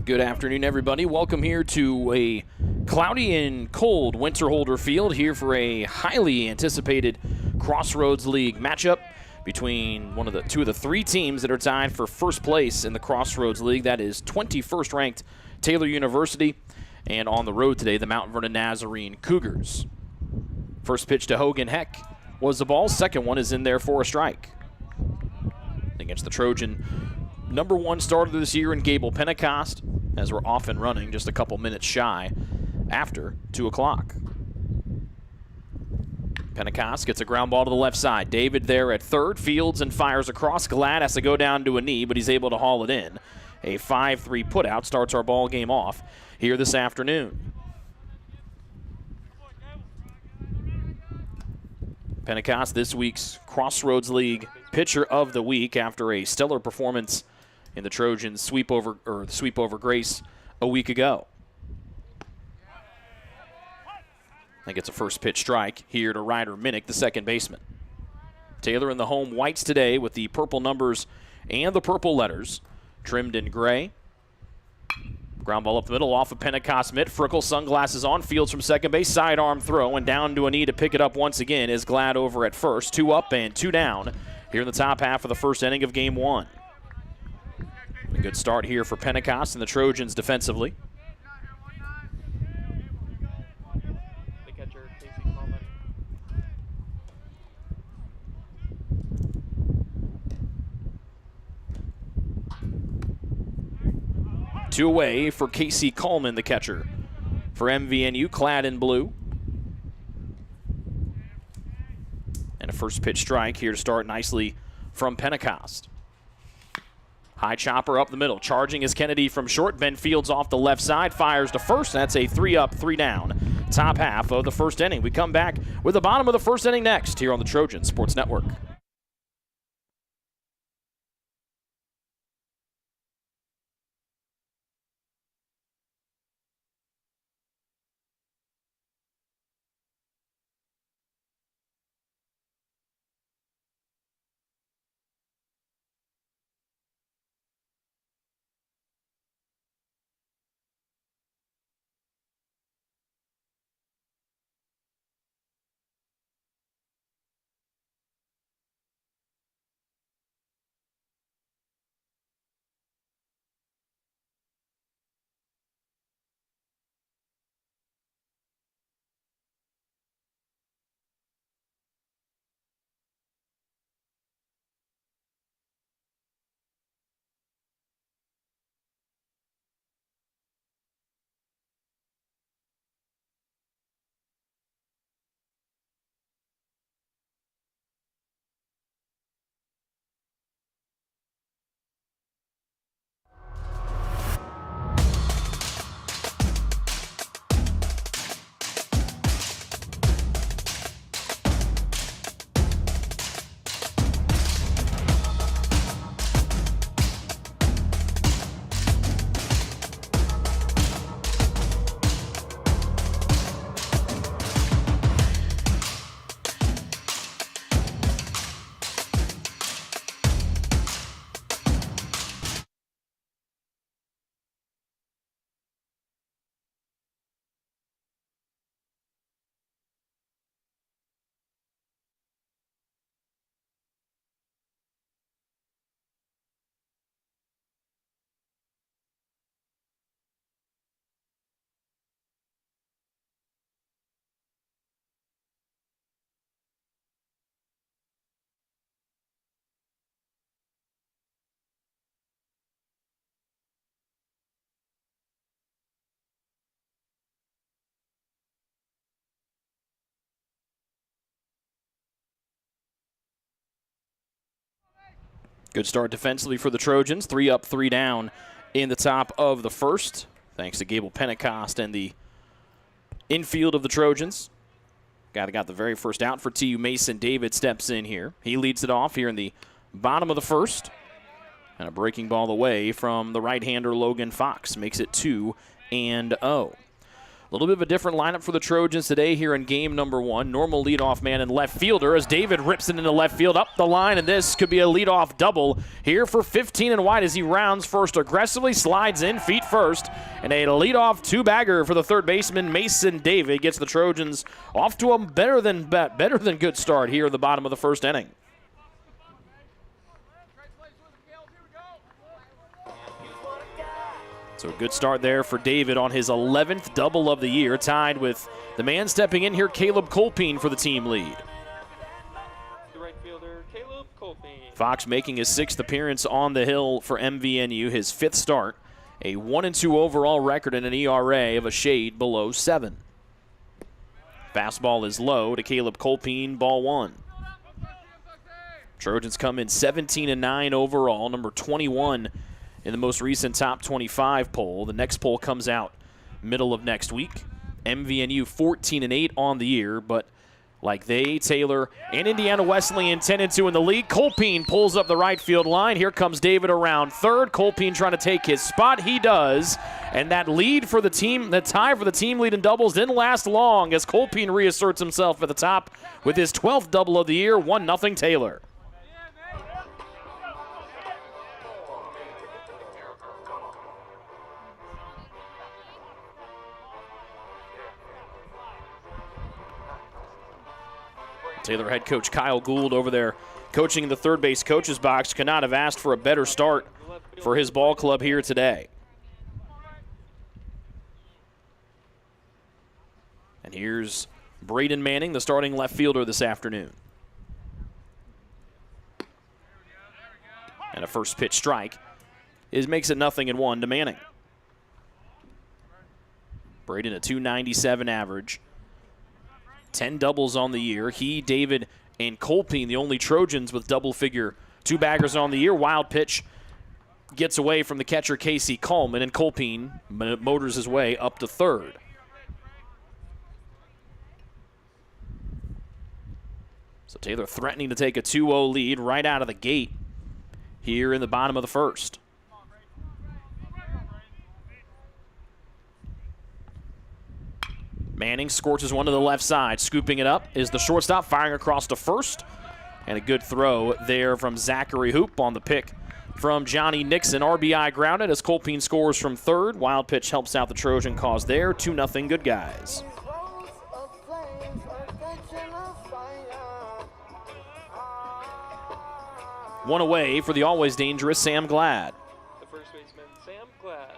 Good afternoon, everybody. Welcome here to a cloudy and cold Winterholder Field here for a highly anticipated Crossroads League matchup between two of the three teams that are tied for first place in the Crossroads League. That is 21st ranked Taylor University, and on the road today, the Mount Vernon Nazarene Cougars. First pitch to Hogan Heck was the ball. Second one is in there for a strike. Against the Trojan #1 starter this year in Gable Pentecost, as we're off and running just a couple minutes shy after 2 o'clock. Pentecost gets a ground ball to the left side. David there at third, fields and fires across. Glad has to go down to a knee, but he's able to haul it in. A 5-3 putout starts our ball game off here this afternoon. Pentecost, this week's Crossroads League Pitcher of the Week after a stellar performance in the Trojans' sweep over Grace a week ago. I think it's a first pitch strike here to Ryder Minnick, the second baseman. Taylor in the home whites today with the purple numbers and the purple letters trimmed in gray. Ground ball up the middle off of Pentecost mitt. Frickle, sunglasses on, fields from second base, sidearm throw, and down to a knee to pick it up once again is Glad over at first. 2 up and 2 down here in the top half of the first inning of game 1. A good start here for Pentecost and the Trojans defensively. The catcher, Casey Coleman. 2 away for Casey Coleman, the catcher for MVNU, clad in blue. And a first pitch strike here to start nicely from Pentecost. High chopper up the middle. Charging is Kennedy from short. Ben Fields off the left side. Fires to first. That's a 3 up, 3 down. Top half of the first inning. We come back with the bottom of the first inning next here on the Trojan Sports Network. Good start defensively for the Trojans. 3 up, 3 down in the top of the first, thanks to Gable Pentecost and the infield of the Trojans. Guy that got the very first out for TU, Mason David, steps in here. He leads it off here in the bottom of the first. And a breaking ball away from the right-hander Logan Fox makes it 2-0. A little bit of a different lineup for the Trojans today here in game number 1. Normal leadoff man and left fielder as David rips it into left field up the line, and this could be a leadoff double here for 15 and wide as he rounds first aggressively, slides in feet first, and a leadoff two-bagger for the third baseman Mason David gets the Trojans off to a better than good start here in the bottom of the first inning. So a good start there for David on his 11th double of the year, tied with the man stepping in here, Caleb Colpine, for the team lead. The right fielder, Caleb Colpine. Fox making his 6th appearance on the hill for MVNU, his 5th start, a 1-2 overall record and an ERA of a shade below 7. Fastball is low to Caleb Colpine, ball 1. Trojans come in 17-9 overall, number 21 in the most recent top 25 poll. The next poll comes out middle of next week. MVNU 14-8 on the year, but like they, Taylor, and Indiana Wesleyan 10-2 in the league. Colpine pulls up the right field line. Here comes David around third. Colpine trying to take his spot. He does. And that lead for the team, the tie for the team lead in doubles didn't last long as Colpine reasserts himself at the top with his 12th double of the year, 1-0 Taylor. Taylor head coach Kyle Gould over there coaching in the third base coach's box could not have asked for a better start for his ball club here today. And here's Braden Manning, the starting left fielder this afternoon. And a first pitch strike makes it 0-1 to Manning. Braden a .297 average. 10 doubles on the year. He, David, and Colpine, the only Trojans with double-figure two-baggers on the year. Wild pitch gets away from the catcher Casey Coleman, and Colpine motors his way up to third. So Taylor threatening to take a 2-0 lead right out of the gate here in the bottom of the first. Manning scorches one to the left side. Scooping it up is the shortstop, firing across to first. And a good throw there from Zachary Hoop on the pick from Johnny Nixon. RBI grounded as Colpine scores from third. Wild pitch helps out the Trojan cause there. 2-0 good guys. One away for the always dangerous Sam Glad. The first baseman, Sam Glad.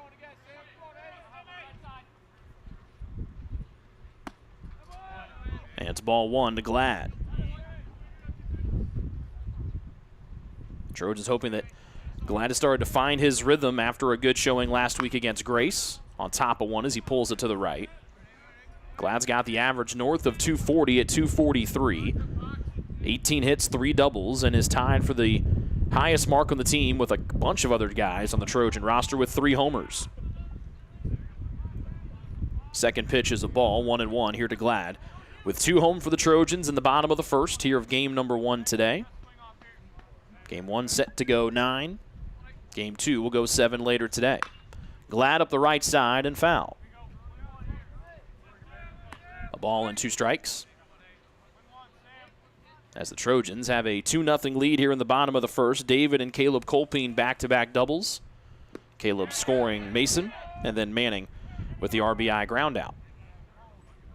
And it's ball 1 to Glad. Trojans hoping that Glad has started to find his rhythm after a good showing last week against Grace. On top of one as he pulls it to the right. Glad's got the average north of 240 at 243. 18 hits, 3 doubles, and is tied for the highest mark on the team with a bunch of other guys on the Trojan roster with 3 homers. Second pitch is a ball, 1-1 here to Glad. With 2 home for the Trojans in the bottom of the first here of game number 1 today. Game 1 set to go 9. Game 2 will go 7 later today. Glad up the right side and foul. A ball and 2 strikes. As the Trojans have a 2-0 lead here in the bottom of the first. David and Caleb Colpine back-to-back doubles. Caleb scoring Mason, and then Manning with the RBI groundout.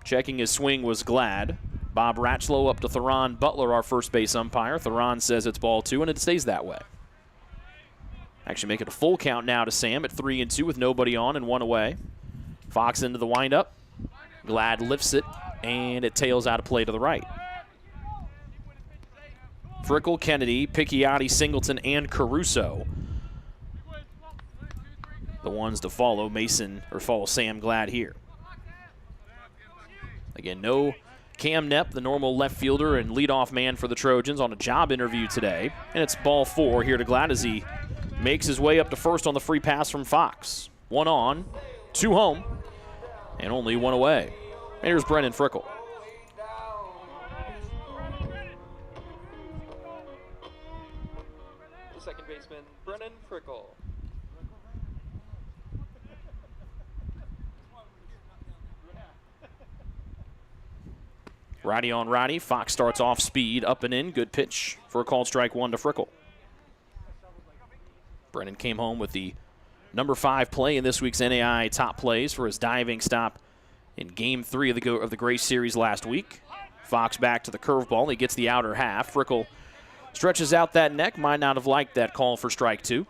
Checking his swing was Glad. Bob Ratchlow up to Theron Butler, our first base umpire. Theron says it's ball 2, and it stays that way. Actually make it a full count now to Sam at 3-2 with nobody on and 1 away. Fox into the windup. Glad lifts it, and it tails out of play to the right. Frickle, Kennedy, Picchiotti, Singleton, and Caruso. The ones to follow follow Sam Glad here. Again, no Cam Knepp, the normal left fielder and leadoff man for the Trojans, on a job interview today. And it's ball 4 here to Glad as he makes his way up to first on the free pass from Fox. 1 on, 2 home, and only 1 away. And here's Brennan Frickle. The second baseman, Brennan Frickle. Righty on righty. Fox starts off speed, up and in. Good pitch for a called strike one to Frickle. Brennan came home with the number 5 play in this week's NAI top plays for his diving stop in Game 3 of the Grace Series last week. Fox back to the curveball. He gets the outer half. Frickle stretches out that neck. Might not have liked that call for strike 2.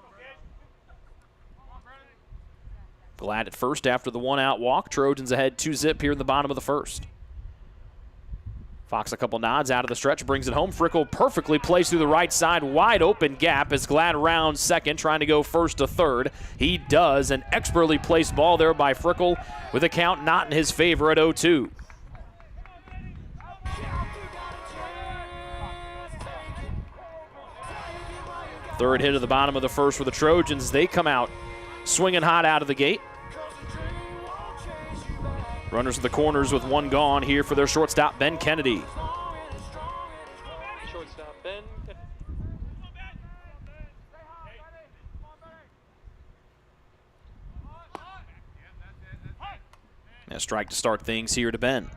Glad at first after the 1-out walk. Trojans ahead 2-zip here in the bottom of the first. Fox a couple nods out of the stretch, brings it home. Frickle perfectly placed through the right side, wide open gap as Glad rounds second, trying to go first to third. He does, an expertly placed ball there by Frickle with a count not in his favor at 0-2. Third hit of the bottom of the first for the Trojans. They come out swinging hot out of the gate. Runners at the corners with one gone here for their shortstop, Ben Kennedy. Shortstop Ben. A strike to start things here to Ben.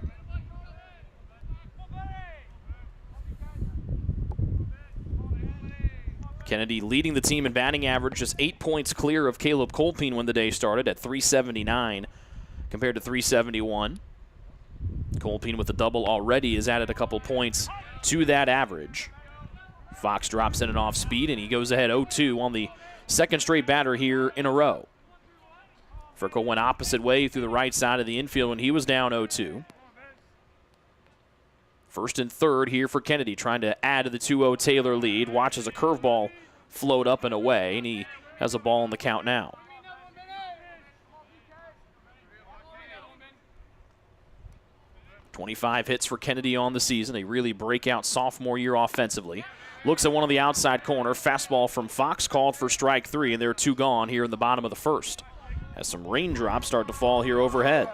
Kennedy leading the team in batting average, just 8 points clear of Caleb Colpine when the day started at 379 compared to 371. Colpine with the double already has added a couple points to that average. Fox drops in an off speed, and he goes ahead 0-2 on the second straight batter here in a row. Frickle went opposite way through the right side of the infield when he was down 0-2. First and third here for Kennedy, trying to add to the 2-0 Taylor lead. Watches a curveball float up and away, and he has a ball in the count now. .25 hits for Kennedy on the season, a really breakout sophomore year offensively. Looks at one on the outside corner. Fastball from Fox called for strike 3, and there are 2 gone here in the bottom of the first. As some raindrops start to fall here overhead.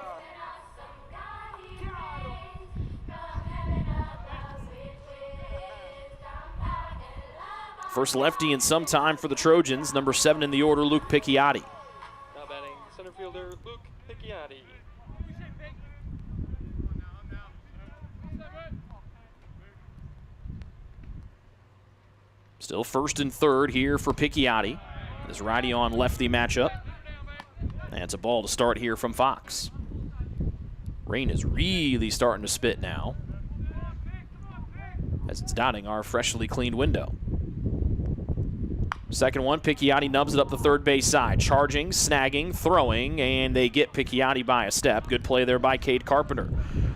First lefty in some time for the Trojans, number 7 in the order, Luke Picchiotti. Now batting center fielder Luke Picchiotti. Still first and third here for Picchiotti. This righty on lefty matchup. And it's a ball to start here from Fox. Rain is really starting to spit now, as it's dotting our freshly cleaned window. Second one, Picchiotti nubs it up the third base side. Charging, snagging, throwing, and they get Picchiotti by a step. Good play there by Cade Carpenter.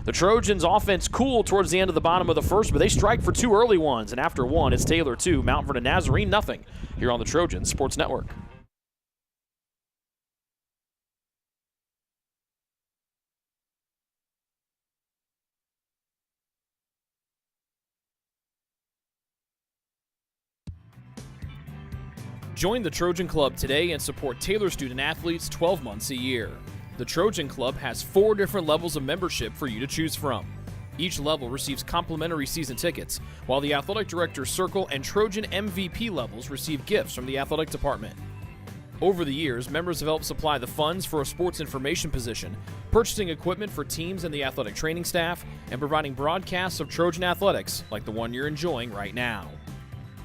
The Trojans' offense cool towards the end of the bottom of the first, but they strike for 2 early ones. And after one, it's Taylor 2, Mount Vernon Nazarene nothing here on the Trojans Sports Network. Join the Trojan Club today and support Taylor student athletes 12 months a year. The Trojan Club has 4 different levels of membership for you to choose from. Each level receives complimentary season tickets, while the Athletic Director's Circle and Trojan MVP levels receive gifts from the athletic department. Over the years, members have helped supply the funds for a sports information position, purchasing equipment for teams and the athletic training staff, and providing broadcasts of Trojan athletics like the one you're enjoying right now.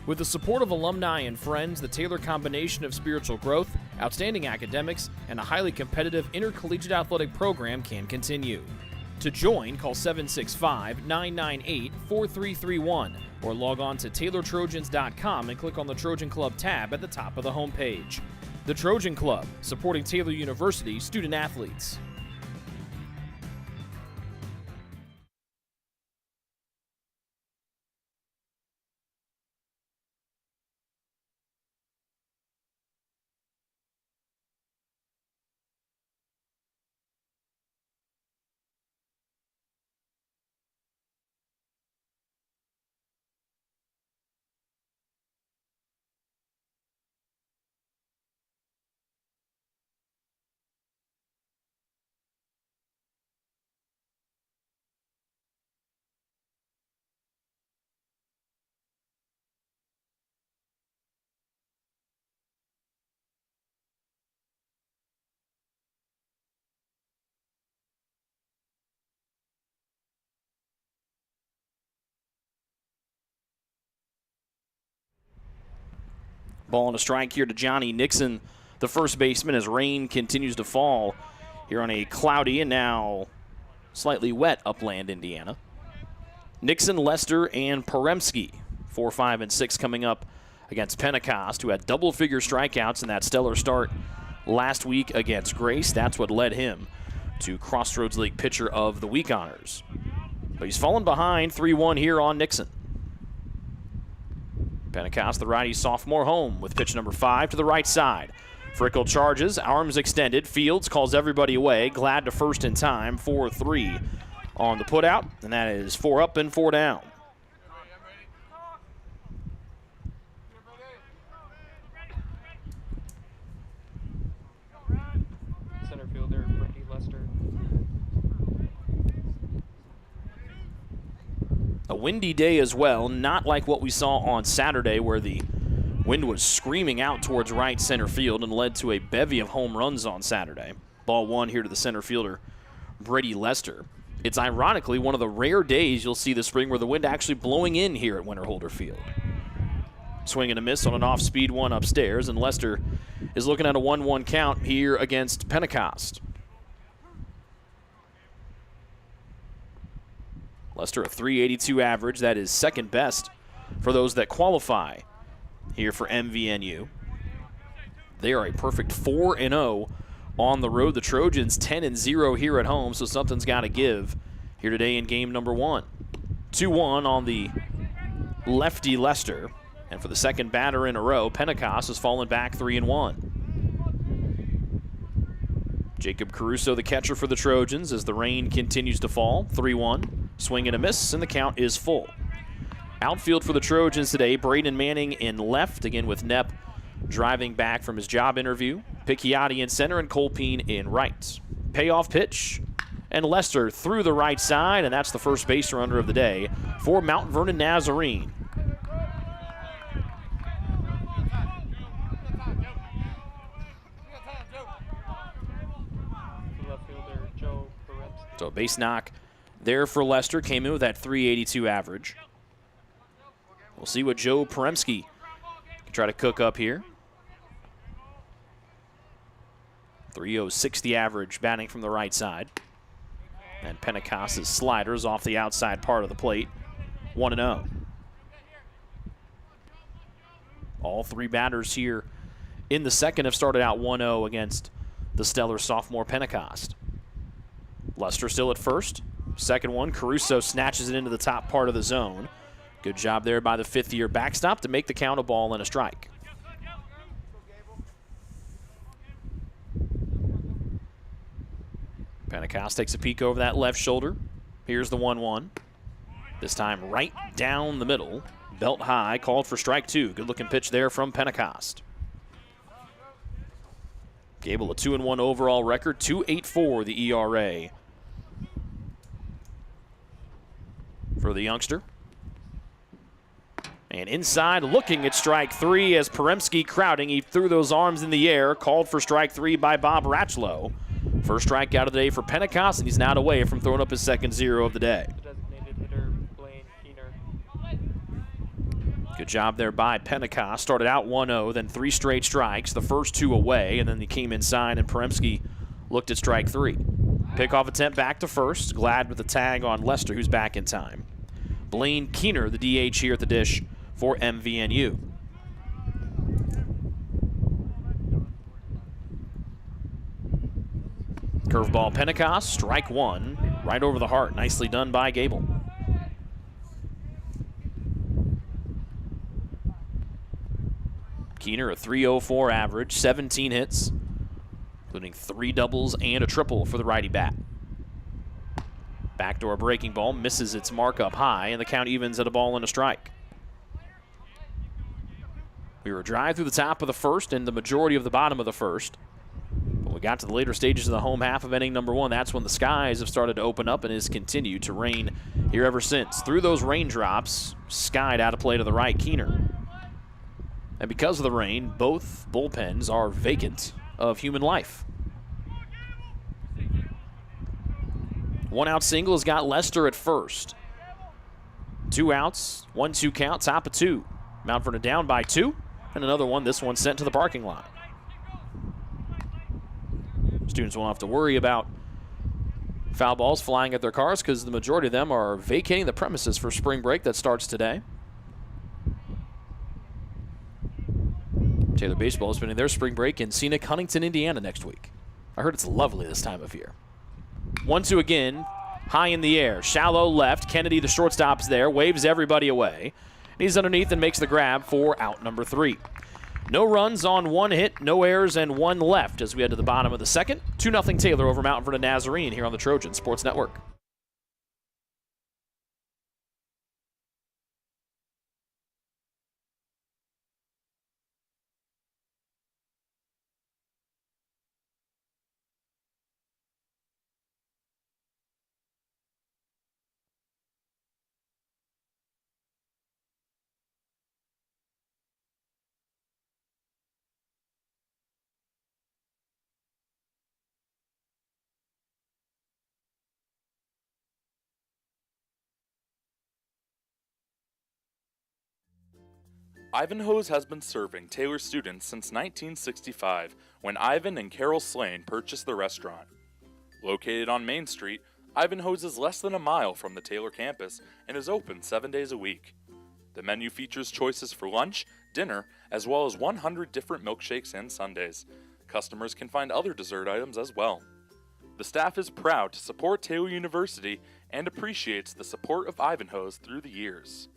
With the support of alumni and friends, the Taylor combination of spiritual growth, outstanding academics, and a highly competitive intercollegiate athletic program can continue. To join, call 765-998-4331 or log on to TaylorTrojans.com and click on the Trojan Club tab at the top of the homepage. The Trojan Club, supporting Taylor University student athletes. Ball and a strike here to Johnny Nixon, the first baseman, as rain continues to fall here on a cloudy and now slightly wet upland Indiana. Nixon, Lester, and Poremski, 4, 5, and 6 coming up against Pentecost, who had double-figure strikeouts in that stellar start last week against Grace. That's what led him to Crossroads League Pitcher of the Week honors. But he's fallen behind 3-1 here on Nixon. Pentecost, the righty sophomore, home with pitch number 5 to the right side. Frickel charges, arms extended. Fields calls everybody away. Glad to first in time, 4-3 on the putout, and that is 4 up and 4 down. Center fielder, Brady Lester. A windy day as well, not like what we saw on Saturday where the wind was screaming out towards right center field and led to a bevy of home runs on Saturday. Ball 1 here to the center fielder, Brady Lester. It's ironically one of the rare days you'll see this spring where the wind actually blowing in here at Winterholder Field. Swing and a miss on an off-speed one upstairs, and Lester is looking at a 1-1 count here against Pentecost. Lester, a .382 average. That is second best for those that qualify here for MVNU. They are a perfect 4-0 on the road. The Trojans 10-0 here at home, so something's got to give here today in game number 1. 2-1 on the lefty Lester. And for the second batter in a row, Pentecost has fallen back 3-1. Jacob Caruso, the catcher for the Trojans, as the rain continues to fall. 3-1. Swing and a miss, and the count is full. Outfield for the Trojans today, Braden Manning in left, again with Knepp driving back from his job interview. Picchiotti in center and Colpine in right. Payoff pitch, and Lester through the right side, and that's the first base runner of the day for Mount Vernon Nazarene. So base knock there for Lester. Came in with that .382 average. We'll see what Joe Poremski can try to cook up here. .306 the average, batting from the right side. And Pentecost's sliders off the outside part of the plate. 1-0. All three batters here in the second have started out 1-0 against the stellar sophomore Pentecost. Lester still at first. Second one, Caruso snatches it into the top part of the zone. Good job there by the fifth-year backstop to make the count a ball and a strike. Pentecost takes a peek over that left shoulder. Here's the 1-1. This time right down the middle. Belt high, called for strike 2. Good-looking pitch there from Pentecost. Gable, a 2-1 overall record, 2.84 the ERA for the youngster. And inside, looking at strike 3 as Poremski crowding. He threw those arms in the air, called for strike 3 by Bob Ratchlow. First strikeout of the day for Pentecost, and he's now away from throwing up his second 0 of the day. Designated hitter, Blaine Keener. Good job there by Pentecost. Started out 1-0, then 3 straight strikes, the first 2 away, and then he came inside and Poremski looked at strike 3. Pickoff attempt back to first. Glad with the tag on Lester, who's back in time. Blaine Keener, the DH here at the dish for MVNU. Curveball Pentecost, strike 1, right over the heart. Nicely done by Gable. Keener, a .304 average, 17 hits, including 3 doubles and a triple for the righty bat. Backdoor breaking ball misses its mark up high, and the count evens at a ball and a strike. We were a drive through the top of the first and the majority of the bottom of the first. When we got to the later stages of the home half of inning number 1, that's when the skies have started to open up and has continued to rain here ever since. Through those raindrops, skied out of play to the right, Keener. And because of the rain, both bullpens are vacant of human life. 1-out single has got Lester at first. 2 outs, 1-2 count, top of 2. Mount Vernon down by 2. And another one, this one sent to the parking lot. Students won't have to worry about foul balls flying at their cars because the majority of them are vacating the premises for spring break that starts today. Taylor Baseball is spending their spring break in scenic Huntington, Indiana next week. I heard it's lovely this time of year. 1-2 again, high in the air, shallow left. Kennedy, the shortstop's there, waves everybody away. He's underneath and makes the grab for out number 3. No runs on 1 hit, no errors, and 1 left as we head to the bottom of the second. 2-0 Taylor over Mount Vernon Nazarene here on the Trojan Sports Network. Ivanhoe's has been serving Taylor students since 1965, when Ivan and Carol Slane purchased the restaurant. Located on Main Street, Ivanhoe's is less than a mile from the Taylor campus and is open 7 days a week. The menu features choices for lunch, dinner, as well as 100 different milkshakes and sundaes. Customers can find other dessert items as well. The staff is proud to support Taylor University and appreciates the support of Ivanhoe's through the years.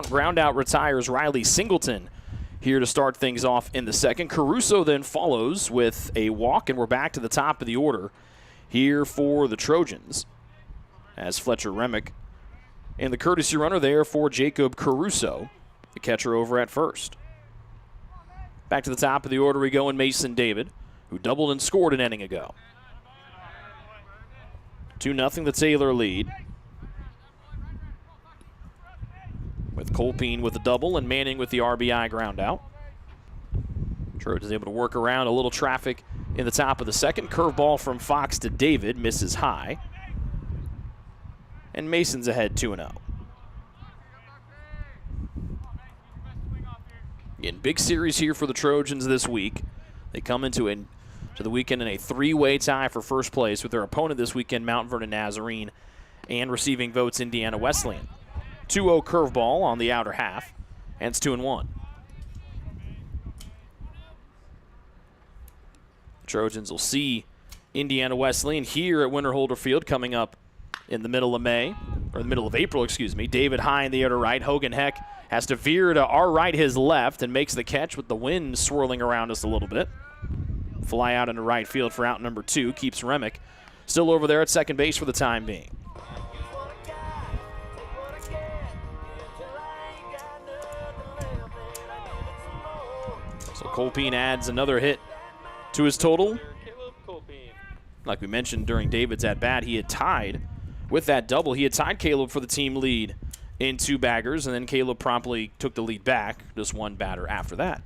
Ground out retires Riley Singleton here to start things off in the second. Caruso then follows with a walk, and we're back to the top of the order here for the Trojans as Fletcher Remick and the courtesy runner there for Jacob Caruso, the catcher over at first. Back to the top of the order we go in Mason David, who doubled and scored an inning ago. 2-0 the Taylor lead, with Colpine with a double and Manning with the RBI ground out. Trojans able to work around a little traffic in the top of the second. Curveball from Fox to David, misses high. And Mason's ahead 2-0. Again, big series here for the Trojans this week. They come into the weekend in a 3-way tie for first place with their opponent this weekend, Mount Vernon Nazarene, and receiving votes Indiana Wesleyan. 2-0 curveball on the outer half, and it's 2-1. Trojans will see Indiana Wesleyan here at Winter Holder Field coming up in the middle of April, excuse me. David high in the air to right. Hogan Heck has to veer to our right, his left, and makes the catch with the wind swirling around us a little bit. Fly out into right field for out number 2. Keeps Remick still over there at second base for the time being. So Colpine adds another hit to his total. Caleb Colpine. Like we mentioned during David's at-bat, he had tied with that double. He had tied Caleb for the team lead in 2 baggers, and then Caleb promptly took the lead back, just 1 batter after that.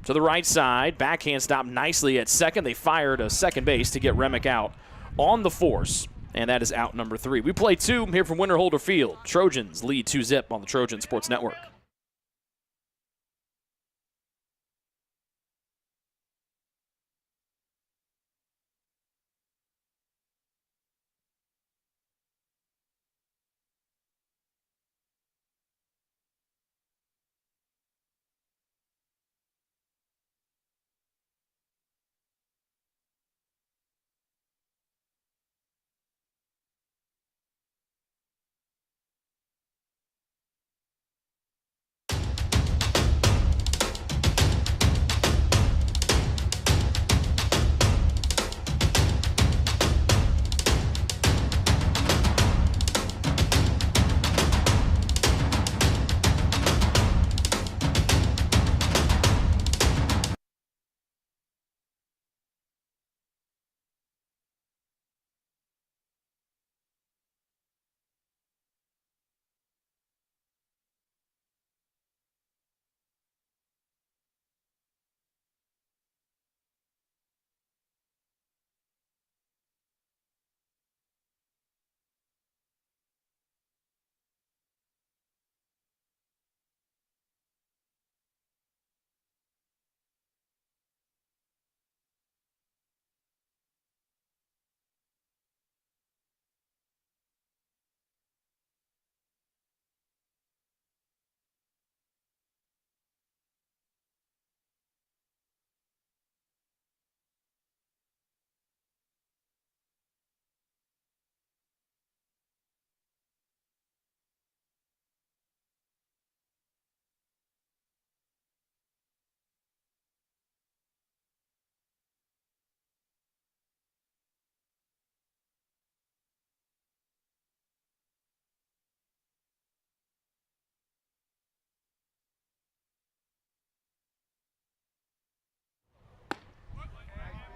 To the right side, backhand stopped nicely at second. They fired a second base to get Remick out on the force, and that is out number 3. We play 2 here from Winter Holder Field. Trojans lead 2-0 on the Trojan Sports Network.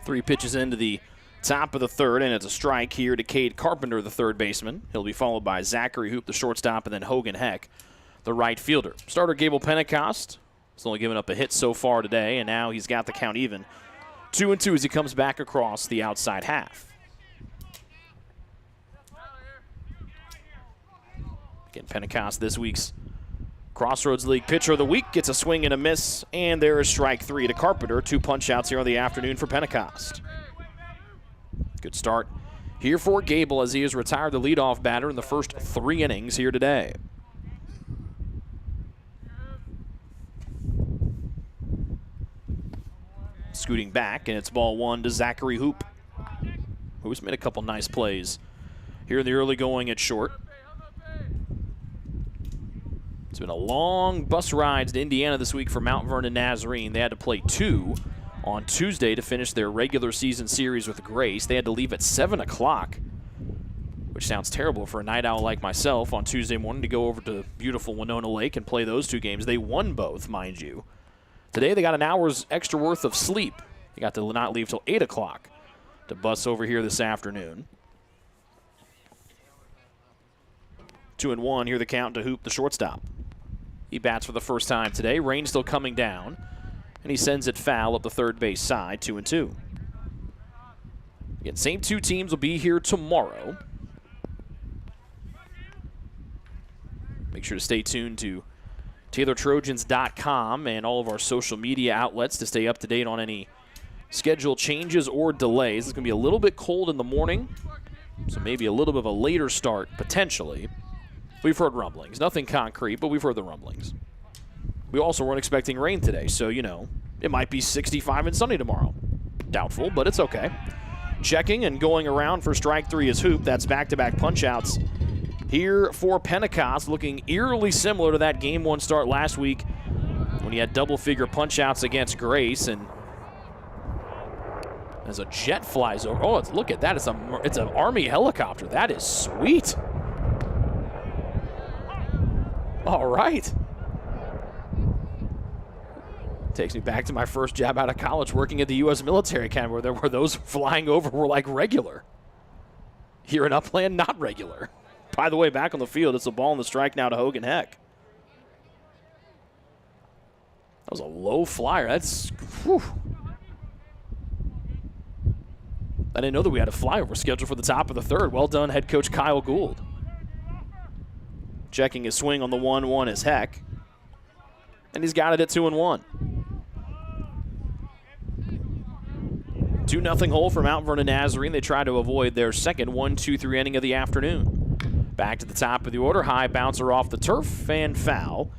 Three pitches into the top of the third, and it's a strike here to Cade Carpenter, the third baseman. He'll be followed by Zachary Hoop, the shortstop, and then Hogan Heck, the right fielder. Starter Gable Pentecost has only given up a hit so far today, and now he's got the count even. 2-2 as he comes back across the outside half. Again, Pentecost, this week's Crossroads League Pitcher of the Week, gets a swing and a miss, and there is strike 3 to Carpenter. 2 punch-outs here on the afternoon for Pentecost. Good start here for Gable as he has retired the leadoff batter in the first 3 innings here today. Scooting back, and it's ball 1 to Zachary Hoop, who's made a couple nice plays here in the early going at short. It's been a long bus ride to Indiana this week for Mount Vernon Nazarene. They had to play 2 on Tuesday to finish their regular season series with Grace. They had to leave at 7 o'clock, which sounds terrible for a night owl like myself, on Tuesday morning to go over to beautiful Winona Lake and play those 2 games. They won both, mind you. Today they got an hour's extra worth of sleep. They got to not leave till 8 o'clock to bus over here this afternoon. 2-1, here the count to Hoop, the shortstop. He bats for the first time today. Rain still coming down, and he sends it foul up the third base side, 2-2. Again, same 2 teams will be here tomorrow. Make sure to stay tuned to TaylorTrojans.com and all of our social media outlets to stay up to date on any schedule changes or delays. It's going to be a little bit cold in the morning, so maybe a little bit of a later start potentially. We've heard rumblings. Nothing concrete, but we've heard the rumblings. We also weren't expecting rain today, so, you know, it might be 65 and sunny tomorrow. Doubtful, but it's okay. Checking and going around for strike 3 is Hoop. That's back-to-back punch-outs here for Pentecost, looking eerily similar to that Game 1 start last week when he had double-figure punch-outs against Grace. And as a jet flies over, oh, look at that. It's an Army helicopter. That is sweet. All right. Takes me back to my first job out of college working at the U.S. Military Academy, where those flying over were like regular. Here in Upland, not regular. By the way, back on the field, it's a ball in the strike now to Hogan Heck. That was a low flyer. That's, whew. I didn't know that we had a flyover scheduled for the top of the third. Well done, head coach Kyle Gould. Checking his swing on the 1-1 is Heck. And he's got it at 2-1. 2-0 hole for Mount Vernon Nazarene. They try to avoid their second 1-2-3 inning of the afternoon. Back to the top of the order. High bouncer off the turf and foul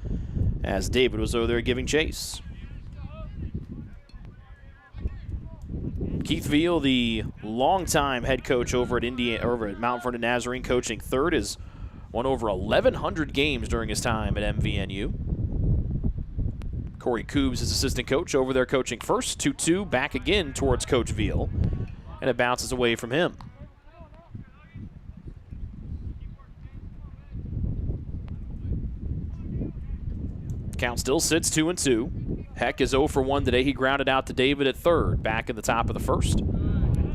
as David was over there giving chase. Keith Veal, the longtime head coach over at Mount Vernon Nazarene, coaching third, has won over 1,100 games during his time at MVNU. Corey Coobs is assistant coach over there coaching first. 2-2, back again towards Coach Veal, and it bounces away from him. Count still sits 2-2. Heck is 0 for 1 today. He grounded out to David at third, back in the top of the first.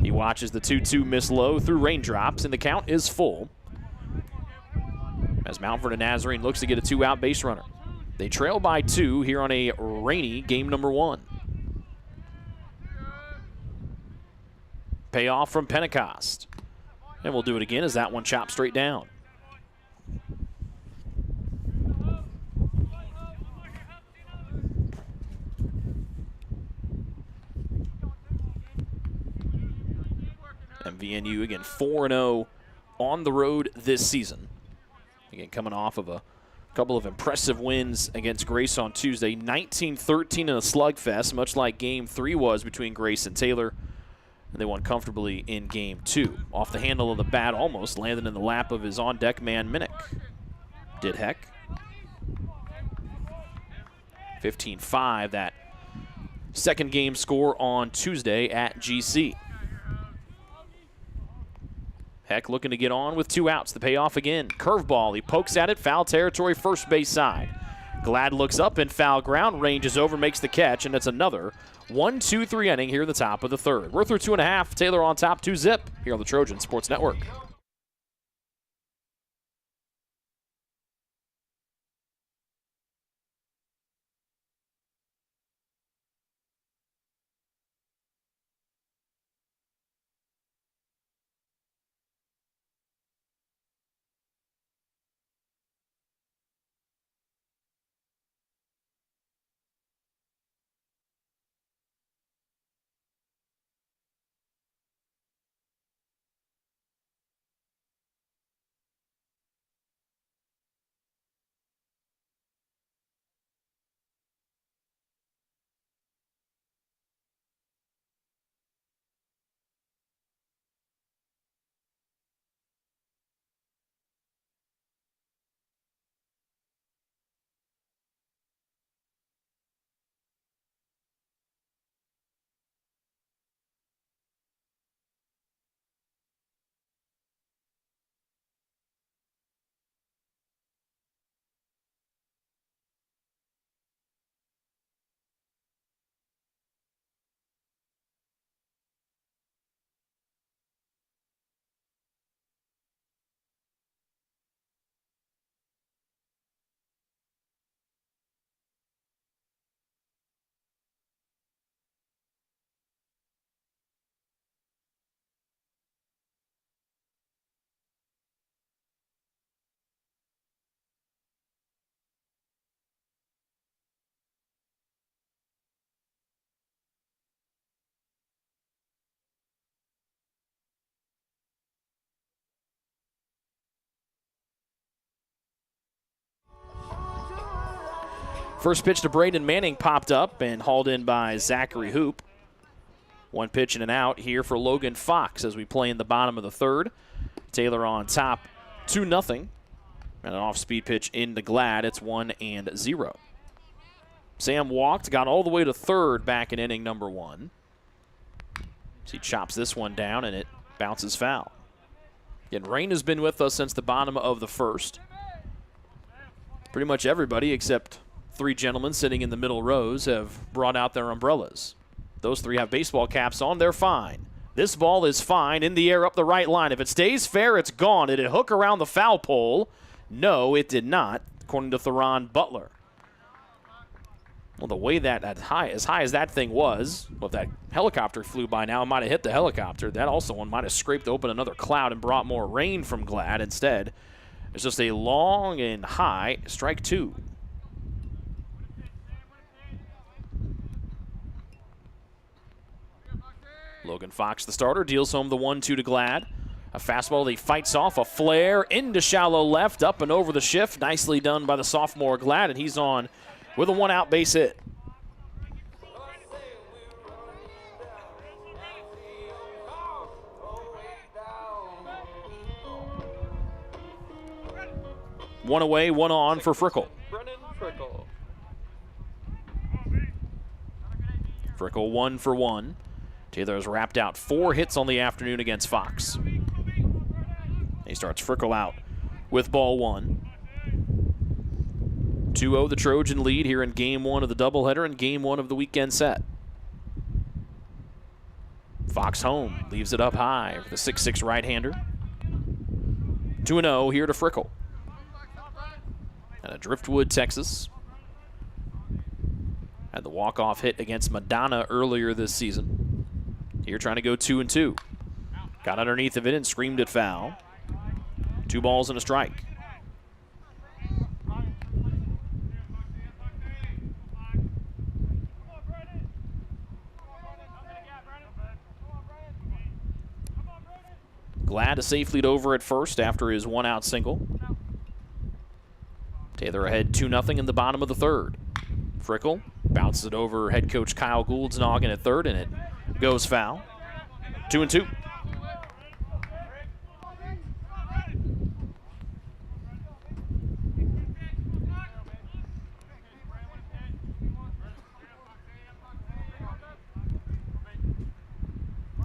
He watches the 2-2 miss low through raindrops, and the count is full as Mount Vernon Nazarene looks to get a 2-out base runner. They trail by 2 here on a rainy game number 1. Payoff from Pentecost. And we'll do it again as that one chops straight down. MVNU again 4-0 on the road this season. Again, coming off of a couple of impressive wins against Grace on Tuesday. 19-13 in a slugfest, much like Game 3 was between Grace and Taylor. And they won comfortably in Game 2. Off the handle of the bat, almost landed in the lap of his on-deck man, Minnick. Did Heck. 15-5, that second game score on Tuesday at GC. Heck looking to get on with 2 outs. The payoff again. Curveball. He pokes at it. Foul territory, first base side. Glad looks up in foul ground. Ranges over, makes the catch, and it's another 1-2-3 inning here in the top of the third. We're through 2.5. Taylor on top, 2-zip here on the Trojan Sports Network. First pitch to Braden Manning popped up and hauled in by Zachary Hoop. 1 pitch and an out here for Logan Fox as we play in the bottom of the third. Taylor on top, 2-0. And an off-speed pitch into Glad. It's 1-0. Sam walked, got all the way to third back in inning number 1. So he chops this one down, and it bounces foul. Again, rain has been with us since the bottom of the first. Pretty much everybody except three gentlemen sitting in the middle rows have brought out their umbrellas. Those three have baseball caps on. They're fine. This ball is fine in the air up the right line. If it stays fair, it's gone. Did it hook around the foul pole? No, it did not, according to Theron Butler. Well, the way that as high as that thing was, well, if that helicopter flew by now, it might have hit the helicopter. That also one might have scraped open another cloud and brought more rain from Glad. Instead, it's just a long and high strike two. Logan Fox, the starter, deals home the 1-2 to Glad. A fastball that he fights off, a flare into shallow left, up and over the shift. Nicely done by the sophomore Glad, and he's on with a one-out base hit. One away, one on for Frickle. Brennan Frickle. Frickle 1 for 1. Taylor has wrapped out 4 hits on the afternoon against Fox. He starts Frickle out with ball 1. 2-0 the Trojan lead here in game 1 of the doubleheader and game 1 of the weekend set. Fox home, leaves it up high for the 6'6 right-hander. 2-0 here to Frickle. Out of Driftwood, Texas. Had the walk-off hit against Madonna earlier this season. Here trying to go 2-2. Got underneath of it and screamed it foul. 2 balls and a strike. Glad to safe lead over at first after his one-out single. Taylor ahead 2-0 in the bottom of the third. Frickle bounces it over head coach Kyle Gould's noggin at third, and it goes foul. 2-2.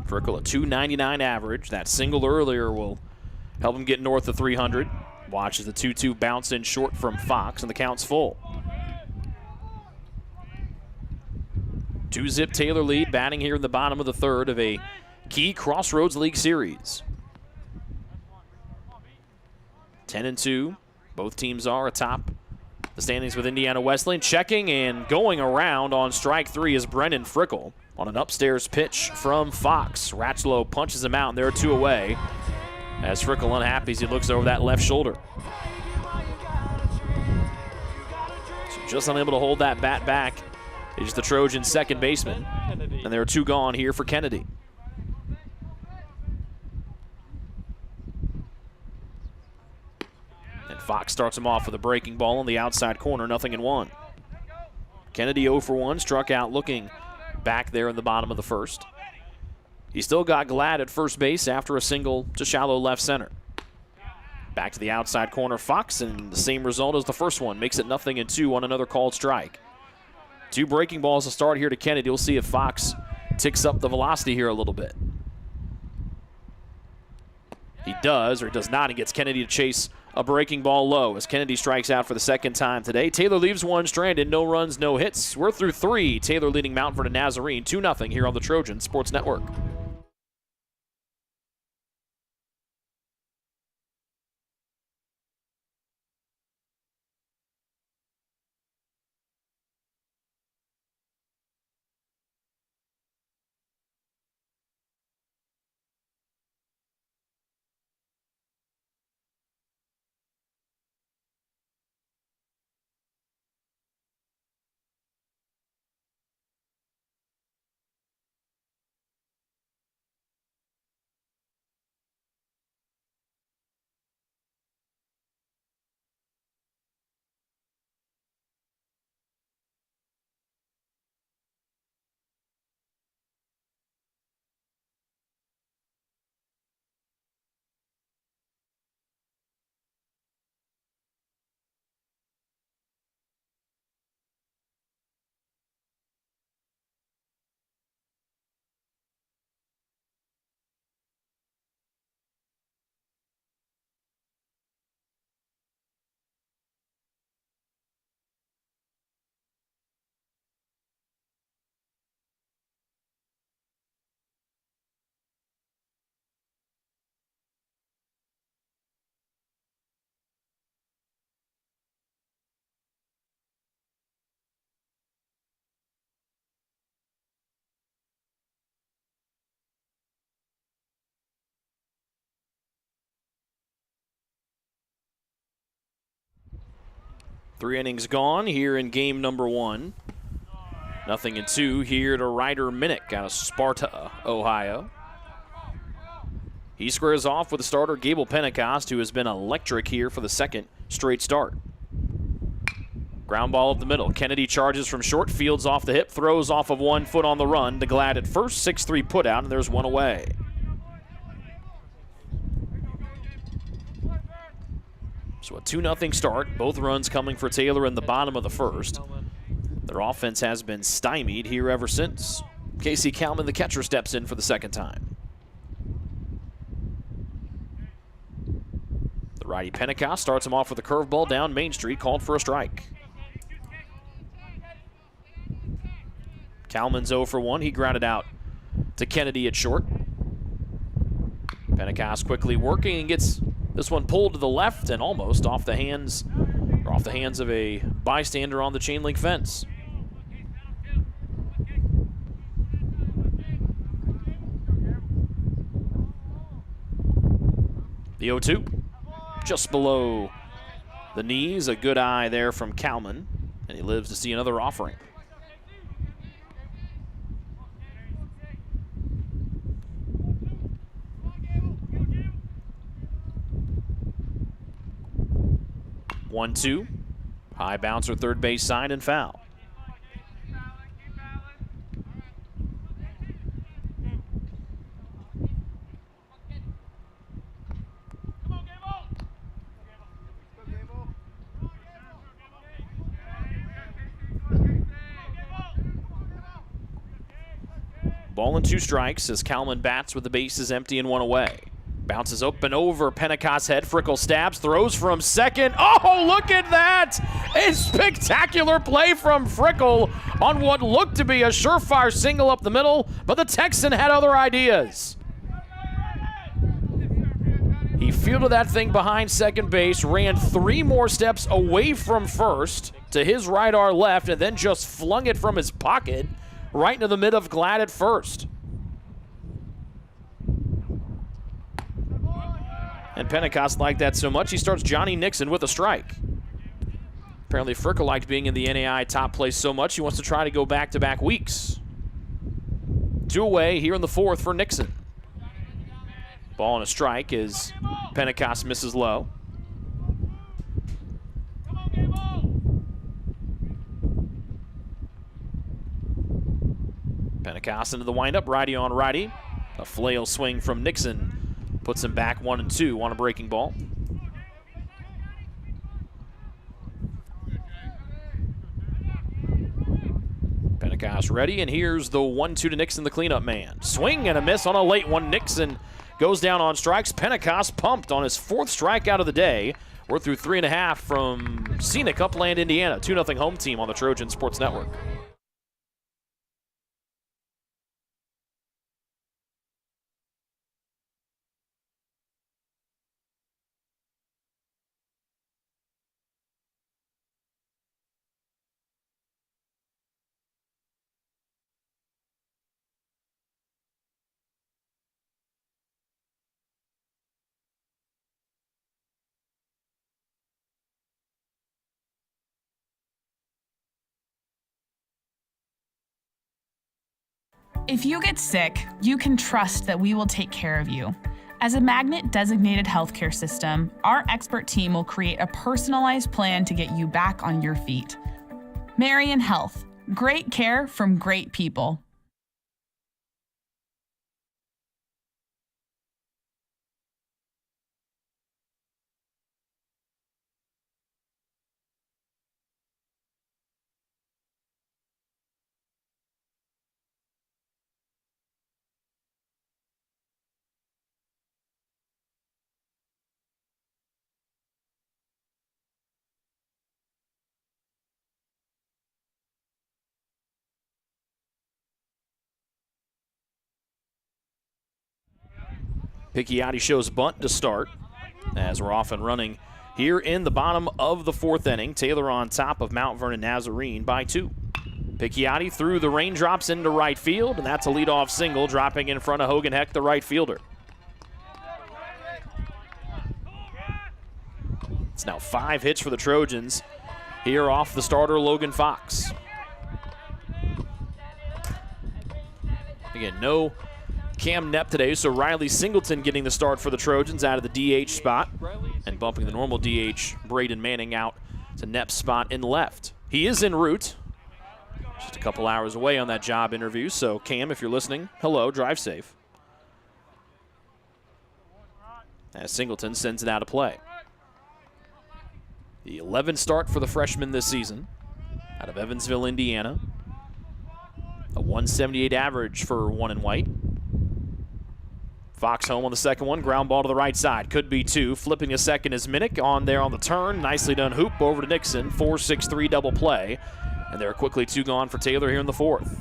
Frickle a .299 average. That single earlier will help him get north of 300. Watches the 2-2 bounce in short from Fox, and the count's full. 2-zip Taylor lead, batting here in the bottom of the third of a key Crossroads League series. 10-2. Both teams are atop the standings with Indiana Wesleyan. Checking and going around on strike 3 is Brendan Frickle on an upstairs pitch from Fox. Ratchlow punches him out, and there are 2 away. As Frickle unhappy as he looks over that left shoulder. So just unable to hold that bat back is the Trojan second baseman. And there are 2 gone here for Kennedy. And Fox starts him off with a breaking ball on the outside corner, 0-1. Kennedy 0 for 1, struck out looking back there in the bottom of the first. He still got Glad at first base after a single to shallow left center. Back to the outside corner, Fox, and the same result as the first one. Makes it 0-2 on another called strike. 2 breaking balls to start here to Kennedy. We'll see if Fox ticks up the velocity here a little bit. He does, or does not. He gets Kennedy to chase a breaking ball low as Kennedy strikes out for the second time today. Taylor leaves 1 stranded, no runs, no hits. We're through 3. Taylor leading Mount Vernon Nazarene 2-0 here on the Trojan Sports Network. 3 innings gone here in game number 1. 0-2 here to Ryder Minnick out of Sparta, Ohio. He squares off with the starter Gable Pentecost, who has been electric here for the second straight start. Ground ball up the middle. Kennedy charges from short, fields off the hip, throws off of 1 foot on the run to Glad at first, 6-3 put out, and there's 1 away. So a 2-0 start. Both runs coming for Taylor in the bottom of the first. Their offense has been stymied here ever since. Casey Kalman, the catcher, steps in for the second time. The righty Pentecost starts him off with a curveball down Main Street, called for a strike. Kalman's 0 for 1. He grounded out to Kennedy at short. Pentecost quickly working and gets this one pulled to the left and almost off the hands of a bystander on the chain link fence. The 0-2, just below the knees. A good eye there from Kalman, and he lives to see another offering. One, 2. High bouncer, third base side, and foul. Ball and 2 strikes as Kalman bats with the bases empty and 1 away. Bounces up and over Pentecost's head. Frickle stabs, throws from second. Oh, look at that! A spectacular play from Frickle on what looked to be a surefire single up the middle, but the Texan had other ideas. He fielded that thing behind second base, ran 3 more steps away from first to his right or left, and then just flung it from his pocket right into the mid of Glad at first. And Pentecost liked that so much, he starts Johnny Nixon with a strike. Apparently Frickle liked being in the NAI top place so much, he wants to try to go back-to-back weeks. 2 away here in the 4th for Nixon. Ball and a strike as Pentecost misses low. Pentecost into the windup, righty on righty. A flail swing from Nixon puts him back 1-2 on a breaking ball. Pentecost ready, and here's the 1-2 to Nixon, the cleanup man. Swing and a miss on a late one. Nixon goes down on strikes. Pentecost pumped on his 4th strikeout of the day. We're through 3.5 from scenic Upland, Indiana. 2-0 home team on the Trojan Sports Network. If you get sick, you can trust that we will take care of you. As a Magnet-designated healthcare system, our expert team will create a personalized plan to get you back on your feet. Marion Health. Great care from great people. Picchiotti shows bunt to start as we're off and running here in the bottom of the 4th inning. Taylor on top of Mount Vernon Nazarene by 2. Picchiotti threw the raindrops into right field, and that's a leadoff single, dropping in front of Hogan Heck, the right fielder. It's now 5 hits for the Trojans here off the starter, Logan Fox. Again, no Cam Knepp today, so Riley Singleton getting the start for the Trojans out of the DH spot and bumping the normal DH Braden Manning out to Knepp's spot in left. He is en route, just a couple hours away on that job interview, so Cam, if you're listening, hello, drive safe. As Singleton sends it out of play. The 11th start for the freshman this season out of Evansville, Indiana. A 178 average for one and white. Fox home on the second one. Ground ball to the right side. Could be two. Flipping a second is Minnick on there on the turn. Nicely done hoop over to Nixon. 4-6-3 double play. And there are quickly two gone for Taylor here in the fourth.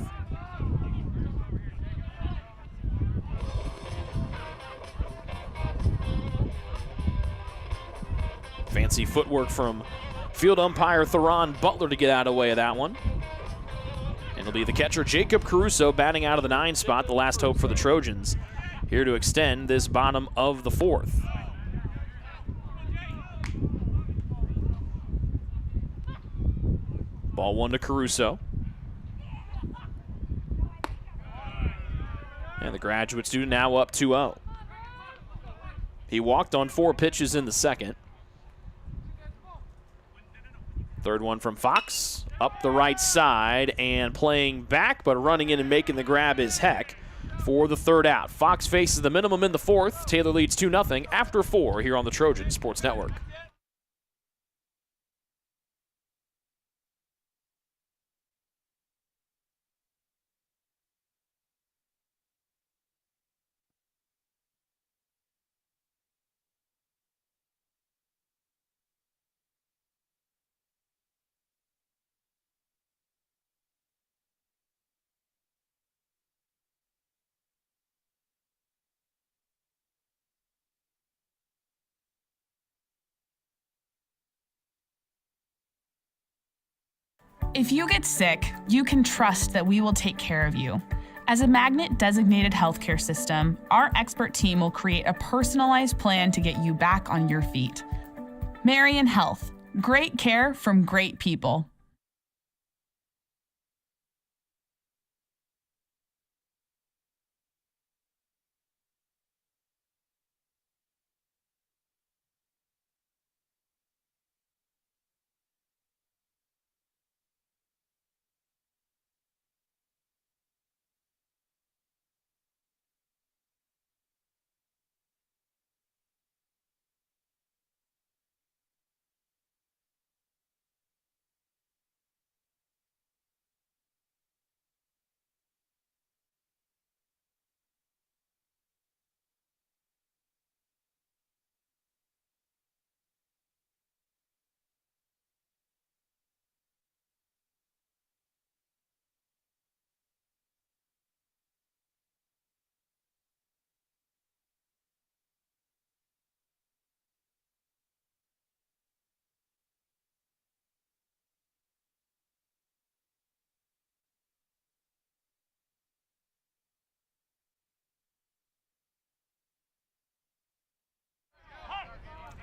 Fancy footwork from field umpire Theron Butler to get out of the way of that one. And it'll be the catcher Jacob Caruso batting out of the 9 spot, the last hope for the Trojans, here to extend this bottom of the fourth. Ball 1 to Caruso. And the graduate student now up 2-0. He walked on 4 pitches in the second. Third one from Fox, up the right side and playing back, but running in and making the grab is Heck for the third out. Fox faces the minimum in the fourth. Taylor leads 2-0 after 4 here on the Trojan Sports Network. If you get sick, you can trust that we will take care of you. As a Magnet-designated healthcare system, our expert team will create a personalized plan to get you back on your feet. Marion Health. Great care from great people.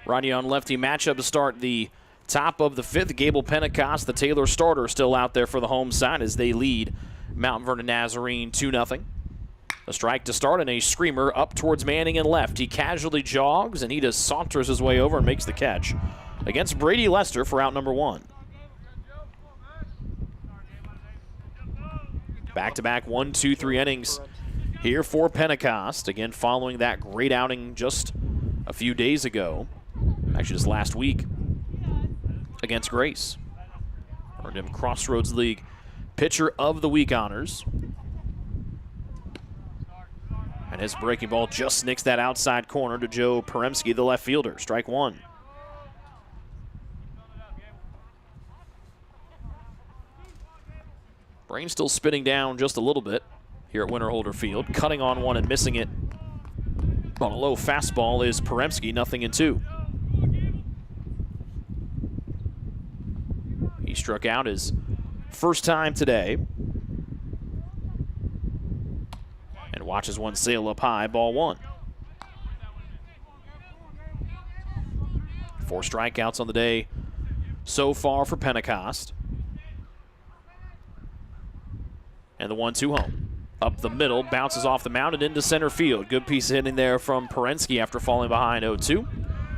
Righty on lefty matchup to start the top of the 5th. Gable Pentecost, the Taylor starter, still out there for the home side as they lead Mount Vernon Nazarene 2-0. A strike to start and a screamer up towards Manning and left. He casually jogs and he just saunters his way over and makes the catch against Brady Lester for out number 1. Back-to-back 1, 2, 3 innings here for Pentecost. Again, following that great outing just a few days ago. Actually, just last week against Grace. Earned him Crossroads League Pitcher of the Week honors. And his breaking ball just nicks that outside corner to Joe Peremski, the left fielder. Strike 1. Brain still spinning down just a little bit here at Winterholder Field. Cutting on one and missing it on a low fastball is Peremski, 0-2. He struck out his first time today. And watches one sail up high, ball 1. 4 strikeouts on the day so far for Pentecost. And the 1-2 home. Up the middle, bounces off the mound and into center field. Good piece of hitting there from Perensky after falling behind 0-2.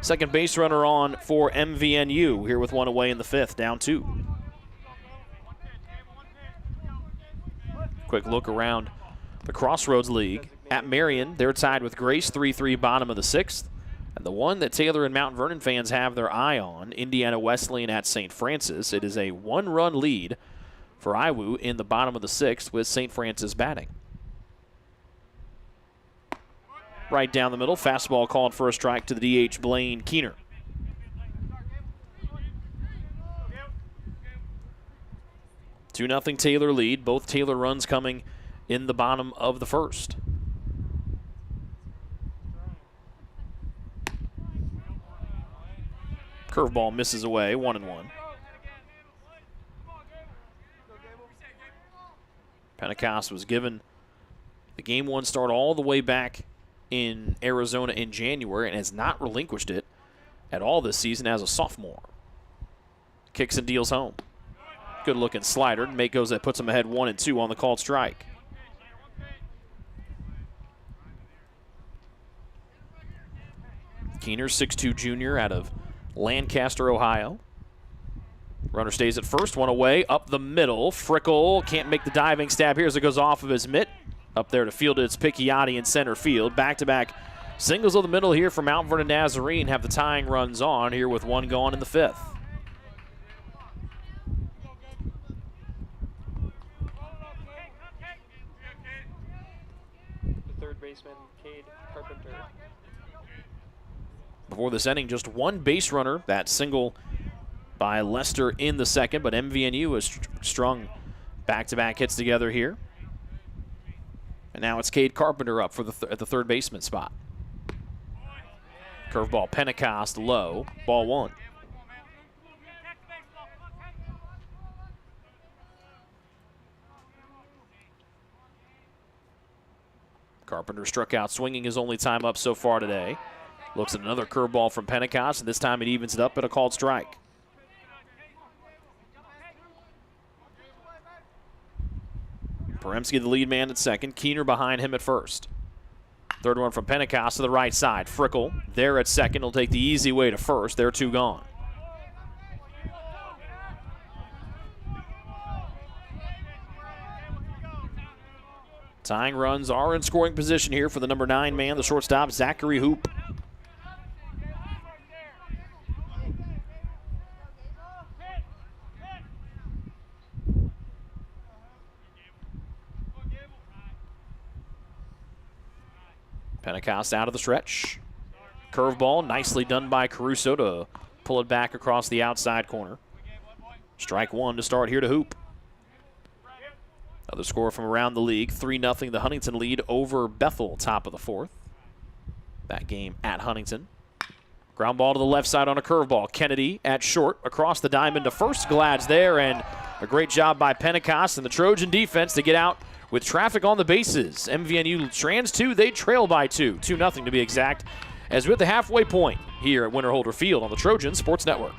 Second base runner on for MVNU here with one away in the fifth, down 2. Quick look around the Crossroads League. At Marion, they're tied with Grace, 3-3, bottom of the sixth. And the one that Taylor and Mount Vernon fans have their eye on, Indiana Wesleyan at St. Francis. It is a 1-run lead for IWU in the bottom of the sixth with St. Francis batting. Right down the middle, fastball called for a strike to the DH, Blaine Keener. Two 2-0 Taylor lead. Both Taylor runs coming in the bottom of the first. Curveball misses away, 1-1. Pentecost was given the game one start all the way back in Arizona in January and has not relinquished it at all this season as a sophomore. Kicks and deals home. Good looking slider. Makos that puts him ahead 1-2 on the called strike. Keener, 6'2 junior out of Lancaster, Ohio. Runner stays at first, one away, up the middle. Frickle can't make the diving stab here as it goes off of his mitt. Up there to field it, it's Picchiotti in center field. Back-to-back singles of the middle here for Mount Vernon Nazarene have the tying runs on here with one gone in the fifth. The third baseman, Cade Carpenter. Before this inning, just one base runner, that single by Lester in the second, but MVNU has strung back-to-back hits together here. And now it's Cade Carpenter up for at the third baseman spot. Curveball Pentecost low, ball 1. Carpenter struck out swinging his only time up so far today. Looks at another curveball from Pentecost, and this time it evens it up at a called strike. Peremski the lead man at second. Keener behind him at first. Third one from Pentecost to the right side. Frickle there at second. He'll take the easy way to first. They're two gone. Tying runs are in scoring position here for the number 9 man, the shortstop, Zachary Hoop. Pentecost out of the stretch. Curveball, nicely done by Caruso to pull it back across the outside corner. Strike one to start here to Hoop. Another score from around the league, 3-0 the Huntington lead over Bethel, top of the fourth. That game at Huntington. Ground ball to the left side on a curveball. Kennedy at short, across the diamond to first. Glad's there, and a great job by Pentecost and the Trojan defense to get out with traffic on the bases. MVNU strands 2, they trail by 2. 2-0 to be exact, as we're at the halfway point here at Winterholder Field on the Trojan Sports Network.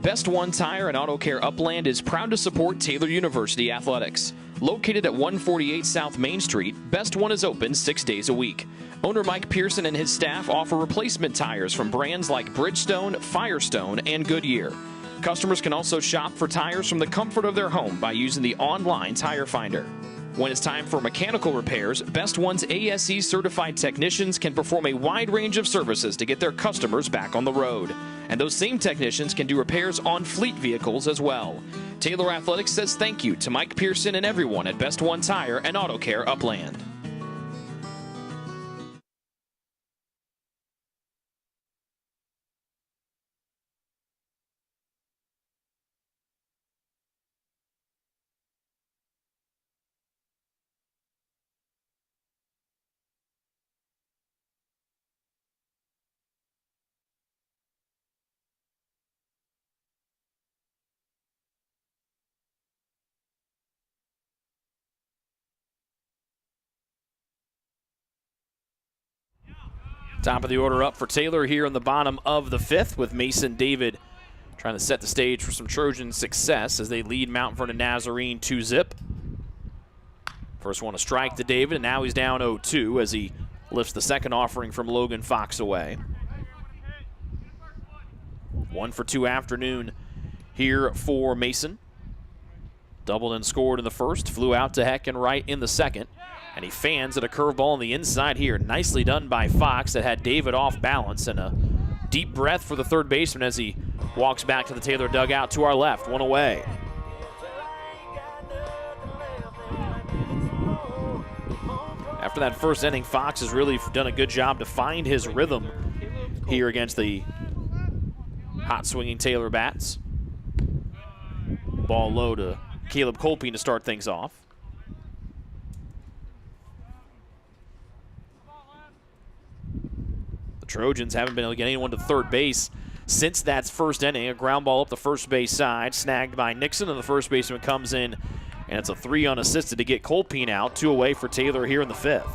Best One Tire and Auto Care Upland is proud to support Taylor University Athletics. Located at 148 South Main Street, Best One is open 6 days a week. Owner Mike Pearson and his staff offer replacement tires from brands like Bridgestone, Firestone, and Goodyear. Customers can also shop for tires from the comfort of their home by using the online tire finder. When it's time for mechanical repairs, Best One's ASE certified technicians can perform a wide range of services to get their customers back on the road. And those same technicians can do repairs on fleet vehicles as well. Taylor Athletics says thank you to Mike Pearson and everyone at Best One Tire and Auto Care Upland. Top of the order up for Taylor here in the bottom of the 5th, with Mason David trying to set the stage for some Trojan success as they lead Mount Vernon Nazarene 2-zip. First one a strike to David, and now he's down 0-2 as he lifts the second offering from Logan Fox away. 1 for 2 afternoon here for Mason. Doubled and scored in the first, flew out to Heck and right in the second. And he fans at a curveball on the inside here. Nicely done by Fox that had David off balance, and a deep breath for the third baseman as he walks back to the Taylor dugout to our left, one away. After that first inning, Fox has really done a good job to find his rhythm here against the hot swinging Taylor bats. Ball low to Caleb Colpine to start things off. The Trojans haven't been able to get anyone to third base since that first inning. A ground ball up the first base side, snagged by Nixon, and the first baseman comes in, and it's a 3 unassisted to get Colpine out. 2 away for Taylor here in the 5th.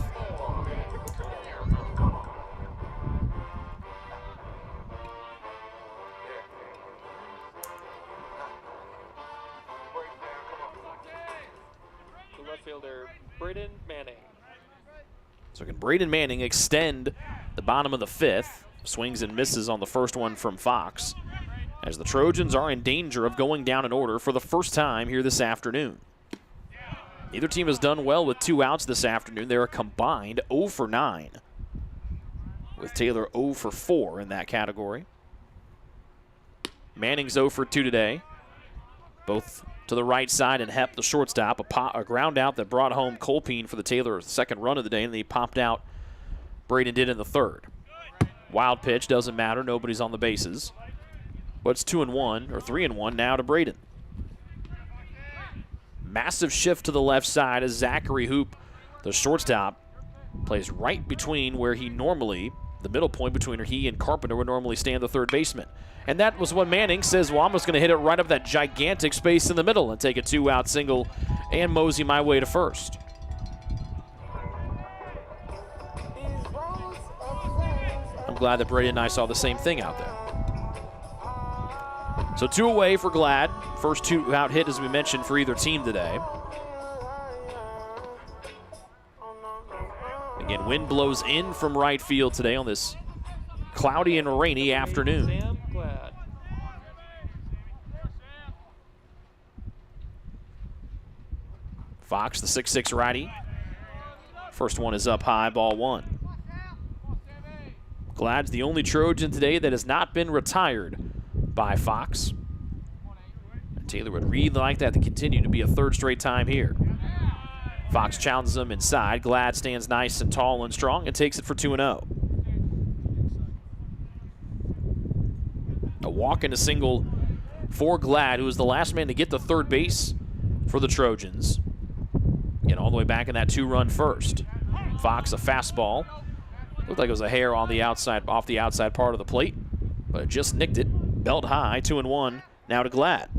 The left fielder, Braden Manning. So can Braden Manning extend the bottom of the 5th? Swings and misses on the first one from Fox, as the Trojans are in danger of going down in order for the first time here this afternoon. Neither team has done well with 2 outs this afternoon. They're a combined 0 for 9, with Taylor 0 for 4 in that category. Manning's 0 for 2 today, both to the right side, and Hepp, the shortstop, a ground out that brought home Colpine for the Taylor second run of the day, and he popped out. Braden did in the third. Wild pitch, doesn't matter, nobody's on the bases. But it's 2-1, or 3-1 now to Braden. Massive shift to the left side as Zachary Hoop, the shortstop, plays right between where he normally, the middle point between where he and Carpenter would normally stand the third baseman. And that was when Manning says, well, I'm just going to hit it right up that gigantic space in the middle and take a 2-out single and mosey my way to first. I'm glad that Brady and I saw the same thing out there. So 2 away for Glad. First 2-out hit, as we mentioned, for either team today. Again, wind blows in from right field today on this cloudy and rainy afternoon. Sam Glad. Fox, the 6'6" righty. First one is up high, ball 1. Glad's the only Trojan today that has not been retired by Fox. And Taylor would really like that to continue to be a third straight time here. Fox challenges him inside. Glad stands nice and tall and strong and takes it for 2-0. A walk and a single for Glad, who was the last man to get to third base for the Trojans. Again, all the way back in that 2-run first. Fox, a fastball. Looked like it was a hair on the outside, off the outside part of the plate, but it just nicked it. Belt high, 2-1, now to Glad.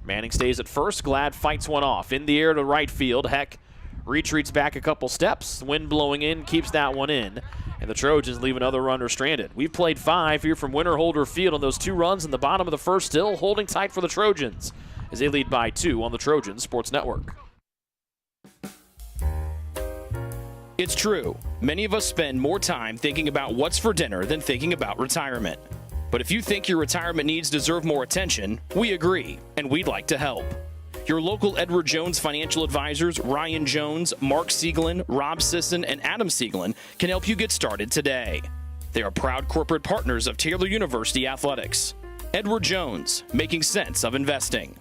Manning stays at first. Glad fights one off. In the air to right field. Heck retreats back a couple steps. Wind blowing in, keeps that one in. And the Trojans leave another runner stranded. We've played 5 here from Winter-Holder Field on those 2 runs in the bottom of the first, still holding tight for the Trojans as they lead by 2 on the Trojans Sports Network. It's true. Many of us spend more time thinking about what's for dinner than thinking about retirement. But if you think your retirement needs deserve more attention, we agree, and we'd like to help. Your local Edward Jones financial advisors, Ryan Jones, Mark Sieglin, Rob Sisson, and Adam Sieglin, can help you get started today. They are proud corporate partners of Taylor University Athletics. Edward Jones, making sense of investing.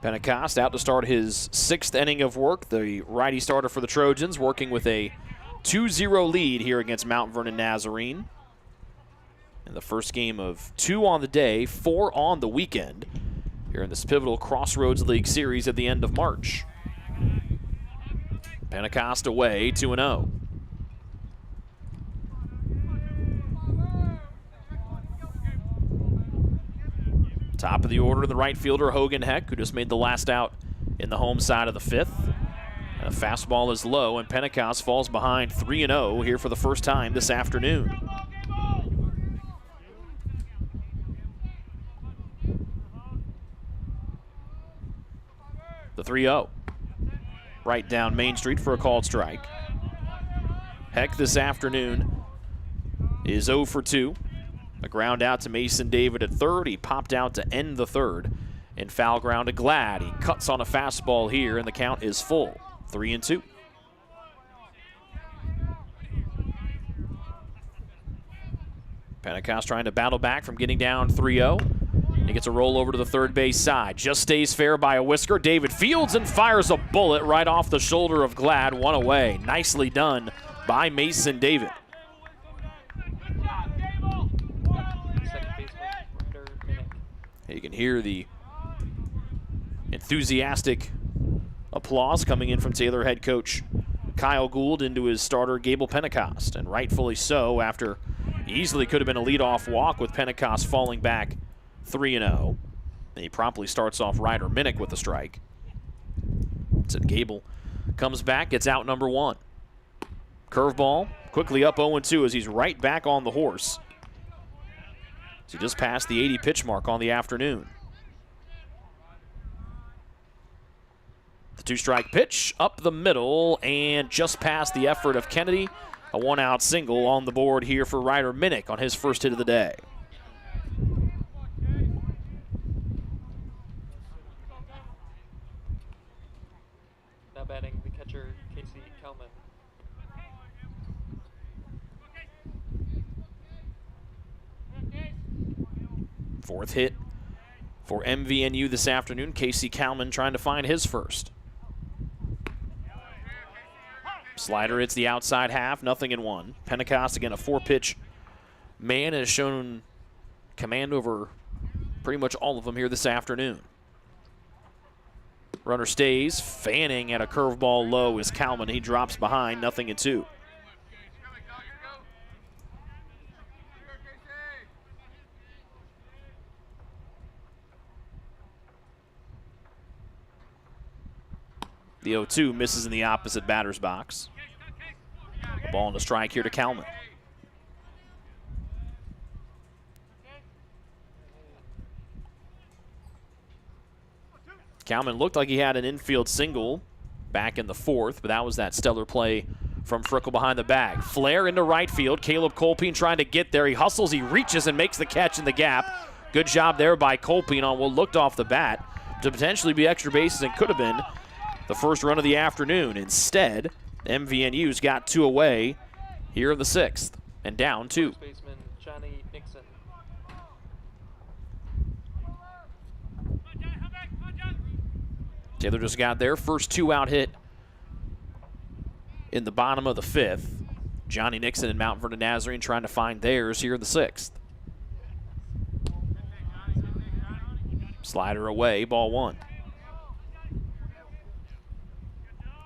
Pentecost out to start his 6th inning of work. The righty starter for the Trojans working with a 2-0 lead here against Mount Vernon Nazarene. In the first game of 2 on the day, 4 on the weekend here in this pivotal Crossroads League series at the end of March. Pentecost away 2-0. Top of the order, the right fielder, Hogan Heck, who just made the last out in the home side of the 5th. And a fastball is low, and Pentecost falls behind 3-0 here for the first time this afternoon. The 3-0. Right down Main Street for a called strike. Heck this afternoon is 0 for 2. A ground out to Mason David at third. He popped out to end the third. And foul ground to Glad. He cuts on a fastball here, and the count is full. 3-2. Pentecost trying to battle back from getting down 3-0. He gets a roll over to the third base side. Just stays fair by a whisker. David fields and fires a bullet right off the shoulder of Glad. 1 away. Nicely done by Mason David. You can hear the enthusiastic applause coming in from Taylor head coach Kyle Gould into his starter Gable Pentecost, and rightfully so after easily could have been a leadoff walk with Pentecost falling back 3-0. And he promptly starts off Ryder Minnick with a strike. So Gable comes back, gets out number 1. Curveball, quickly up 0-2 as he's right back on the horse. So he just passed the 80 pitch mark on the afternoon. The 2-strike pitch up the middle and just past the effort of Kennedy. A 1-out single on the board here for Ryder Minnick on his first hit of the day. Now batting the catcher, Casey Kelman. Fourth hit for MVNU this afternoon. Casey Kalman trying to find his first. Slider hits the outside half, 0-1. Pentecost, again, a 4-pitch man, has shown command over pretty much all of them here this afternoon. Runner stays, fanning at a curveball low is Kalman. He drops behind, 0-2. The 0-2 misses in the opposite batter's box. The ball and a strike here to Kalman. Kalman looked like he had an infield single back in the 4th, but that was that stellar play from Frickle behind the bag. Flare into right field. Caleb Colpine trying to get there. He hustles, he reaches, and makes the catch in the gap. Good job there by Colpine on what looked off the bat to potentially be extra bases and could have been the first run of the afternoon. Instead, MVNU's got 2 away here in the 6th and down 2. First baseman Johnny Nixon. Taylor just got their first 2-out hit in the bottom of the 5th. Johnny Nixon and Mount Vernon Nazarene trying to find theirs here in the 6th. Slider away, ball 1.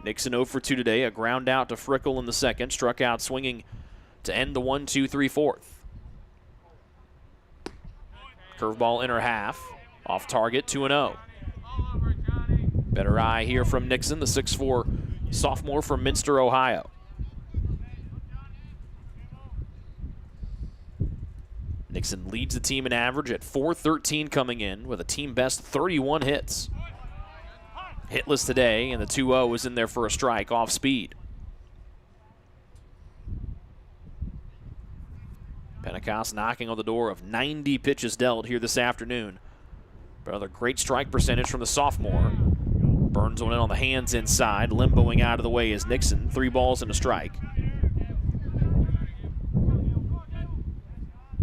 Nixon 0 for 2 today, a ground out to Frickle in the 2nd, struck out swinging to end the 1-2-3 4th. Curveball inner half, off target, 2-0. Better eye here from Nixon, the 6'4" sophomore from Minster, Ohio. Nixon leads the team in average at .413 coming in with a team best 31 hits. Hitless today, and the 2-0 is in there for a strike off speed. Pentecost knocking on the door of 90 pitches dealt here this afternoon. But another great strike percentage from the sophomore. Burns one in on the hands inside, limboing out of the way is Nixon. 3 balls and a strike.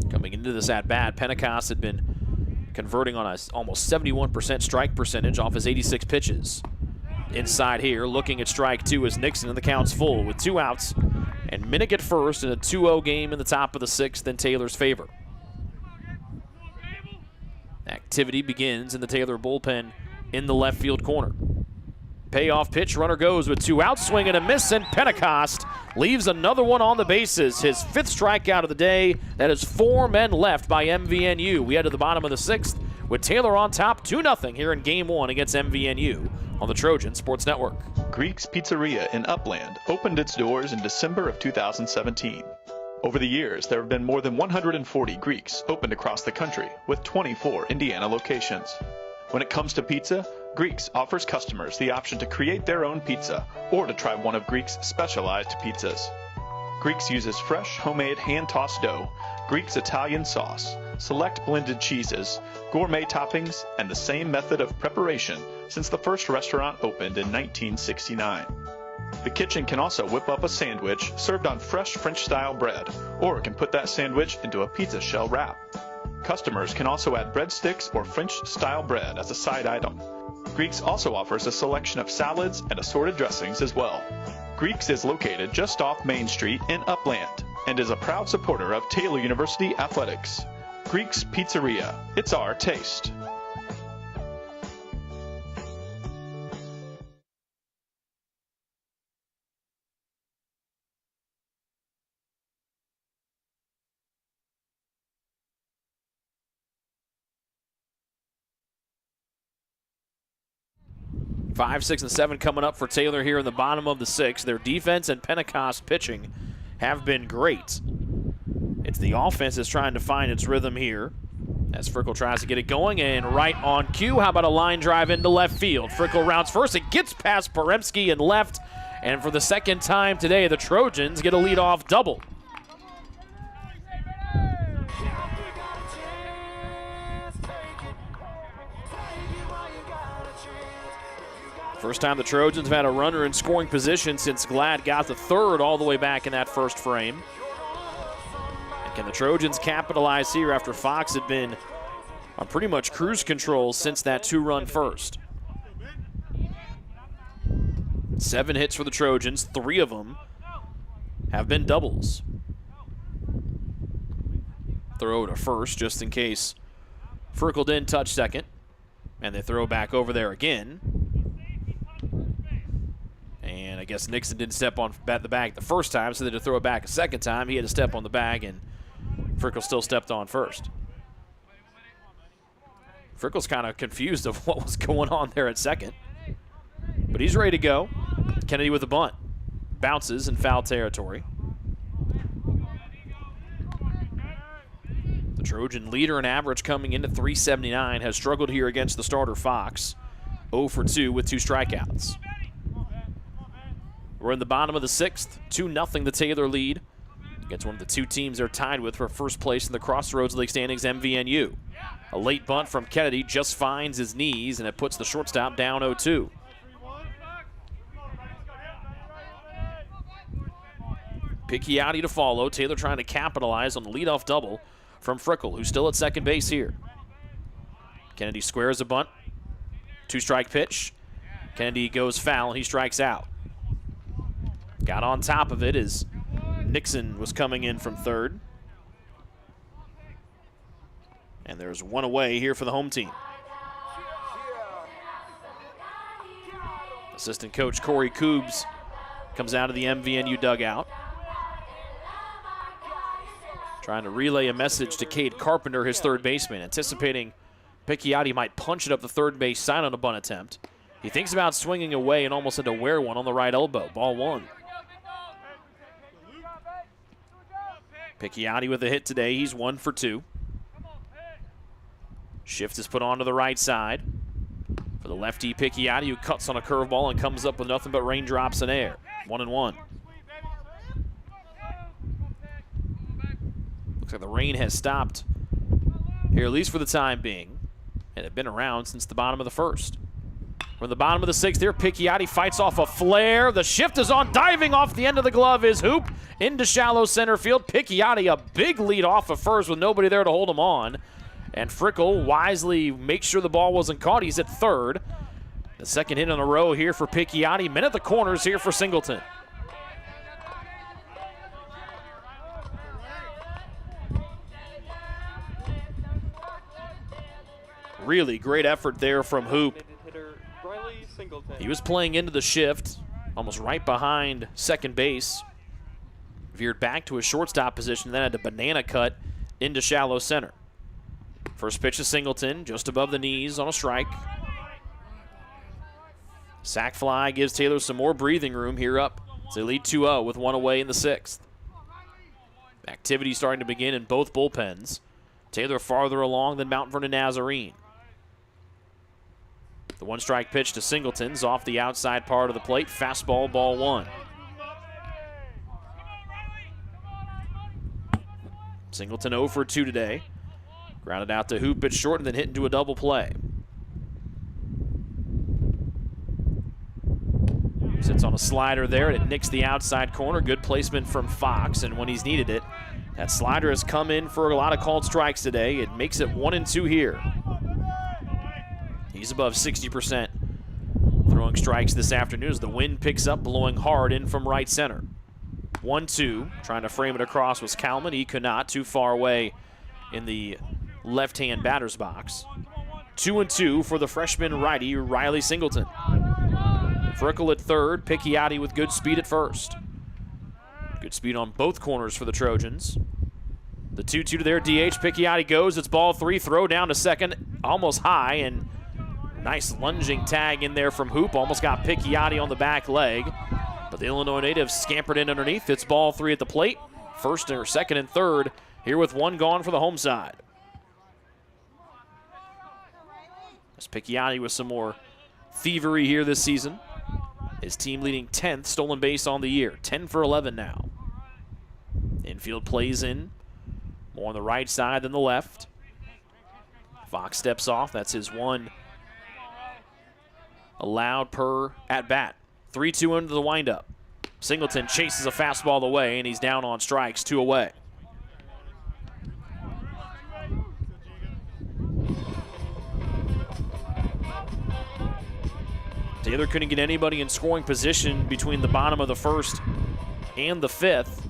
Coming into this at-bat, Pentecost had been converting on a almost 71% strike percentage off his 86 pitches. Inside here, looking at strike two as Nixon, and the count's full with 2 outs. And Minnick at first in a 2-0 game in the top of the 6th in Taylor's favor. Activity begins in the Taylor bullpen in the left field corner. Payoff pitch, runner goes with 2 outs, swing and a miss, and Pentecost leaves another one on the bases. His 5th strikeout of the day. That is 4 men left by MVNU. We head to the bottom of the 6th with Taylor on top 2-0 here in Game 1 against MVNU on the Trojan Sports Network. Greek's Pizzeria in Upland opened its doors in December of 2017. Over the years, there have been more than 140 Greeks opened across the country, with 24 Indiana locations. When it comes to pizza, Greeks offers customers the option to create their own pizza or to try one of Greek's specialized pizzas. Greeks uses fresh, homemade, hand-tossed dough, Greek's Italian sauce, select blended cheeses, gourmet toppings, and the same method of preparation since the first restaurant opened in 1969. The kitchen can also whip up a sandwich served on fresh French-style bread, or it can put that sandwich into a pizza shell wrap. Customers can also add breadsticks or French-style bread as a side item. Greeks also offers a selection of salads and assorted dressings as well. Greeks is located just off Main Street in Upland and is a proud supporter of Taylor University Athletics. Greek's Pizzeria, it's our taste. Five, 6, and 7 coming up for Taylor here in the bottom of the 6th. Their defense and Pentecost pitching have been great. It's the offense that's trying to find its rhythm here as Frickle tries to get it going, and right on cue, how about a line drive into left field? Frickle rounds first, it gets past Poremski and left, and for the second time today, the Trojans get a leadoff double. First time the Trojans have had a runner in scoring position since Glad got the third all the way back in that first frame. And can the Trojans capitalize here after Fox had been on pretty much cruise control since that 2-run first? 7 hits for the Trojans, 3 of them have been doubles. Throw to first just in case Frickle didn't touch second. And they throw back over there again. And I guess Nixon didn't step on the bag the first time, so they had to throw it back a second time. He had to step on the bag, and Frickle still stepped on first. Frickle's kind of confused of what was going on there at second. But he's ready to go. Kennedy with a bunt. Bounces in foul territory. The Trojan leader in average coming into .379 has struggled here against the starter Fox. 0 for 2 with 2 strikeouts. We're in the bottom of the 6th, 2-0 the Taylor lead against one of the 2 teams they're tied with for first place in the Crossroads League standings, MVNU. A late bunt from Kennedy just finds his knees, and it puts the shortstop down 0-2. Picchiotti to follow. Taylor trying to capitalize on the leadoff double from Frickle, who's still at second base here. Kennedy squares a bunt. 2-strike pitch. Kennedy goes foul, and he strikes out. Got on top of it as Nixon was coming in from third. And there's one away here for the home team. Assistant coach Corey Koobs comes out of the MVNU dugout, trying to relay a message to Cade Carpenter, his third baseman, anticipating Picchiotti might punch it up the third base side on a bunt attempt. He thinks about swinging away and almost had to wear one on the right elbow. Ball 1. Picchiotti with a hit today. He's 1 for 2. Shift is put onto the right side for the lefty Picchiotti, who cuts on a curveball and comes up with nothing but raindrops in air. 1-1. Looks like the rain has stopped here, at least for the time being, and had been around since the bottom of the first. We're in the bottom of the 6th here. Picchiotti fights off a flare. The shift is on. Diving off the end of the glove is Hoop into shallow center field. Picchiotti, a big lead off of first with nobody there to hold him on. And Frickle wisely makes sure the ball wasn't caught. He's at third. The second hit in a row here for Picchiotti. Men at the corners here for Singleton. Really great effort there from Hoop. Hitter Riley Singleton. He was playing into the shift, almost right behind second base. Veered back to his shortstop position, then had a banana cut into shallow center. First pitch to Singleton, just above the knees on a strike. Sac fly gives Taylor some more breathing room here up. So they lead 2-0 with one away in the sixth. Activity starting to begin in both bullpens. Taylor farther along than Mount Vernon Nazarene. The one-strike pitch to Singleton's off the outside part of the plate. Fastball, ball one. Singleton 0 for 2 today. Grounded out to Hoop at short and then hit into a double play. Sits on a slider there, and it nicks the outside corner. Good placement from Fox, and when he's needed it, that slider has come in for a lot of called strikes today. It makes it 1-2 here. He's above 60% throwing strikes this afternoon as the wind picks up, blowing hard in from right center. 1-2, trying to frame it across was Kalman. He could not, too far away in the left-hand batter's box. 2-2 for the freshman righty, Riley Singleton. Frickle at third, Picchiotti with good speed at first. Good speed on both corners for the Trojans. The 2-2 to their DH, Picchiotti goes, it's ball three, throw down to second, almost high, and nice lunging tag in there from Hoop, almost got Picchiotti on the back leg, but the Illinois native scampered in underneath. It's ball three at the plate, first or second and third, here with one gone for the home side. As Picchiotti with some more thievery here this season. His team leading 10th stolen base on the year. 10 for 11 now. Infield plays in. More on the right side than the left. Fox steps off. That's his one allowed per at-bat. 3-2 into the windup. Singleton chases a fastball away, and he's down on strikes, 2 away. Taylor couldn't get anybody in scoring position between the bottom of the first and the fifth.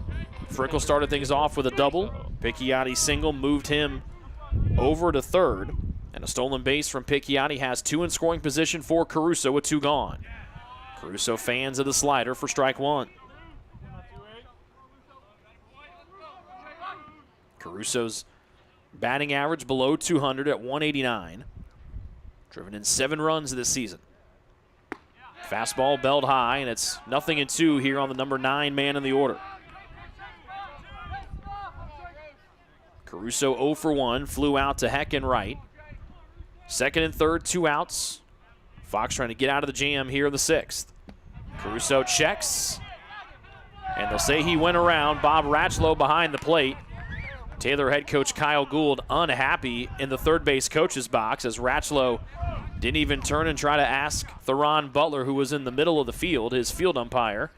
Frickle started things off with a double. Picchiotti single moved him over to third. And a stolen base from Picchiotti has 2 in scoring position for Caruso with 2 gone. Caruso fans of the slider for strike one. Caruso's batting average below 200 at 189. Driven in 7 runs this season. Fastball belled high, and it's 0-2 here on the number 9 man in the order. Caruso 0 for 1, flew out to Heck and right. Second and third, 2 outs. Fox trying to get out of the jam here in the 6th. Caruso checks, and they'll say he went around. Bob Ratchlow behind the plate. Taylor head coach Kyle Gould unhappy in the third base coach's box as Ratchlow didn't even turn and try to ask Theron Butler, who was in the middle of the field, his field umpire,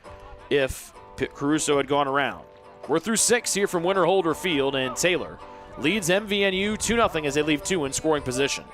if Caruso had gone around. We're through 6 here from Winter Holder Field, and Taylor leads MVNU 2-0 as they leave 2 in scoring position.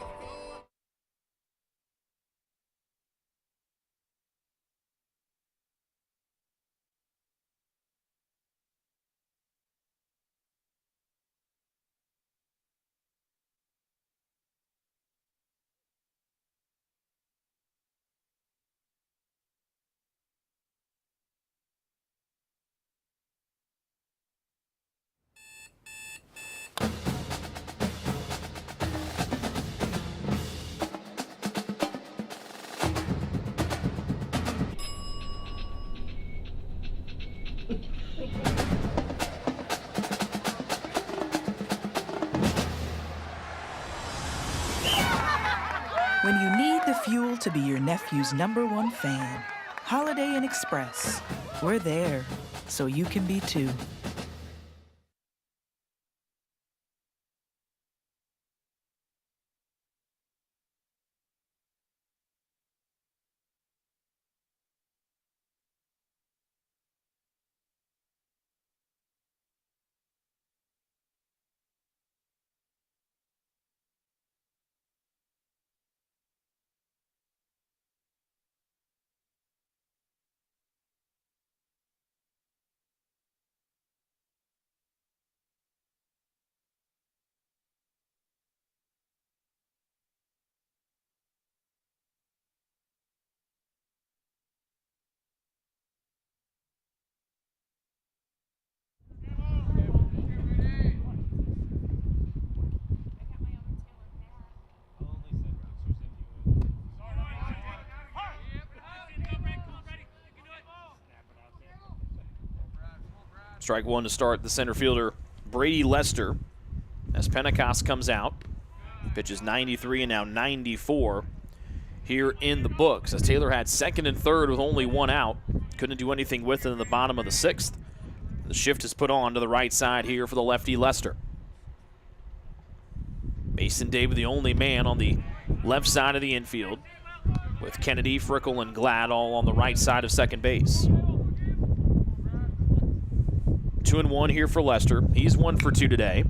When you need the fuel to be your nephew's #1 fan, Holiday Inn Express. We're there, so you can be too. Strike one to start the center fielder, Brady Lester, as Pentecost comes out. Pitches 93 and now 94 here in the books, as Taylor had second and third with only one out. Couldn't do anything with it in the bottom of the sixth. The shift is put on to the right side here for the lefty Lester. Mason David, the only man on the left side of the infield, with Kennedy, Frickle, and Glad all on the right side of second base. 2-1 here for Lester. He's 1 for 2 today.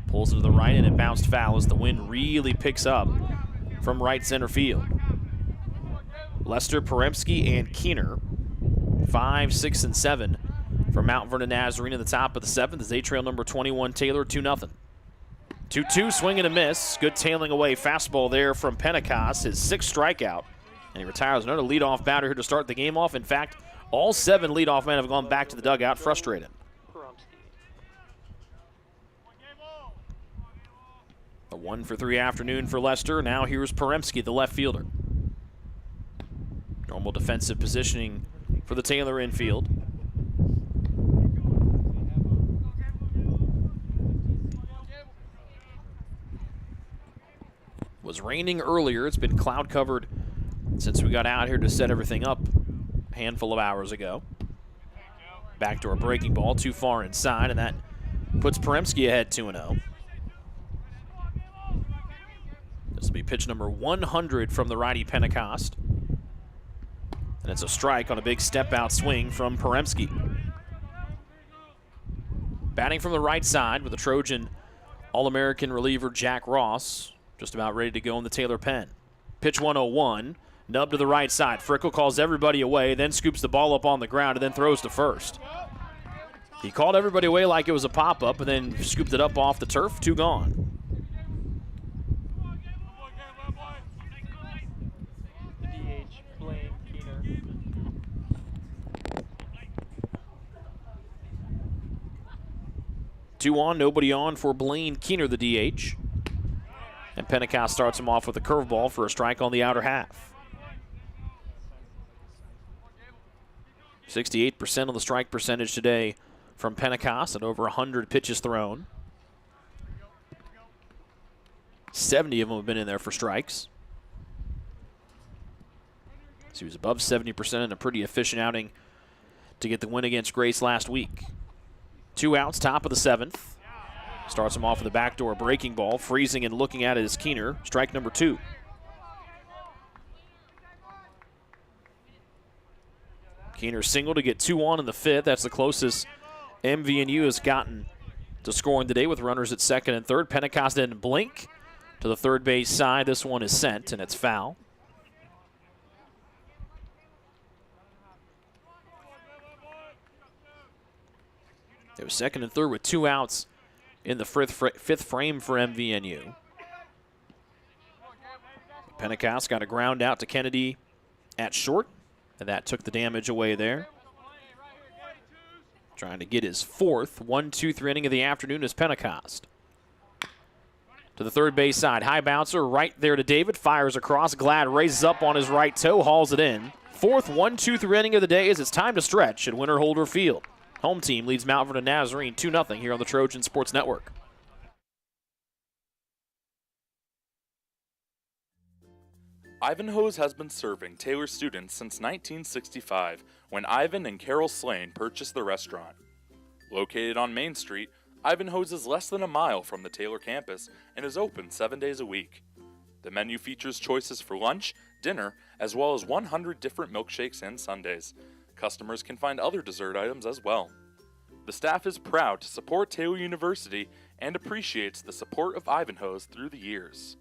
Pulls it to the right, and it bounced foul as the wind really picks up from right center field. Lester, Poremski, and Keener, 5, 6, and 7 for Mount Vernon Nazarene at the top of the seventh as they trail number 21 Taylor 2-0. 2-2, swing and a miss. Good tailing away fastball there from Pentecost, his sixth strikeout. And he retires another leadoff batter here to start the game off. In fact, all 7 leadoff men have gone back to the dugout frustrated. A 1 for 3 afternoon for Lester. Now here's Poremski, the left fielder. Normal defensive positioning for the Taylor infield. Was raining earlier. It's been cloud covered since we got out here to set everything up a handful of hours ago. Back to a breaking ball, too far inside, and that puts Poremski ahead 2-0. This will be pitch number 100 from the righty Pentecost. And it's a strike on a big step-out swing from Poremski. Batting from the right side with the Trojan All-American reliever Jack Ross, just about ready to go in the Taylor pen. Pitch 101, nub to the right side. Frickle calls everybody away, then scoops the ball up on the ground and then throws to first. He called everybody away like it was a pop-up and then scooped it up off the turf, 2 gone. DH, Blaine Keener. 2 on, nobody on for Blaine Keener, the DH. And Pentecost starts him off with a curveball for a strike on the outer half. 68% on the strike percentage today from Pentecost at over 100 pitches thrown. 70 of them have been in there for strikes. So he was above 70% in a pretty efficient outing to get the win against Grace last week. 2 outs, top of the seventh. Starts him off with a backdoor breaking ball. Freezing and looking at it is Keener. Strike number 2. Keener single to get 2 on in the fifth. That's the closest MVNU has gotten to scoring today with runners at second and third. Pentecost didn't blink to the third base side. This one is sent, and it's foul. It was second and third with 2 outs in the fifth frame for MVNU. Pentecost got a ground out to Kennedy at short, and that took the damage away there. Trying to get his 4th 1-2-3 inning of the afternoon is Pentecost. To the third base side, high bouncer right there to David, fires across. Glad raises up on his right toe, hauls it in. 4th 1-2-3 inning of the day as it's time to stretch at Winter Holder Field. Home team leads Mount Vernon Nazarene 2-0 here on the Trojan Sports Network. Ivanhoe's has been serving Taylor students since 1965 when Ivan and Carol Slane purchased the restaurant. Located on Main Street, Ivanhoe's is less than a mile from the Taylor campus and is open 7 days a week. The menu features choices for lunch, dinner, as well as 100 different milkshakes and sundaes. Customers can find other dessert items as well. The staff is proud to support Taylor University and appreciates the support of Ivanhoe's through the years.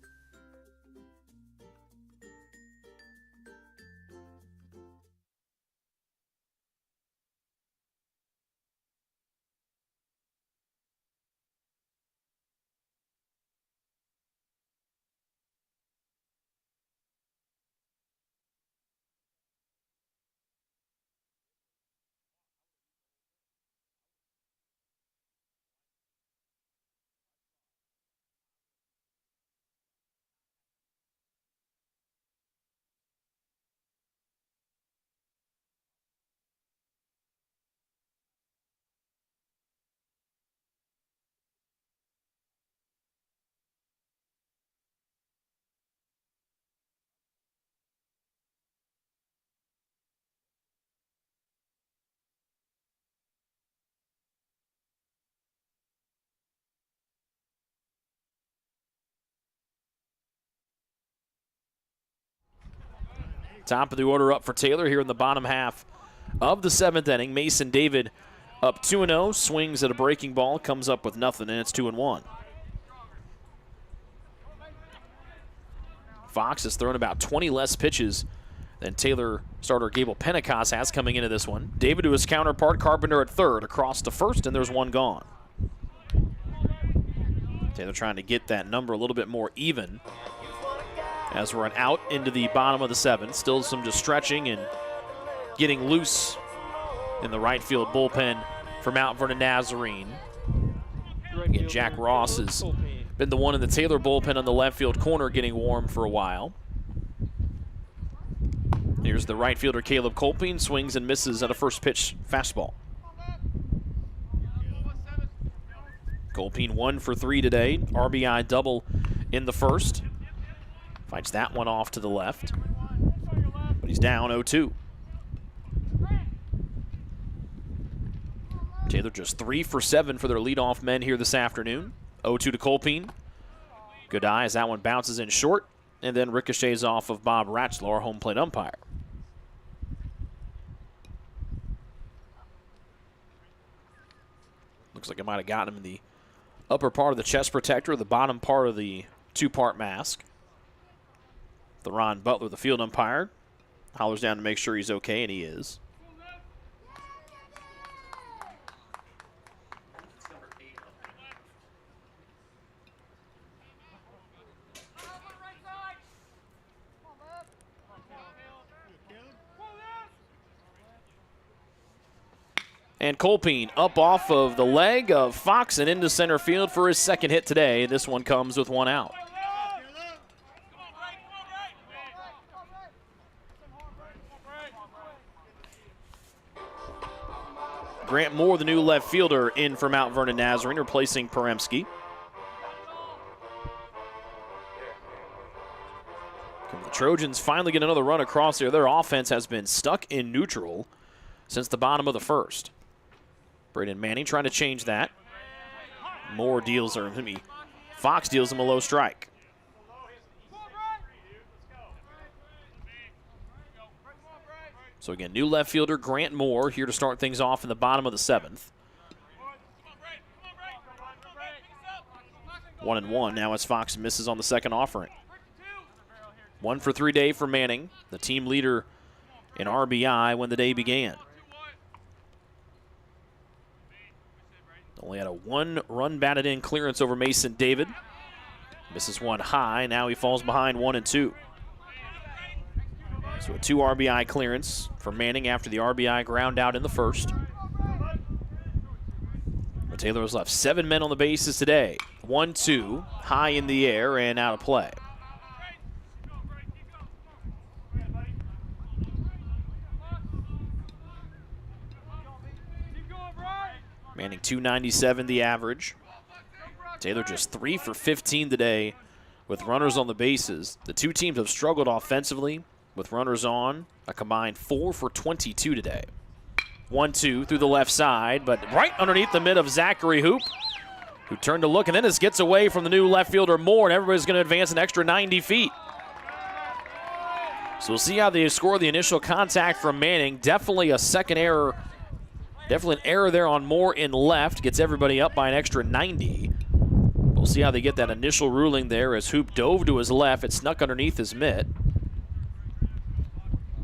Top of the order up for Taylor here in the bottom half of the 7th inning. Mason David up 2-0, swings at a breaking ball, comes up with nothing, and it's 2-1. Fox has thrown about 20 less pitches than Taylor starter Gable Pentecost has coming into this one. David to his counterpart, Carpenter at third, across to first, and there's one gone. Taylor trying to get that number a little bit more even as we're out into the bottom of the 7th. Still some just stretching and getting loose in the right field bullpen for Mount Vernon Nazarene. Again, Jack Ross has been the one in the Taylor bullpen on the left field corner getting warm for a while. Here's the right fielder Caleb Colpine, swings and misses at a first pitch fastball. Colpine 1 for 3 today, RBI double in the first. Fights that one off to the left, but he's down 0-2. Taylor just 3 for 7 for their leadoff men here this afternoon. 0-2 to Colpine. Good eye as that one bounces in short and then ricochets off of Bob Ratchlow, our home plate umpire. Looks like it might have gotten him in the upper part of the chest protector, the bottom part of the 2-part mask. Theron Butler, the field umpire, hollers down to make sure he's okay, and he is. And Colpine up off of the leg of Fox and into center field for his second hit today. This one comes with one out. Grant Moore, the new left fielder, in for Mount Vernon Nazarene, replacing Peremski. The Trojans finally get another run across there. Their offense has been stuck in neutral since the bottom of the first. Braden Manning trying to change that. Moore deals, or Fox deals him a low strike. So again, new left fielder Grant Moore here to start things off in the bottom of the 7th. 1-1 now as Fox misses on the second offering. 1 for 3 day for Manning, the team leader in RBI when the day began. Only had a 1-run batted in clearance over Mason David. Misses one high. Now he falls behind 1-2. So a 2 RBI clearance for Manning after the RBI ground out in the first. But Taylor has left 7 men on the bases today. 1-2, high in the air and out of play. Manning 297 the average. Taylor just 3 for 15 today with runners on the bases. The two teams have struggled offensively with runners on, a combined 4 for 22 today. 1-2 through the left side, but right underneath the mid of Zachary Hoop, who turned to look, and then this gets away from the new left fielder Moore, and everybody's going to advance an extra 90 feet. So we'll see how they score the initial contact from Manning. Definitely a second error. Definitely an error there on Moore in left. Gets everybody up by an extra 90. We'll see how they get that initial ruling there as Hoop dove to his left. It snuck underneath his mitt.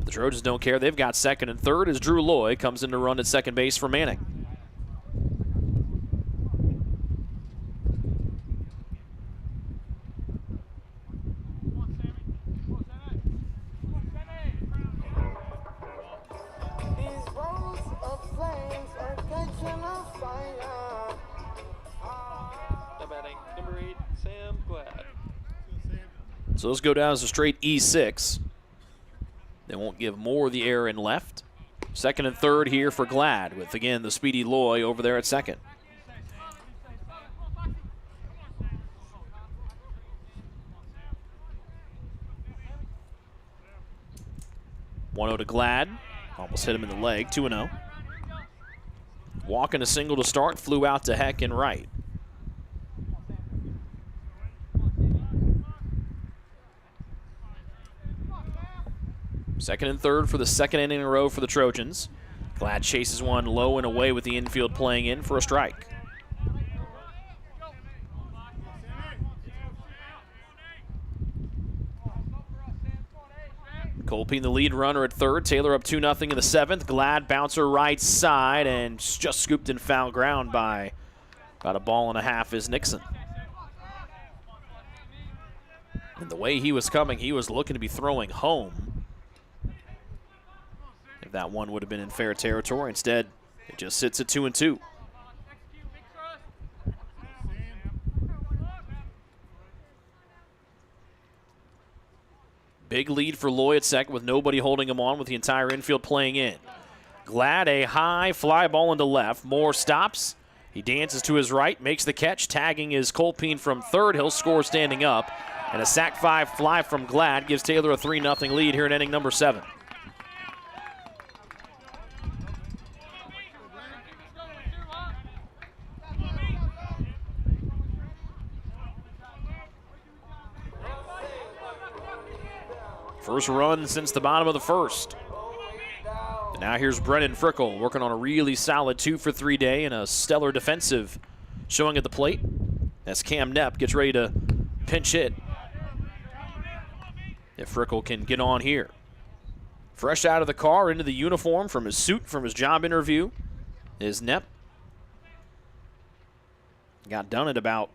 The Trojans don't care. They've got second and third as Drew Lloyd comes in to run at second base for Manning. So let's go down as a straight E6. They won't give Moore the error in left. Second and third here for Glad with, again, the speedy Loy over there at second. (1-0) to Glad. Almost hit him in the leg. 2-0. Walking a single to start. Flew out to Heck and right. Second and third for the second inning in a row for the Trojans. Glad chases one low and away with the infield playing in for a strike. Colpine the lead runner at third. Taylor up 2-0 in the seventh. Glad bouncer right side and just scooped in foul ground by about a ball and a half is Nixon. And the way he was coming, he was looking to be throwing home. If that one would have been in fair territory. Instead, it just sits at 2-2. Big lead for Loy at second with nobody holding him on with the entire infield playing in. Glad a high fly ball into left. Moore stops. He dances to his right, makes the catch. Tagging is Colpine from third. He'll score standing up. And a sac fly fly from Glad gives Taylor a 3-0 lead here in inning number 7. First run since the bottom of the first. And now here's Brennan Frickle working on a really solid 2-for-3 day and a stellar defensive showing at the plate as Cam Knepp gets ready to pinch hit. If Frickle can get on here. Fresh out of the car into the uniform from his suit from his job interview is Knepp. Got done at about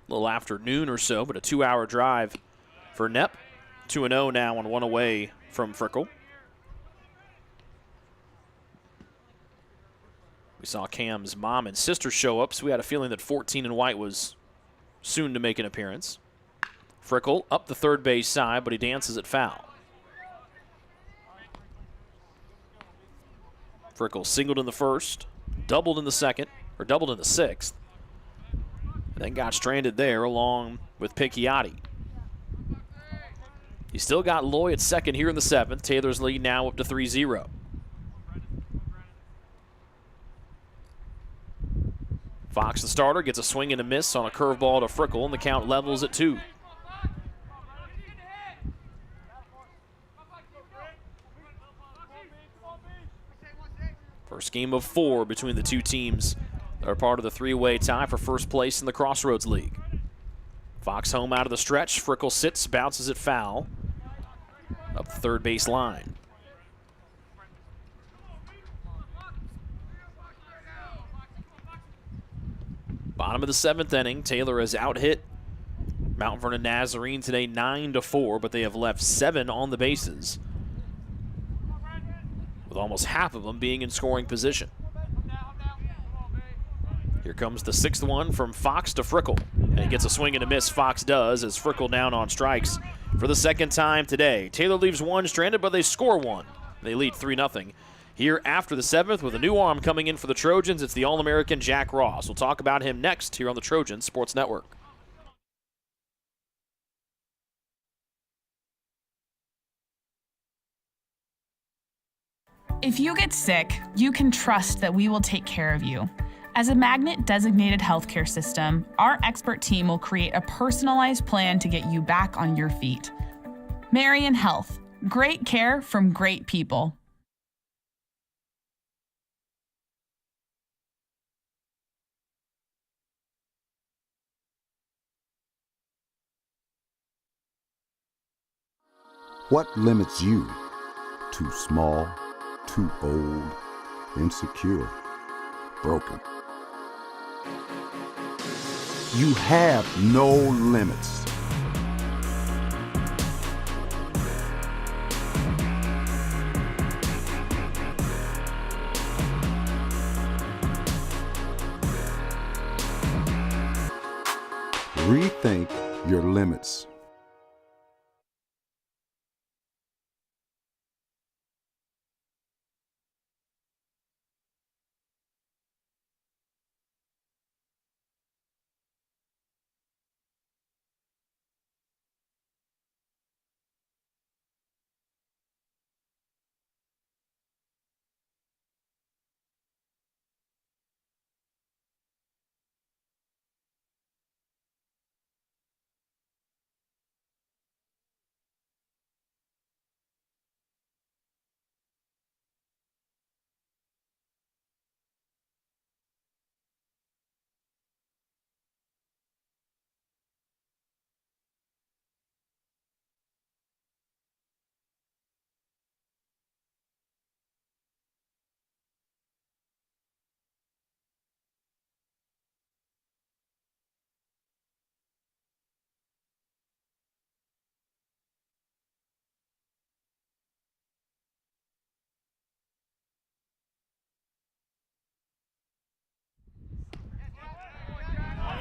a little after noon or so, but a 2-hour drive for Knepp. 2-0 now and one away from Frickle. We saw Cam's mom and sister show up, so we had a feeling that 14 and white was soon to make an appearance. Frickle up the third base side, but he dances at foul. Frickle singled in the first, doubled in the second, or doubled in the sixth, and then got stranded there along with Picchiotti. He still got Loy at second here in the seventh. Taylor's lead now up to 3-0. Fox, the starter, gets a swing and a miss on a curveball to Frickle, and the count levels at 2. First game of 4 between the two teams that are part of the three-way tie for first place in the Crossroads League. Fox home out of the stretch. Frickle sits, bounces it foul up the third base line. Bottom of the seventh inning, Taylor has out-hit Mount Vernon Nazarene today 9-4, but they have left 7 on the bases, with almost half of them being in scoring position. Here comes the 6th one from Fox to Frickle. And he gets a swing and a miss, Fox does, as Frickle down on strikes for the second time today. Taylor leaves one stranded, but they score one. They lead 3-0. Here after the 7th with a new arm coming in for the Trojans, it's the All-American Jack Ross. We'll talk about him next here on the Trojans Sports Network. If you get sick, you can trust that we will take care of you. As a Magnet-designated healthcare system, our expert team will create a personalized plan to get you back on your feet. Marion Health. Great care from great people. What limits you? Too small, too old, insecure, broken. You have no limits. Rethink your limits.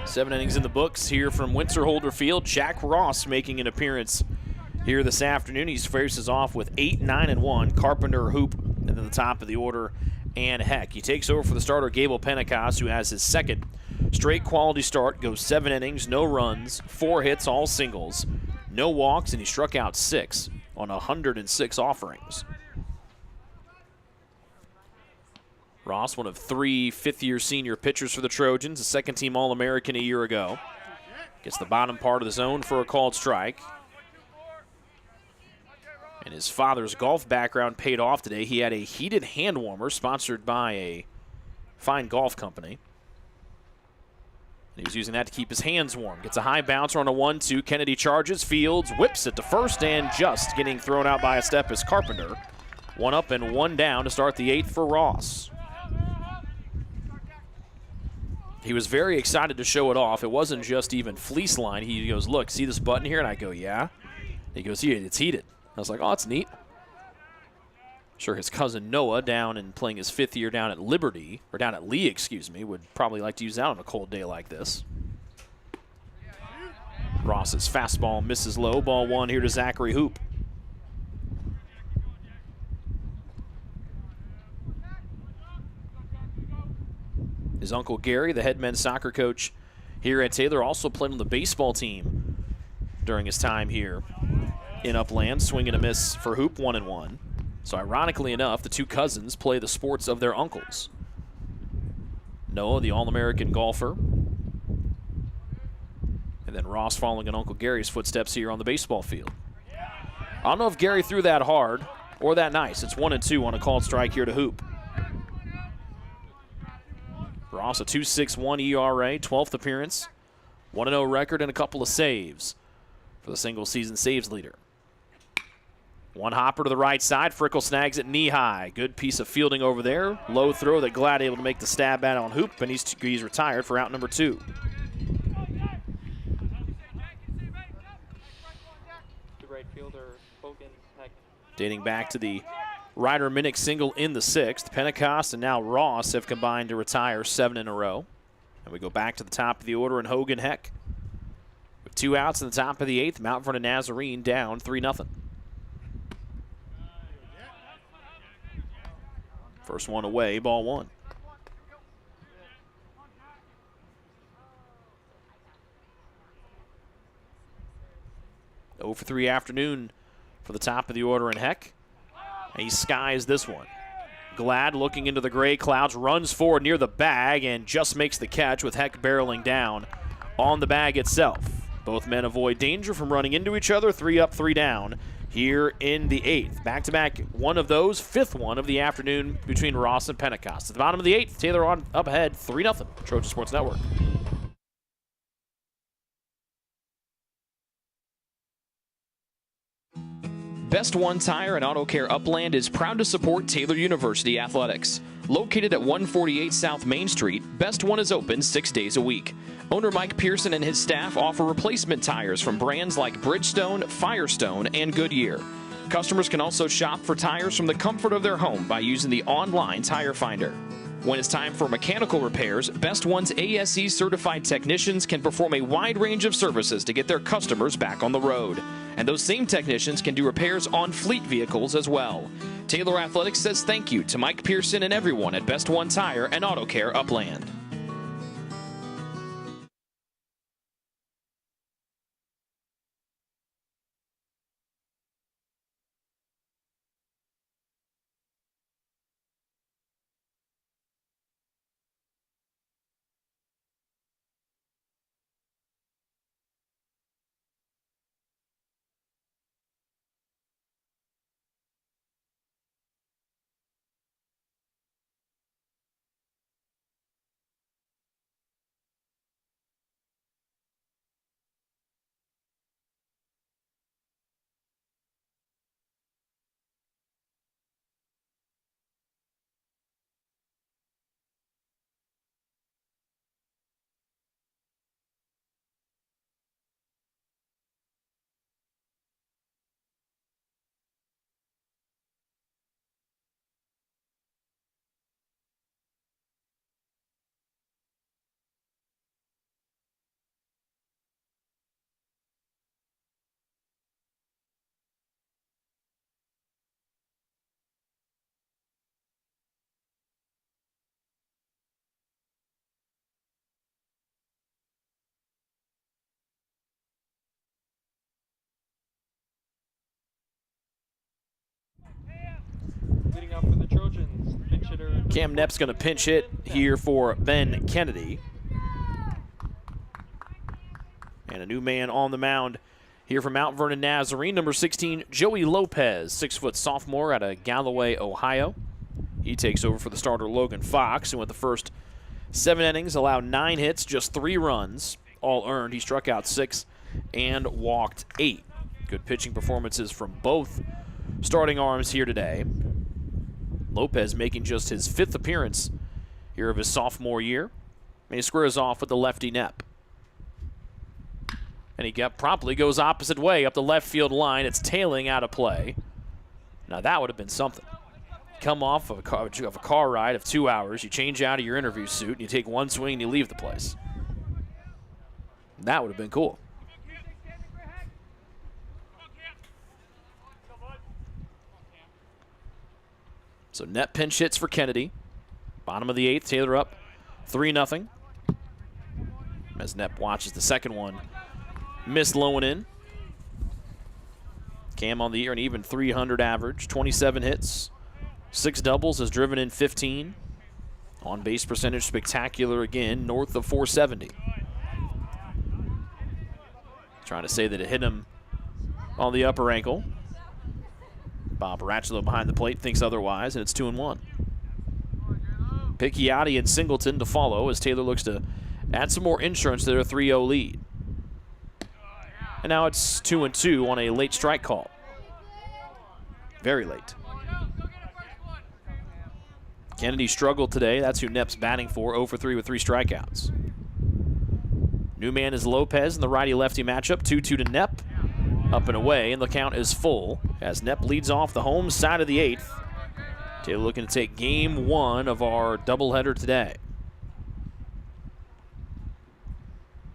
7 innings in the books here from Winter Holder Field. Jack Ross making an appearance here this afternoon. He faces off with 8, 9, and 1. Carpenter, Hoop, and then the top of the order, and Heck. He takes over for the starter, Gable Pentecost, who has his second straight quality start, goes 7 innings, no runs, 4 hits, all singles, no walks, and he struck out 6 on 106 offerings. Ross, one of 3 fifth-year senior pitchers for the Trojans, a second-team All-American a year ago. Gets the bottom part of the zone for a called strike. And his father's golf background paid off today. He had a heated hand warmer sponsored by a fine golf company. And he was using that to keep his hands warm. Gets a high bouncer on a 1-2. Kennedy charges, fields, whips it to first, and just getting thrown out by a step is Carpenter. 1 up and 1 down to start the 8th for Ross. He was very excited to show it off. It wasn't just even fleece line. He goes, look, see this button here? And I go, yeah. He goes, here, it's heated. I was like, oh, that's neat. Sure, his cousin Noah, down and playing his 5th year down at Liberty, or down at Lee, excuse me, would probably like to use that on a cold day like this. Ross's fastball misses low. Ball 1 here to Zachary Hoop. His uncle Gary, the head men's soccer coach here at Taylor, also played on the baseball team during his time here in Upland. Swing and a miss for Hoop, 1-1. So ironically enough, the two cousins play the sports of their uncles. Noah, the All-American golfer, and then Ross following in Uncle Gary's footsteps here on the baseball field. I don't know if Gary threw that hard or that nice. It's 1-2 on a called strike here to Hoop. Ross, a 2.61 ERA, 12th appearance, 1-0 record, and a couple of saves for the single-season saves leader. One hopper to the right side. Frickle snags it knee high. Good piece of fielding over there. Low throw that Glad able to make the stab at on Hoop, and he's retired for out number 2. The right fielder, Hogan Heck. Dating back to the Ryder Minnick single in the 6th, Pentecost and now Ross have combined to retire 7 in a row. And we go back to the top of the order, and Hogan Heck with 2 outs in the top of the 8th. Mount Vernon Nazarene down 3-0. First one away, ball 1. For 3 afternoon for the top of the order in Heck. And he skies this one. Glad looking into the gray clouds, runs forward near the bag and just makes the catch with Heck barreling down on the bag itself. Both men avoid danger from running into each other. 3 up, 3 down here in the 8th. Back-to-back one of those, 5th one of the afternoon between Ross and Pentecost. At the bottom of the 8th, Taylor on up ahead, 3-0. Trojan Sports Network. Best One Tire and Auto Care Upland is proud to support Taylor University Athletics. Located at 148 South Main Street, Best One is open 6 days a week. Owner Mike Pearson and his staff offer replacement tires from brands like Bridgestone, Firestone, and Goodyear. Customers can also shop for tires from the comfort of their home by using the online tire finder. When it's time for mechanical repairs, Best One's ASE certified technicians can perform a wide range of services to get their customers back on the road. And those same technicians can do repairs on fleet vehicles as well. Taylor Athletics says thank you to Mike Pearson and everyone at Best One Tire and Auto Care Upland. pinch hitter. Cam Knepp's going to pinch hit here for Ben Kennedy. And a new man on the mound here from Mount Vernon Nazarene, number 16, Joey Lopez, 6-foot sophomore out of Galloway, Ohio. He takes over for the starter Logan Fox, who went the first 7 innings, allowed 9 hits, just 3 runs, all earned. He struck out 6 and walked 8. Good pitching performances from both starting arms here today. Lopez making just his 5th appearance here of his sophomore year. And he squares off with the lefty Knepp. And he promptly goes opposite way up the left field line. It's tailing out of play. Now that would have been something. Come off of a car ride of 2 hours, you change out of your interview suit, and you take one swing and you leave the place. That would have been cool. So net pinch hits for Kennedy. Bottom of the 8th, Taylor up 3-0. As Knepp watches the second one miss low and in. Cam on the year, an even 300 average, 27 hits, 6 doubles, has driven in 15. On base percentage spectacular again, north of 470. Trying to say that it hit him on the upper ankle. Bob Ratchlow behind the plate thinks otherwise, and it's 2-1. Picchiotti and Singleton to follow as Taylor looks to add some more insurance to their 3-0 lead. And now it's 2-2 on a late strike call. Very late. Kennedy struggled today. That's who Knepp's batting for, 0 for 3 with 3 strikeouts. New man is Lopez in the righty-lefty matchup, 2-2 to Knepp. Up and away, and the count is full as Knepp leads off the home side of the 8th. Taylor looking to take game 1 of our doubleheader today.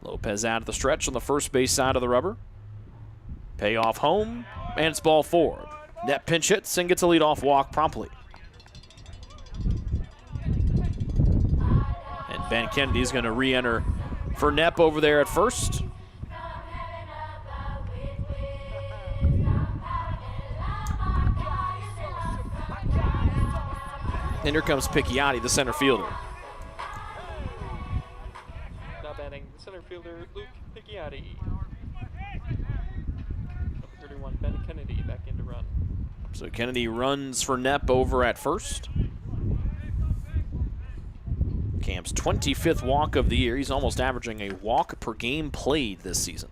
Lopez out of the stretch on the first base side of the rubber. Payoff home, and it's ball 4. Knepp pinch hits and gets a leadoff walk promptly. And Ben Kennedy is going to re-enter for Knepp over there at first. And here comes Picchiotti, the center fielder. Now batting center fielder Luke Picchiotti. Number 31, Ben Kennedy back in to run. So Kennedy runs for Knepp over at first. Cam's 25th walk of the year. He's almost averaging a walk per game played this season.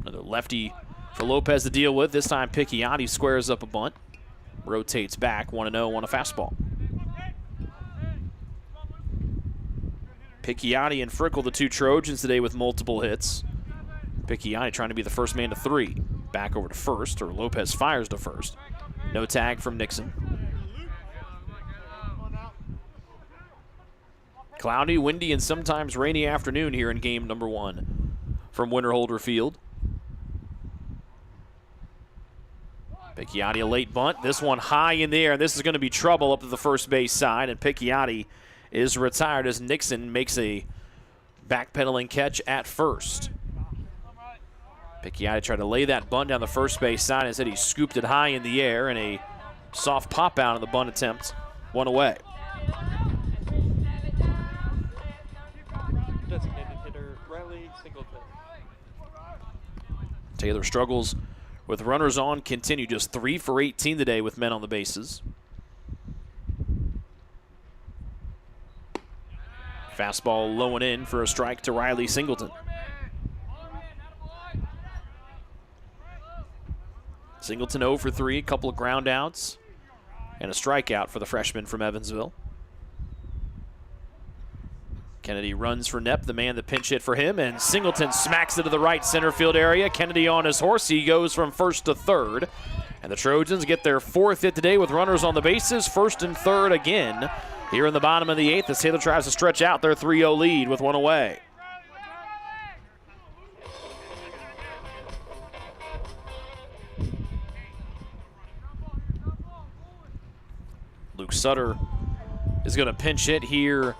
Another lefty for Lopez to deal with. This time Picchiotti squares up a bunt. Rotates back, 1-0 on a fastball. Picchiotti and Frickle, the 2 Trojans today with multiple hits. Picchiotti trying to be the first man to 3. Back over to first, or Lopez fires to first. No tag from Nixon. Cloudy, windy, and sometimes rainy afternoon here in game number 1 from Winterholder Field. Picchiotti a late bunt. This one high in the air. This is going to be trouble up to the first base side, and Picchiotti is retired as Nixon makes a backpedaling catch at first. Picchiotti tried to lay that bunt down the first base side. Instead, he scooped it high in the air, and a soft pop out on the bunt attempt. 1 away. Designated hitter Riley Singleton. Taylor struggles with runners on, continue just 3 for 18 today with men on the bases. Fastball low and in for a strike to Riley Singleton. Singleton 0 for 3, a couple of ground outs, and a strikeout for the freshman from Evansville. Kennedy runs for Knepp, the man that pinch hit for him, and Singleton smacks it to the right center field area. Kennedy on his horse. He goes from first to third. And the Trojans get their 4th hit today with runners on the bases, first and third again. Here in the bottom of the 8th as Taylor tries to stretch out their 3-0 lead with 1 away. Luke Sutter is going to pinch hit here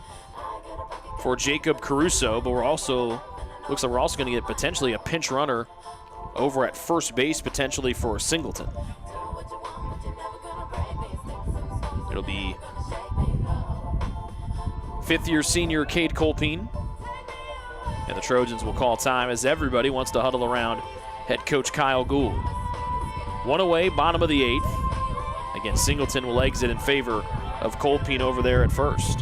for Jacob Caruso, but looks like we're also going to get potentially a pinch runner over at first base, potentially for Singleton. It'll be fifth-year senior Cade Colpine. And the Trojans will call time as everybody wants to huddle around head coach Kyle Gould. One away, bottom of the 8th. Again, Singleton will exit in favor of Colpine over there at first.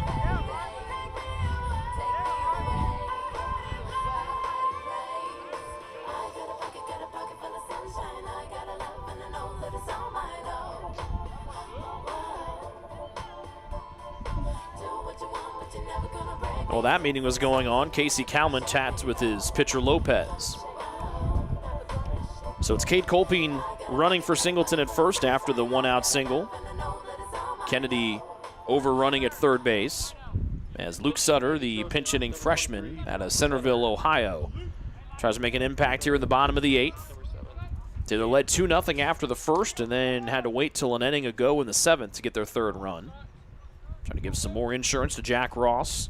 While that meeting was going on, Casey Kalman chats with his pitcher Lopez. So it's Cade Colpine running for Singleton at first after the one-out single. Kennedy overrunning at third base as Luke Sutter, the pinch-hitting freshman out of Centerville, Ohio, tries to make an impact here in the bottom of the 8th. Taylor led 2-0 after the first and then had to wait till an inning ago in the 7th to get their third run. Trying to give some more insurance to Jack Ross,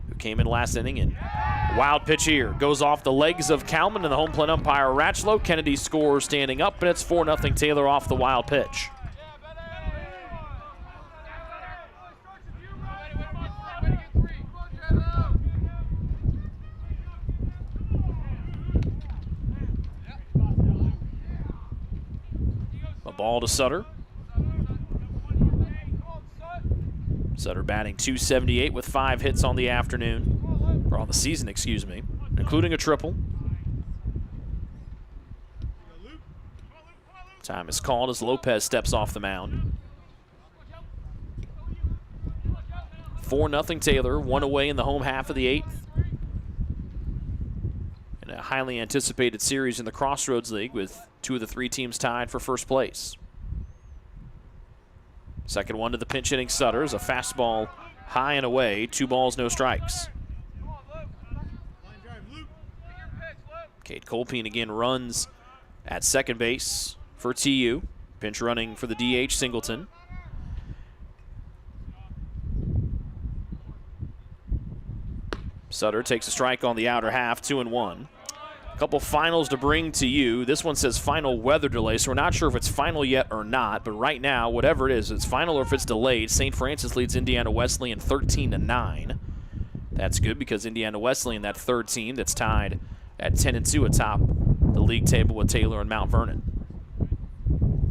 who came in last inning. And wild pitch here goes off the legs of Kalman and the home plate umpire Ratchlow. Kennedy scores standing up, and it's 4-0 Taylor off the wild pitch. A ball to Sutter. Sutter batting .278 with 5 hits on the afternoon, or on the season, excuse me, including a triple. Time is called as Lopez steps off the mound. 4-0 Taylor, one away in the home half of the 8th. In a highly anticipated series in the Crossroads League with 2 of the 3 teams tied for first place. Second one to the pinch hitting Sutter is a fastball high and away, 2 balls, no strikes. Cade Colpine again runs at second base for TU. Pinch running for the DH Singleton. Sutter takes a strike on the outer half, 2-1. Couple finals to bring to you. This one says final weather delay, so we're not sure if it's final yet or not, but right now, whatever it is, it's final or if it's delayed. St. Francis leads Indiana Wesleyan 13-9. That's good because Indiana Wesleyan, that third team that's tied at 10-2 atop the league table with Taylor and Mount Vernon.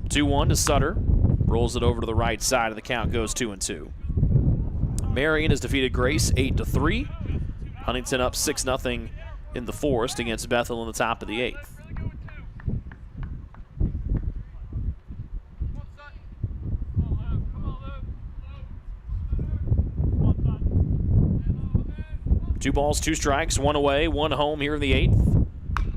2-1 to Sutter. Rolls it over to the right side, and the count goes 2-2. Marion has defeated Grace 8-3. Huntington up 6-0 in the Forest against Bethel in the top of the 8th. Two balls, 2 strikes, 1 away, 1 home here in the 8th.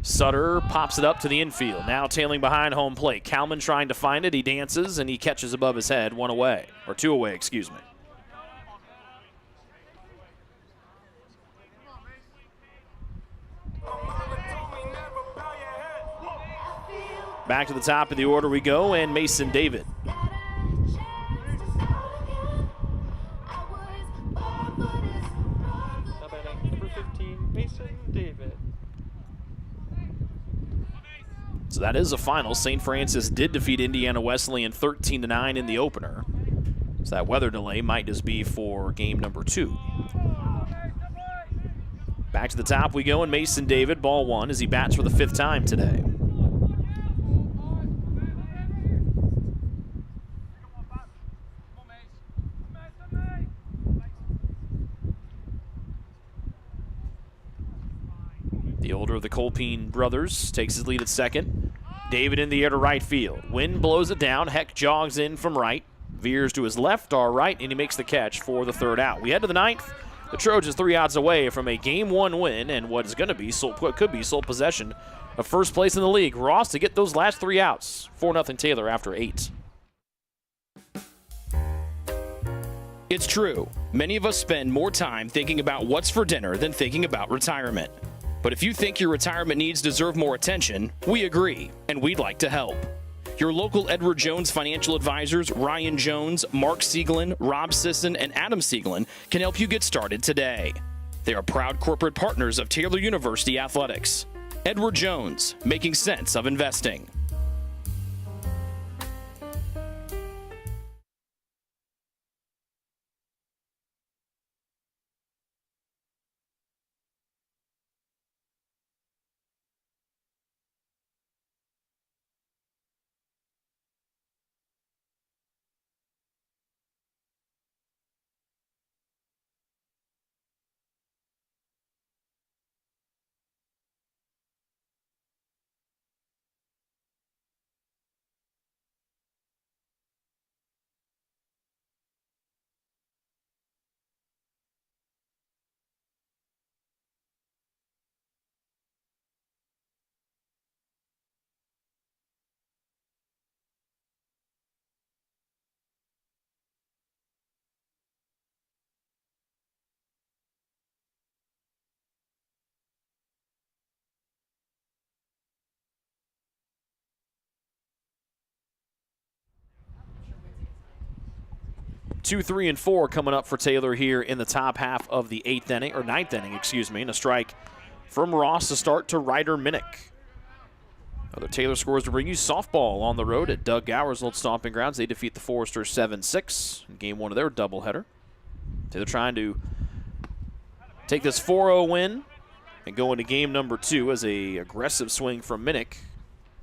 Sutter pops it up to the infield, now tailing behind home plate. Kalman trying to find it, he dances, and he catches above his head, 1 away, or 2 away, excuse me. Back to the top of the order we go, and Mason David. Now batting number 15, Mason David. So that is a final. St. Francis did defeat Indiana Wesleyan 13-9 in the opener. So that weather delay might just be for game number 2. Back to the top we go, and Mason David, ball 1, as he bats for the 5th time today. The older of the Colpine brothers takes his lead at second. David in the air to right field. Wind blows it down. Heck jogs in from right. Veers to his left or right, and he makes the catch for the 3rd out. We head to the 9th. The Trojans 3 outs away from a Game 1 win and what is going to be what could be sole possession of first place in the league. Ross to get those last 3 outs. 4-0 Taylor after 8. It's true. Many of us spend more time thinking about what's for dinner than thinking about retirement. But if you think your retirement needs deserve more attention, we agree, and we'd like to help. Your local Edward Jones financial advisors, Ryan Jones, Mark Sieglin, Rob Sisson, and Adam Sieglin, can help you get started today. They are proud corporate partners of Taylor University Athletics. Edward Jones, making sense of investing. 2, 3, and 4 coming up for Taylor here in the top half of the ninth inning, and a strike from Ross to start to Ryder Minnick. Other Taylor scores to bring you softball on the road at Doug Gower's old stomping grounds. They defeat the Foresters 7-6 in game 1 of their doubleheader. Taylor trying to take this 4-0 win and go into game number 2 as a aggressive swing from Minnick.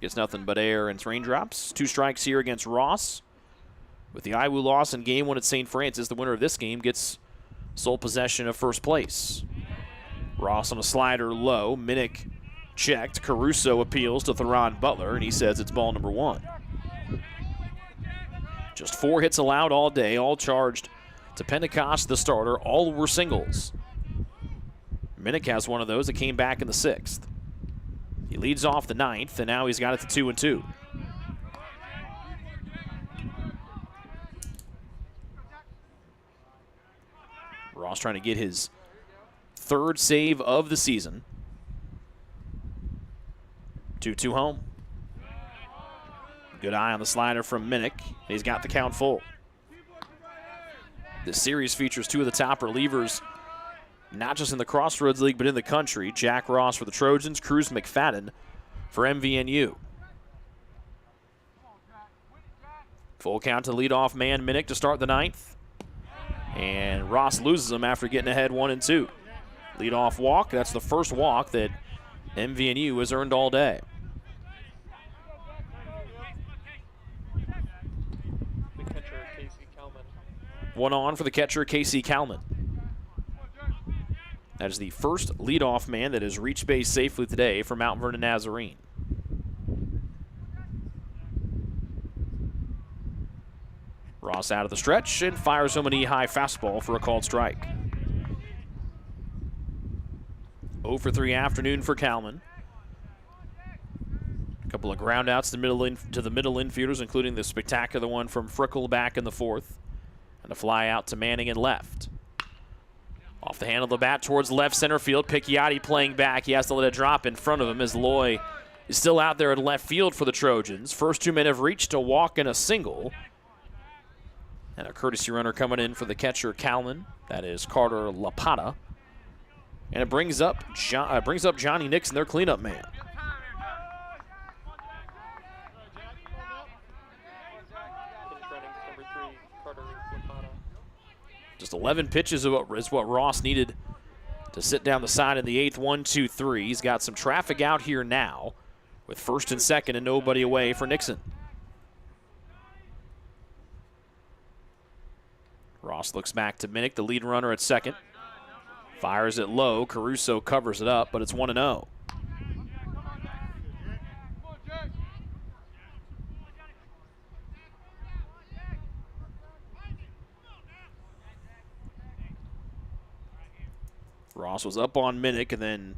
Gets nothing but air and raindrops. 2 strikes here against Ross. With the Iwu loss in game 1 at St. Francis, the winner of this game gets sole possession of first place. Ross on a slider low. Minnick checked. Caruso appeals to Theron Butler, and he says it's ball number 1. Just 4 hits allowed all day, all charged to Pentecost, the starter. All were singles. Minnick has one of those that came back in the 6th. He leads off the 9th, and now he's got it to 2-2. Ross trying to get his 3rd save of the season. 2-2 home. Good eye on the slider from Minnick. He's got the count full. This series features 2 of the top relievers, not just in the Crossroads League, but in the country. Jack Ross for the Trojans, Cruz McFadden for MVNU. Full count to leadoff man Minnick to start the 9th. And Ross loses him after getting ahead 1-2. Leadoff walk, that's the first walk that MVNU has earned all day. The catcher, Casey Kalman. 1 on for the catcher, Casey Kalman. That is the first leadoff man that has reached base safely today for Mount Vernon Nazarene. Ross out of the stretch and fires home an E-high fastball for a called strike. 0 for 3 afternoon for Kalman. A couple of groundouts to the middle infielders, including the spectacular one from Frickle back in the 4th. And a fly out to Manning in left. Off the handle of the bat towards left center field. Picchiotti playing back. He has to let it drop in front of him as Loy is still out there in left field for the Trojans. First 2 men have reached a walk and a single. And a courtesy runner coming in for the catcher, Kalman. That is Carter Lapata. And it brings up Johnny Nixon, their cleanup man. Number 3, Carter Lapata. Just 11 pitches is what Ross needed to sit down the side in the 8th. 1-2-3. He's got some traffic out here now with 1st and 2nd and nobody away for Nixon. Ross looks back to Minnick, the lead runner at 2nd. Fires it low. Caruso covers it up, but it's 1-0. Ross was up on Minnick, and then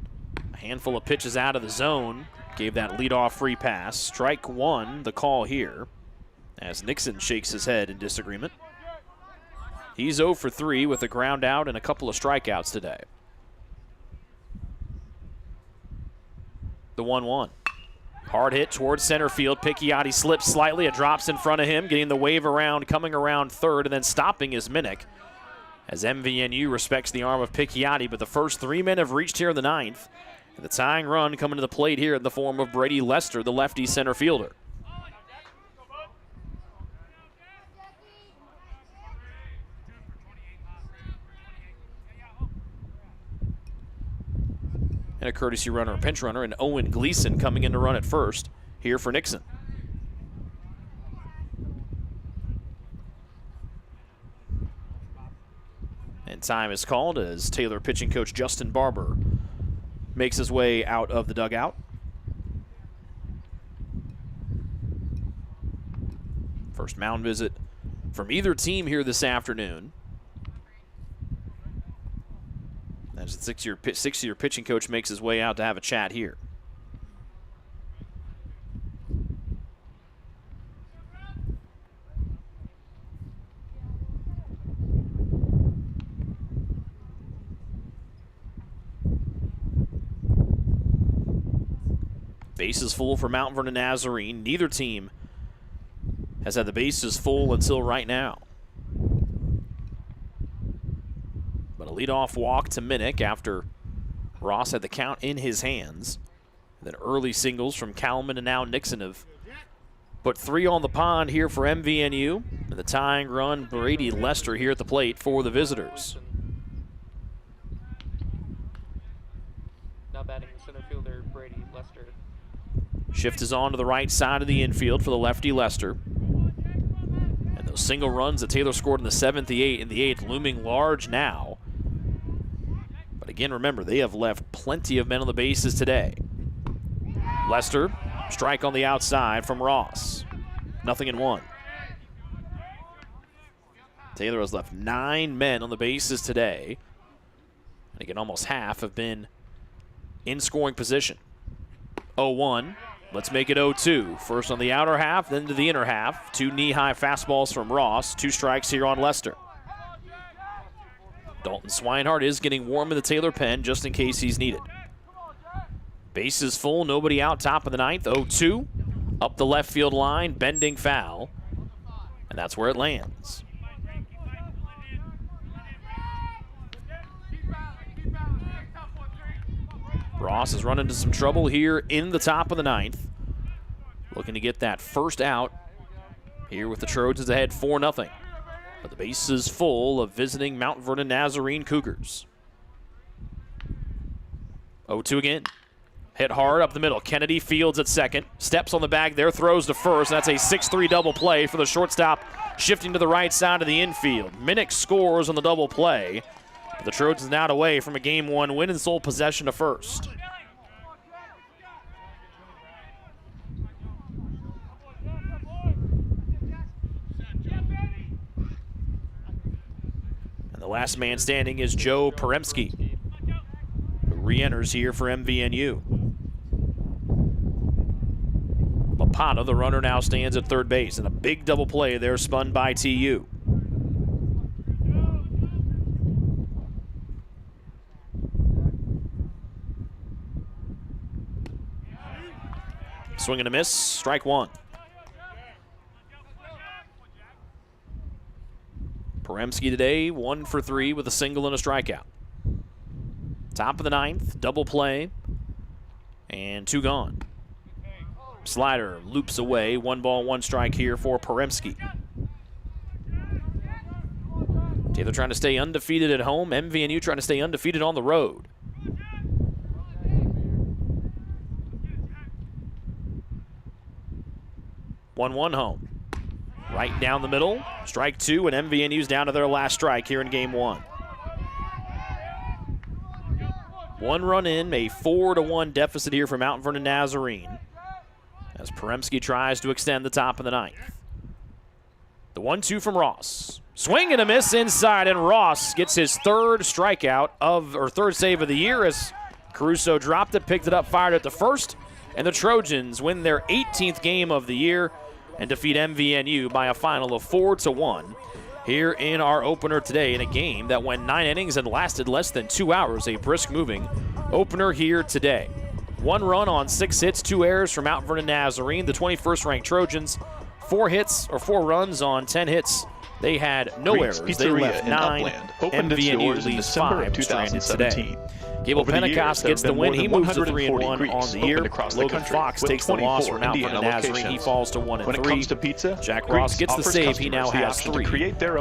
a handful of pitches out of the zone gave that leadoff free pass. Strike 1, the call here, as Nixon shakes his head in disagreement. He's 0 for 3 with a ground out and a couple of strikeouts today. The 1-1. Hard hit towards center field. Picchiotti slips slightly. It drops in front of him, getting the wave around, coming around 3rd, and then stopping is Minnick. As MVNU respects the arm of Picchiotti, but the first 3 men have reached here in the 9th. And the tying run coming to the plate here in the form of Brady Lester, the lefty center fielder. And a courtesy runner, a pinch runner, and Owen Gleason coming in to run at first here for Nixon. And time is called as Taylor pitching coach Justin Barber makes his way out of the dugout. First mound visit from either team here this afternoon. As the six-year pitching coach makes his way out to have a chat here. Bases full for Mount Vernon Nazarene. Neither team has had the bases full until right now. But a leadoff walk to Minnick after Ross had the count in his hands. And then early singles from Kalman and now Nixon have put 3 on the pond here for MVNU. And the tying run, Brady Lester here at the plate for the visitors. Now batting center fielder Brady Lester. Shift is on to the right side of the infield for the lefty Lester. And those single runs that Taylor scored in the 7th, the 8th, and the 8th looming large now. But again, remember, they have left plenty of men on the bases today. Lester, strike on the outside from Ross. 0-1. Taylor has left 9 men on the bases today. And again, almost half have been in scoring position. 0-1. Let's make it 0-2. First on the outer half, then to the inner half. 2 knee-high fastballs from Ross. 2 strikes here on Lester. Dalton Swinehart is getting warm in the Taylor pen just in case he's needed. Bases full, nobody out, top of the 9th. 0-2. Up the left field line, bending foul. And that's where it lands. Ross has run into some trouble here in the top of the 9th. Looking to get that first out here with the Trojans ahead 4-0. But the base is full of visiting Mount Vernon Nazarene Cougars. 0-2 again. Hit hard up the middle. Kennedy fields at second. Steps on the bag there, throws to first. That's a 6-3 double play for the shortstop, shifting to the right side of the infield. Minnick scores on the double play. But the Trojans now away from a Game 1 win and sole possession to first. And the last man standing is Joe Poremski, who re-enters here for MVNU. Lapata, the runner, now stands at third base, and a big double play there spun by TU. Swing and a miss, strike 1. Poremski today 1 for 3 with a single and a strikeout. Top of the 9th, double play, and 2 gone. Slider loops away, 1 ball, 1 strike here for Poremski. Taylor trying to stay undefeated at home, MVNU trying to stay undefeated on the road. One home. Right down the middle. Strike 2, and MVNU's down to their last strike here in Game 1. 1 run in, a 4-1 deficit here for Mount Vernon Nazarene, as Poremski tries to extend the top of the 9th. The 1-2 from Ross. Swing and a miss inside, and Ross gets his third save of the year as Caruso dropped it, picked it up, fired it to first, and the Trojans win their 18th game of the year and defeat MVNU by a final of 4-1 here in our opener today in a game that went 9 innings and lasted less than 2 hours, a brisk moving opener here today. 1 run on 6 hits, 2 errors from Mount Vernon Nazarene, the 21st ranked Trojans. 4 runs on 10 hits. They had no errors. They left 9. MVNU leaves 5 stranded today. Gable Pentecost gets the win. He moves to 3-1 on the year. Logan Fox takes the loss from Mount Vernon Nazarene. He falls to 1-3. Jack Ross gets the save. He now has 3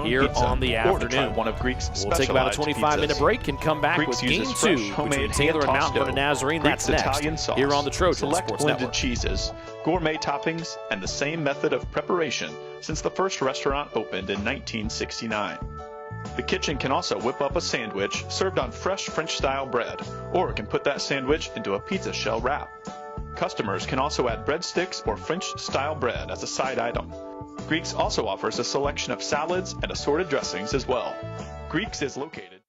here on the afternoon. We'll take about a 25-minute break and come back with Game 2 between Taylor and Mount Vernon Nazarene. That's next here on the Trojan Sports Network. Cheeses, gourmet toppings, and the same method of preparation since the first restaurant opened in 1969. The kitchen can also whip up a sandwich served on fresh French-style bread, or it can put that sandwich into a pizza shell wrap. Customers can also add breadsticks or French-style bread as a side item. Greeks also offers a selection of salads and assorted dressings as well. Greeks is located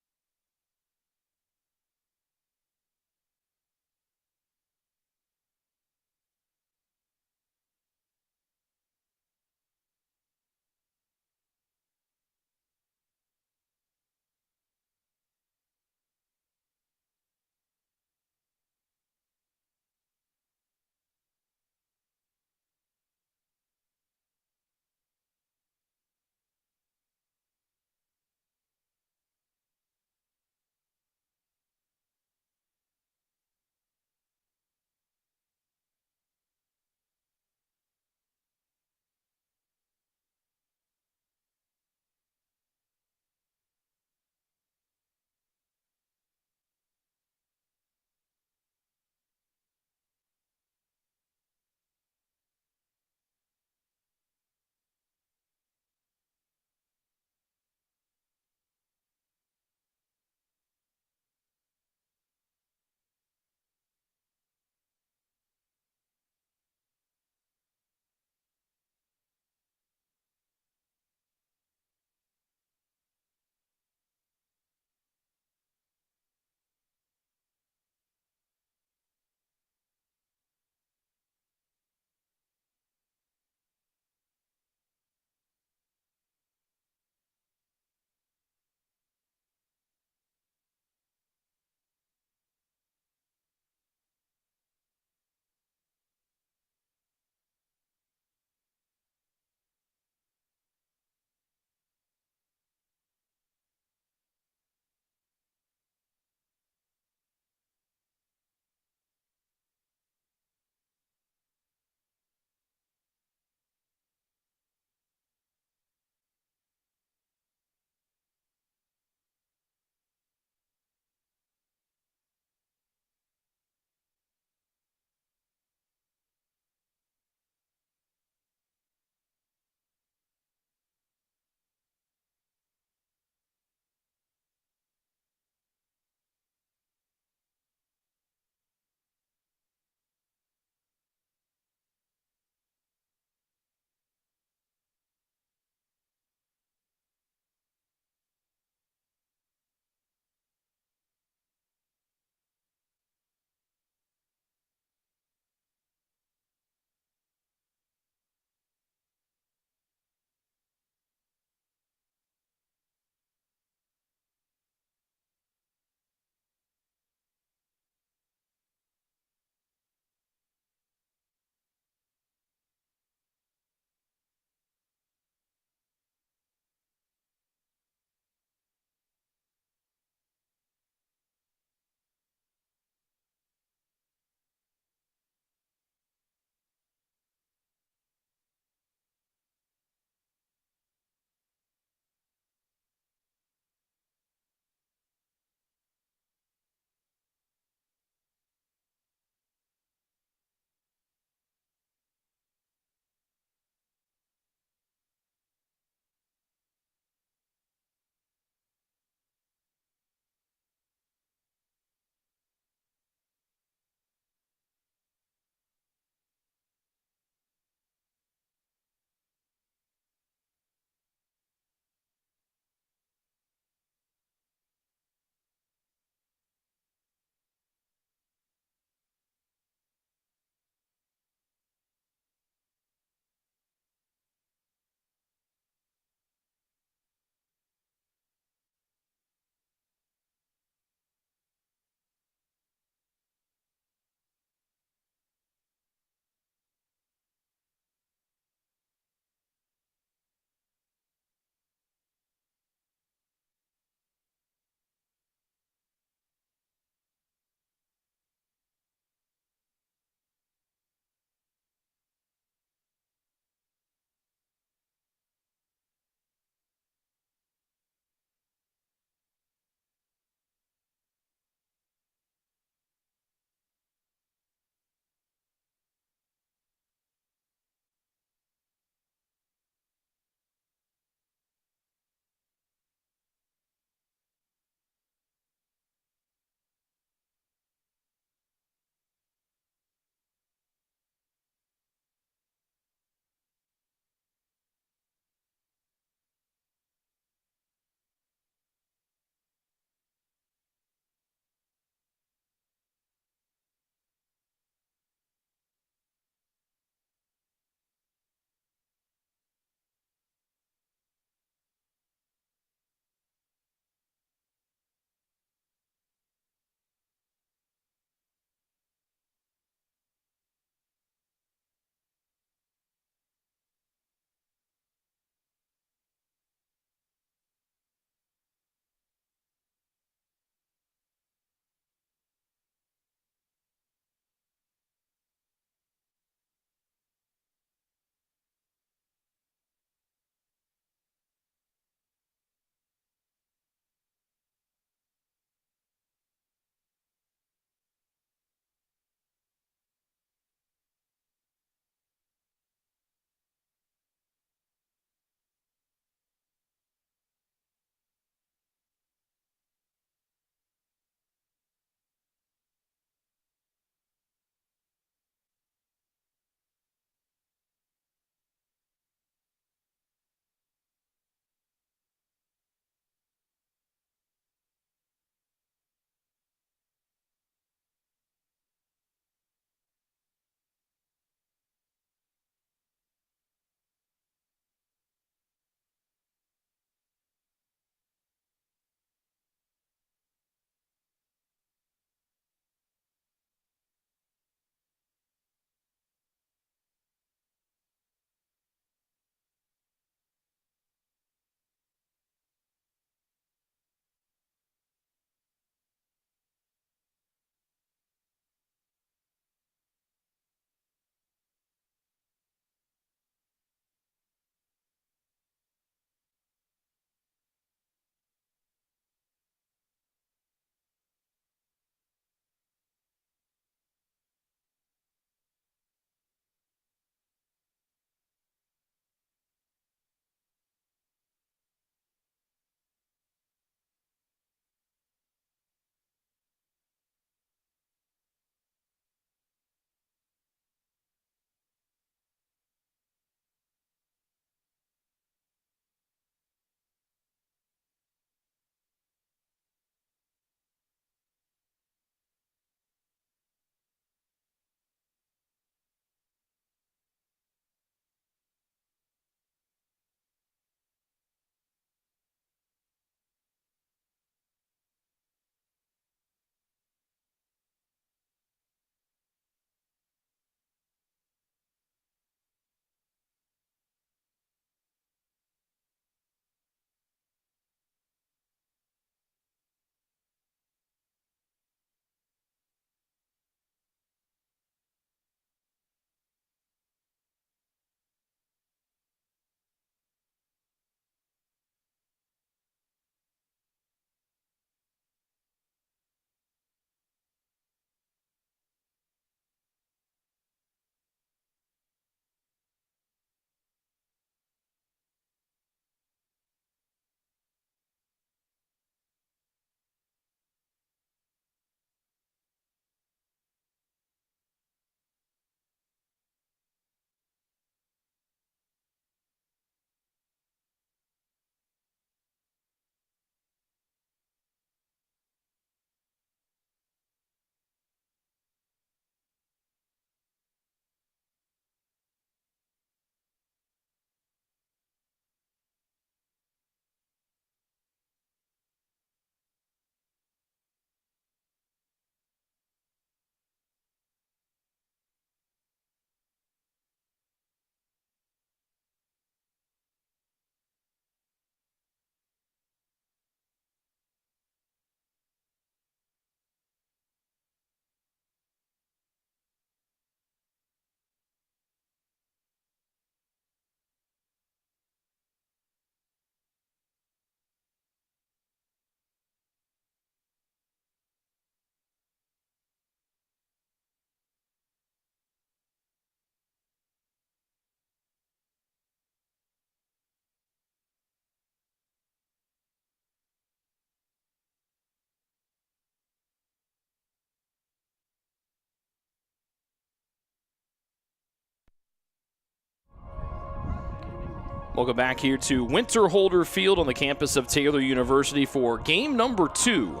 Welcome back here to Winter Holder Field on the campus of Taylor University for game number 2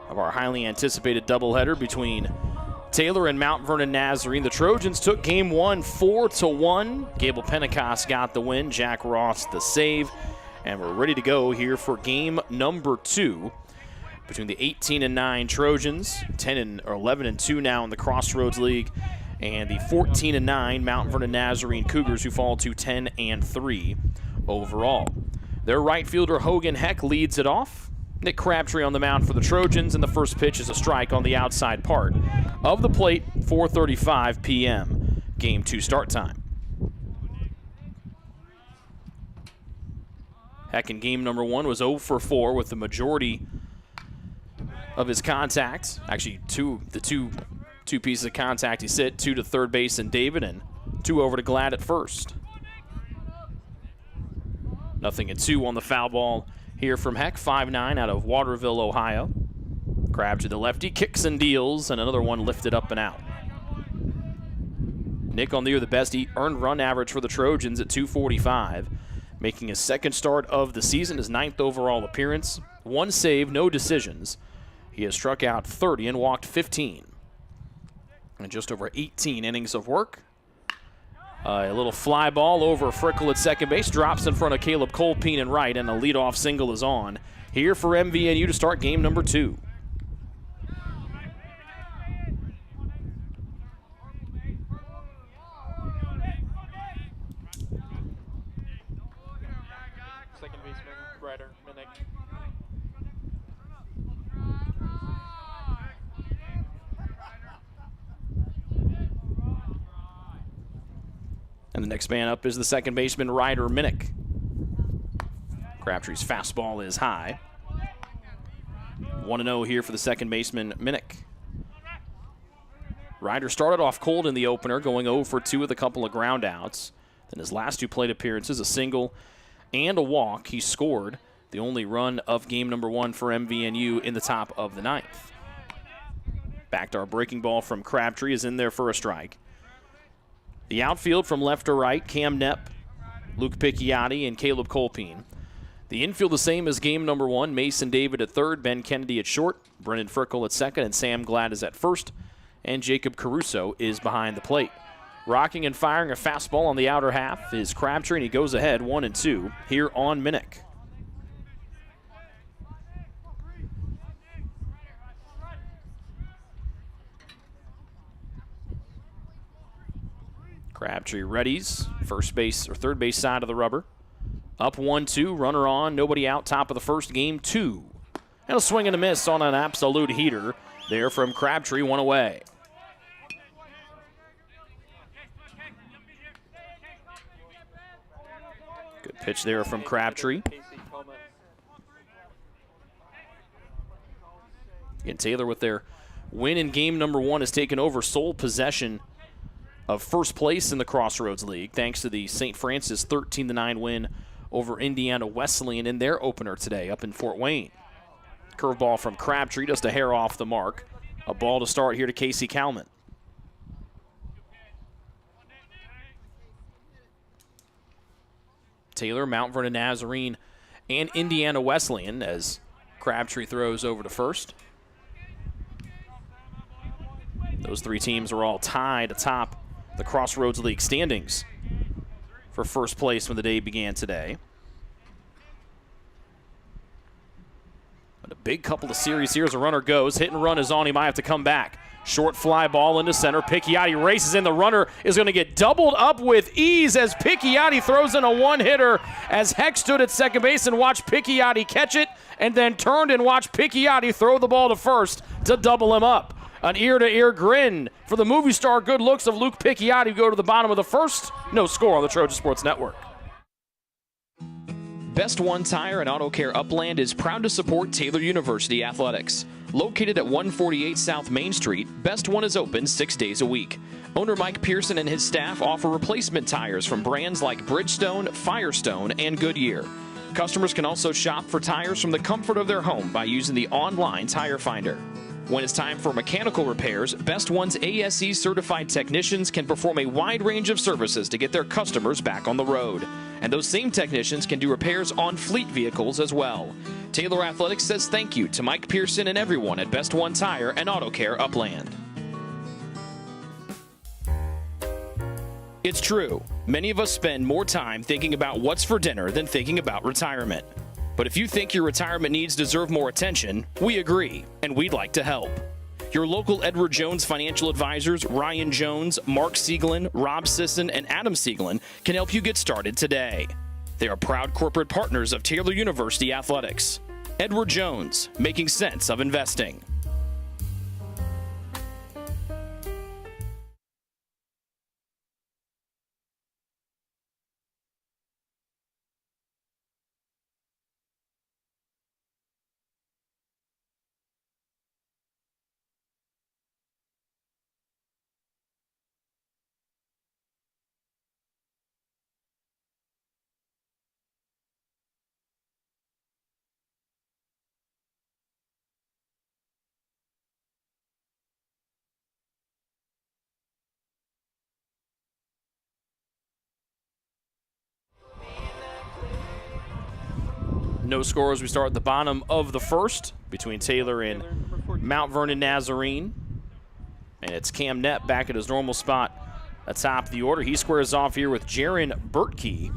of our highly anticipated doubleheader between Taylor and Mount Vernon Nazarene. The Trojans took game 1 4-1. Gable Pentecost got the win, Jack Ross the save, and we're ready to go here for game number 2 between the 18-9 Trojans, 11-2 now in the Crossroads League, and the 14-9 Mount Vernon Nazarene Cougars, who fall to 10-3 overall. Their right fielder Hogan Heck leads it off. Nick Crabtree on the mound for the Trojans, and the first pitch is a strike on the outside part of the plate. 4:35 p.m. Game 2 start time. Heck in game number 1 was 0 for 4 with the majority of his contact. Actually, two pieces of contact he hit, 2 to third base and David, and 2 over to Glad at first. 0-2 on the foul ball here from Heck, 5'9" out of Waterville, Ohio. Crab to the lefty, kicks and deals, and another one lifted up and out. Nick on the year the best earned run average for the Trojans at 245, making his second start of the season, his 9th overall appearance. 1 save, no decisions. He has struck out 30 and walked 15. And just over 18 innings of work. A little fly ball over Frickle at second base, drops in front of Caleb Colpeen in right, and a leadoff single is on here for MVNU to start game number 2. Second baseman, Ryder, Minnick. And the next man up is the second baseman, Ryder Minnick. Crabtree's fastball is high. 1-0 here for the second baseman, Minnick. Ryder started off cold in the opener, going 0 for 2 with a couple of ground outs. Then his last 2 plate appearances, a single and a walk. He scored the only run of game number 1 for MVNU in the top of the 9th. Back to our breaking ball from Crabtree is in there for a strike. The outfield from left to right, Cam Knepp, Luke Picchiotti, and Caleb Colpeen. The infield the same as game number 1, Mason David at third, Ben Kennedy at short, Brennan Frickle at second, and Sam Glad is at first, and Jacob Caruso is behind the plate. Rocking and firing a fastball on the outer half is Crabtree, and he goes ahead 1-2 here on Minnick. Crabtree readies, first base or third base side of the rubber. Up 1-2, runner on, nobody out, top of the first, game 2. And a swing and a miss on an absolute heater there from Crabtree, 1 away. Good pitch there from Crabtree. Again, Taylor with their win in game number 1 has taken over sole possession of first place in the Crossroads League, thanks to the St. Francis 13-9 win over Indiana Wesleyan in their opener today up in Fort Wayne. Curveball from Crabtree, just a hair off the mark. A ball to start here to Casey Kalman. Taylor, Mount Vernon Nazarene, and Indiana Wesleyan as Crabtree throws over to first. Those 3 teams are all tied atop the Crossroads League standings for first place when the day began today. But a big couple of series here as a runner goes. Hit and run is on. He might have to come back. Short fly ball into center. Picchiotti races in. The runner is going to get doubled up with ease as Picchiotti throws in a one-hitter as Heck stood at second base and watched Picchiotti catch it and then turned and watched Picchiotti throw the ball to first to double him up. An ear-to-ear grin for the movie star good looks of Luke Picchiotti, who go to the bottom of the first. No score on the Trojan Sports Network. Best One Tire and Auto Care Upland is proud to support Taylor University Athletics. Located at 148 South Main Street, Best One is open 6 days a week. Owner Mike Pearson and his staff offer replacement tires from brands like Bridgestone, Firestone, and Goodyear. Customers can also shop for tires from the comfort of their home by using the online tire finder. When it's time for mechanical repairs, Best One's ASE certified technicians can perform a wide range of services to get their customers back on the road. And those same technicians can do repairs on fleet vehicles as well. Taylor Athletics says thank you to Mike Pearson and everyone at Best One Tire and Auto Care Upland. It's true. Many of us spend more time thinking about what's for dinner than thinking about retirement. But if you think your retirement needs deserve more attention, we agree, and we'd like to help. Your local Edward Jones financial advisors, Ryan Jones, Mark Sieglin, Rob Sisson, and Adam Sieglin, can help you get started today. They are proud corporate partners of Taylor University Athletics. Edward Jones, making sense of investing. No score as we start at the bottom of the first between Taylor and Mount Vernon Nazarene. And it's Cam Knepp back at his normal spot atop the order. He squares off here with Jaron Bertkey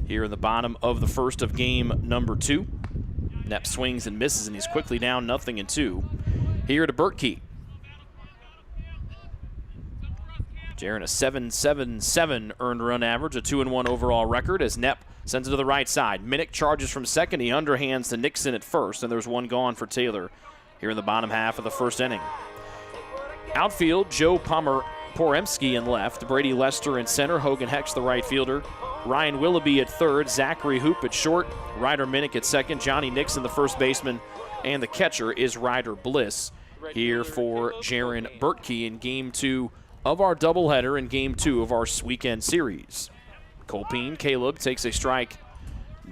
here in the bottom of the first of game number 2. Knepp swings and misses, and he's quickly down 0-2 here to Bertkey. Jaron, a 7.77 earned run average, a 2-1 overall record as Knepp sends it to the right side. Minnick charges from second. He underhands to Nixon at first, and there's one gone for Taylor here in the bottom half of the first inning. Outfield, Joe Poremski in left, Brady Lester in center, Hogan Hex the right fielder, Ryan Willoughby at third, Zachary Hoop at short, Ryder Minnick at second, Johnny Nixon the first baseman, and the catcher is Ryder Bliss here for Jaron Bertkey in game 2 of our doubleheader and game 2 of our weekend series. Colpeen, Caleb takes a strike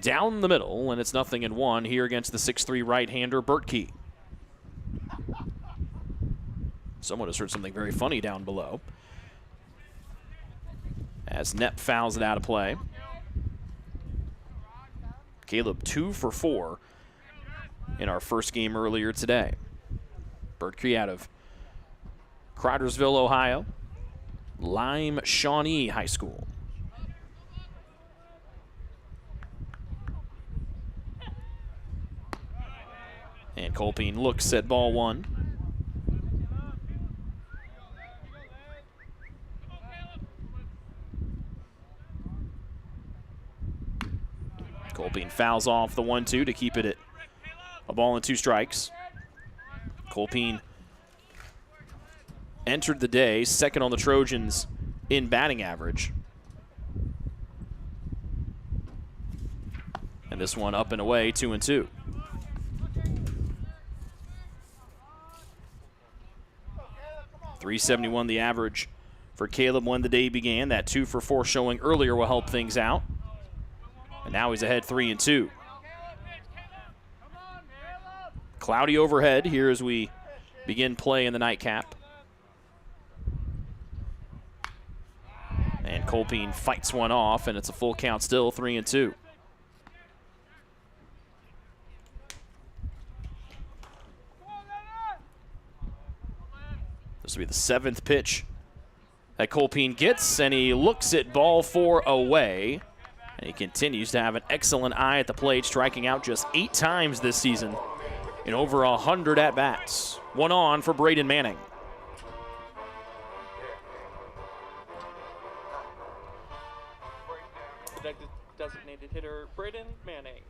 down the middle, and it's 0-1 here against the 6'3 right-hander Bertkey. Someone has heard something very funny down below as Knepp fouls it out of play. Caleb 2 for 4 in our first game earlier today. Bertkey out of Cridersville, Ohio, Lime Shawnee High School. And Colpeen looks at ball 1. Colpeen fouls off the 1-2 to keep it at a ball and 2 strikes. Colpeen entered the day second on the Trojans in batting average. And this one up and away, 2-2. .371 the average for Caleb when the day began. That 2 for 4 showing earlier will help things out. And now he's ahead 3-2. Cloudy overhead here as we begin play in the nightcap. And Colpeen fights one off, and it's a full count still, 3-2. This will be the 7th pitch that Colpeen gets, and he looks at ball 4 away. And he continues to have an excellent eye at the plate, striking out just 8 times this season in over 100 at-bats. One on for Braden Manning. Designated hitter Braden Manning.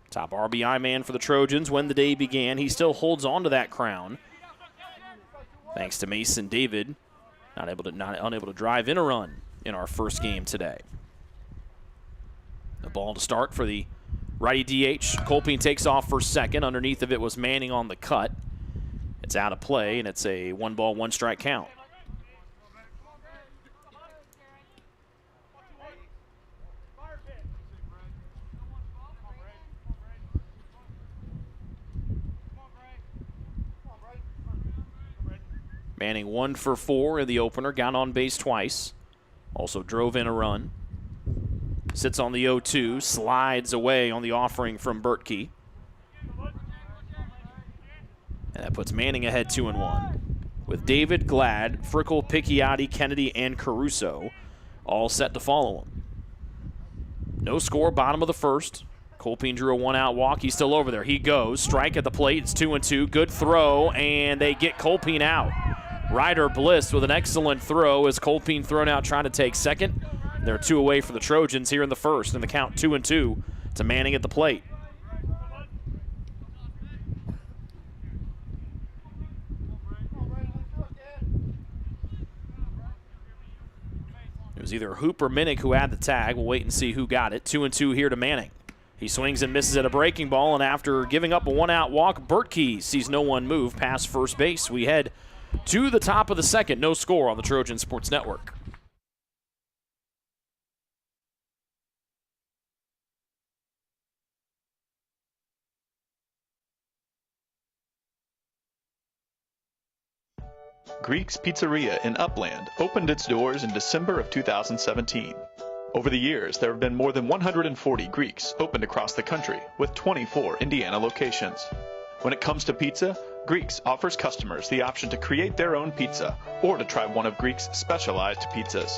Top RBI man for the Trojans when the day began. He still holds on to that crown, thanks to Mason David, unable to drive in a run in our first game today. The ball to start for the righty DH. Colpeen takes off for second. Underneath of it was Manning on the cut. It's out of play, and it's a 1-ball, 1-strike count. Manning 1 for 4 in the opener, got on base twice. Also drove in a run. Sits on the 0-2, slides away on the offering from Bertkey. And that puts Manning ahead 2-1. With David, Glad, Frickle, Picchiotti, Kennedy, and Caruso all set to follow him. No score, bottom of the first. Colpine drew a 1-out walk. He's still over there. He goes. Strike at the plate. It's 2-2. Good throw, and they get Colpine out. Ryder Bliss with an excellent throw as Colpine thrown out trying to take second. They're 2 away for the Trojans here in the first, and the count 2-2 to Manning at the plate. It was either Hoop or Minnick who had the tag. We'll wait and see who got it. 2-2 here to Manning. He swings and misses at a breaking ball, and after giving up a 1-out walk, Bertkey sees no one move past first base. We head to the top of the second. No score on the Trojan Sports Network. Greek's Pizzeria in Upland opened its doors in December of 2017. Over the years, there have been more than 140 Greeks opened across the country, with 24 Indiana locations. When it comes to pizza, Greeks offers customers the option to create their own pizza or to try one of Greek's specialized pizzas.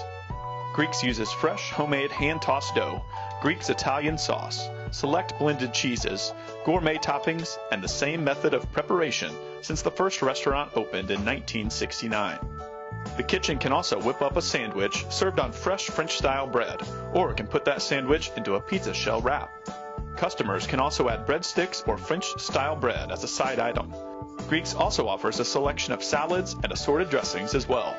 Greeks uses fresh, homemade, hand-tossed dough, Greek's Italian sauce, select blended cheeses, gourmet toppings, and the same method of preparation since the first restaurant opened in 1969. The kitchen can also whip up a sandwich served on fresh French-style bread, or it can put that sandwich into a pizza shell wrap. Customers can also add breadsticks or French-style bread as a side item. Greeks also offers a selection of salads and assorted dressings as well.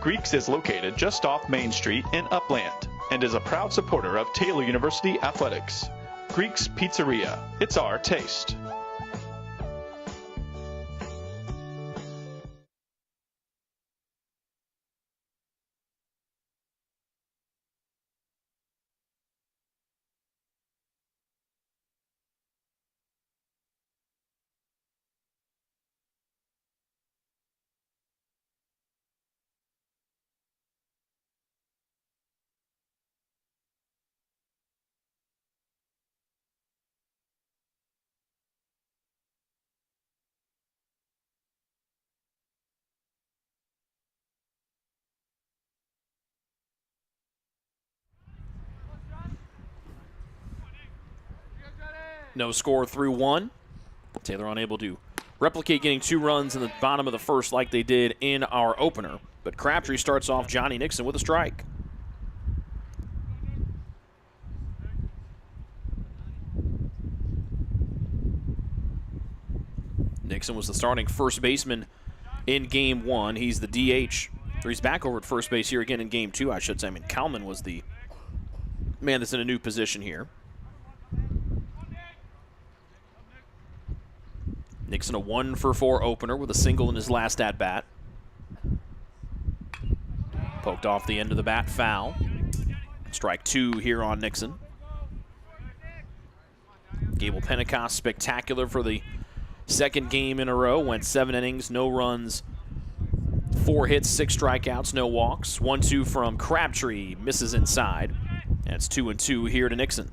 Greeks is located just off Main Street in Upland and is a proud supporter of Taylor University Athletics. Greek's Pizzeria. It's our taste. No score through 1. Taylor unable to replicate getting 2 runs in the bottom of the first like they did in our opener. But Crabtree starts off Johnny Nixon with a strike. Nixon was the starting first baseman in Game 1. He's the DH. Or he's back over at first base here again in Game 2, I should say. I mean, Kalman was the man that's in a new position here. Nixon a 1 for 4 opener with a single in his last at-bat. Poked off the end of the bat, foul. Strike 2 here on Nixon. Gable Pentecost spectacular for the second game in a row. Went 7 innings, no runs, 4 hits, 6 strikeouts, no walks. 1-2 from Crabtree, misses inside. That's 2-2 here to Nixon.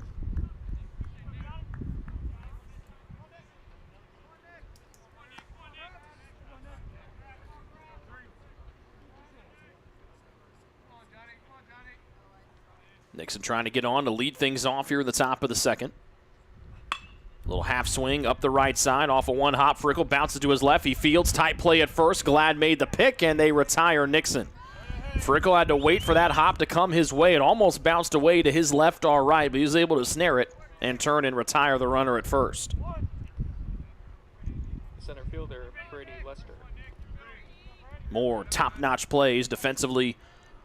Nixon trying to get on to lead things off here in the top of the second. Little half swing up the right side off of one hop. Frickle bounces to his left. He fields. Tight play at first. Glad made the pick, and they retire Nixon. Frickle had to wait for that hop to come his way. It almost bounced away to his left or right, but he was able to snare it and turn and retire the runner at first. Center fielder, Brady Lester. More top-notch plays defensively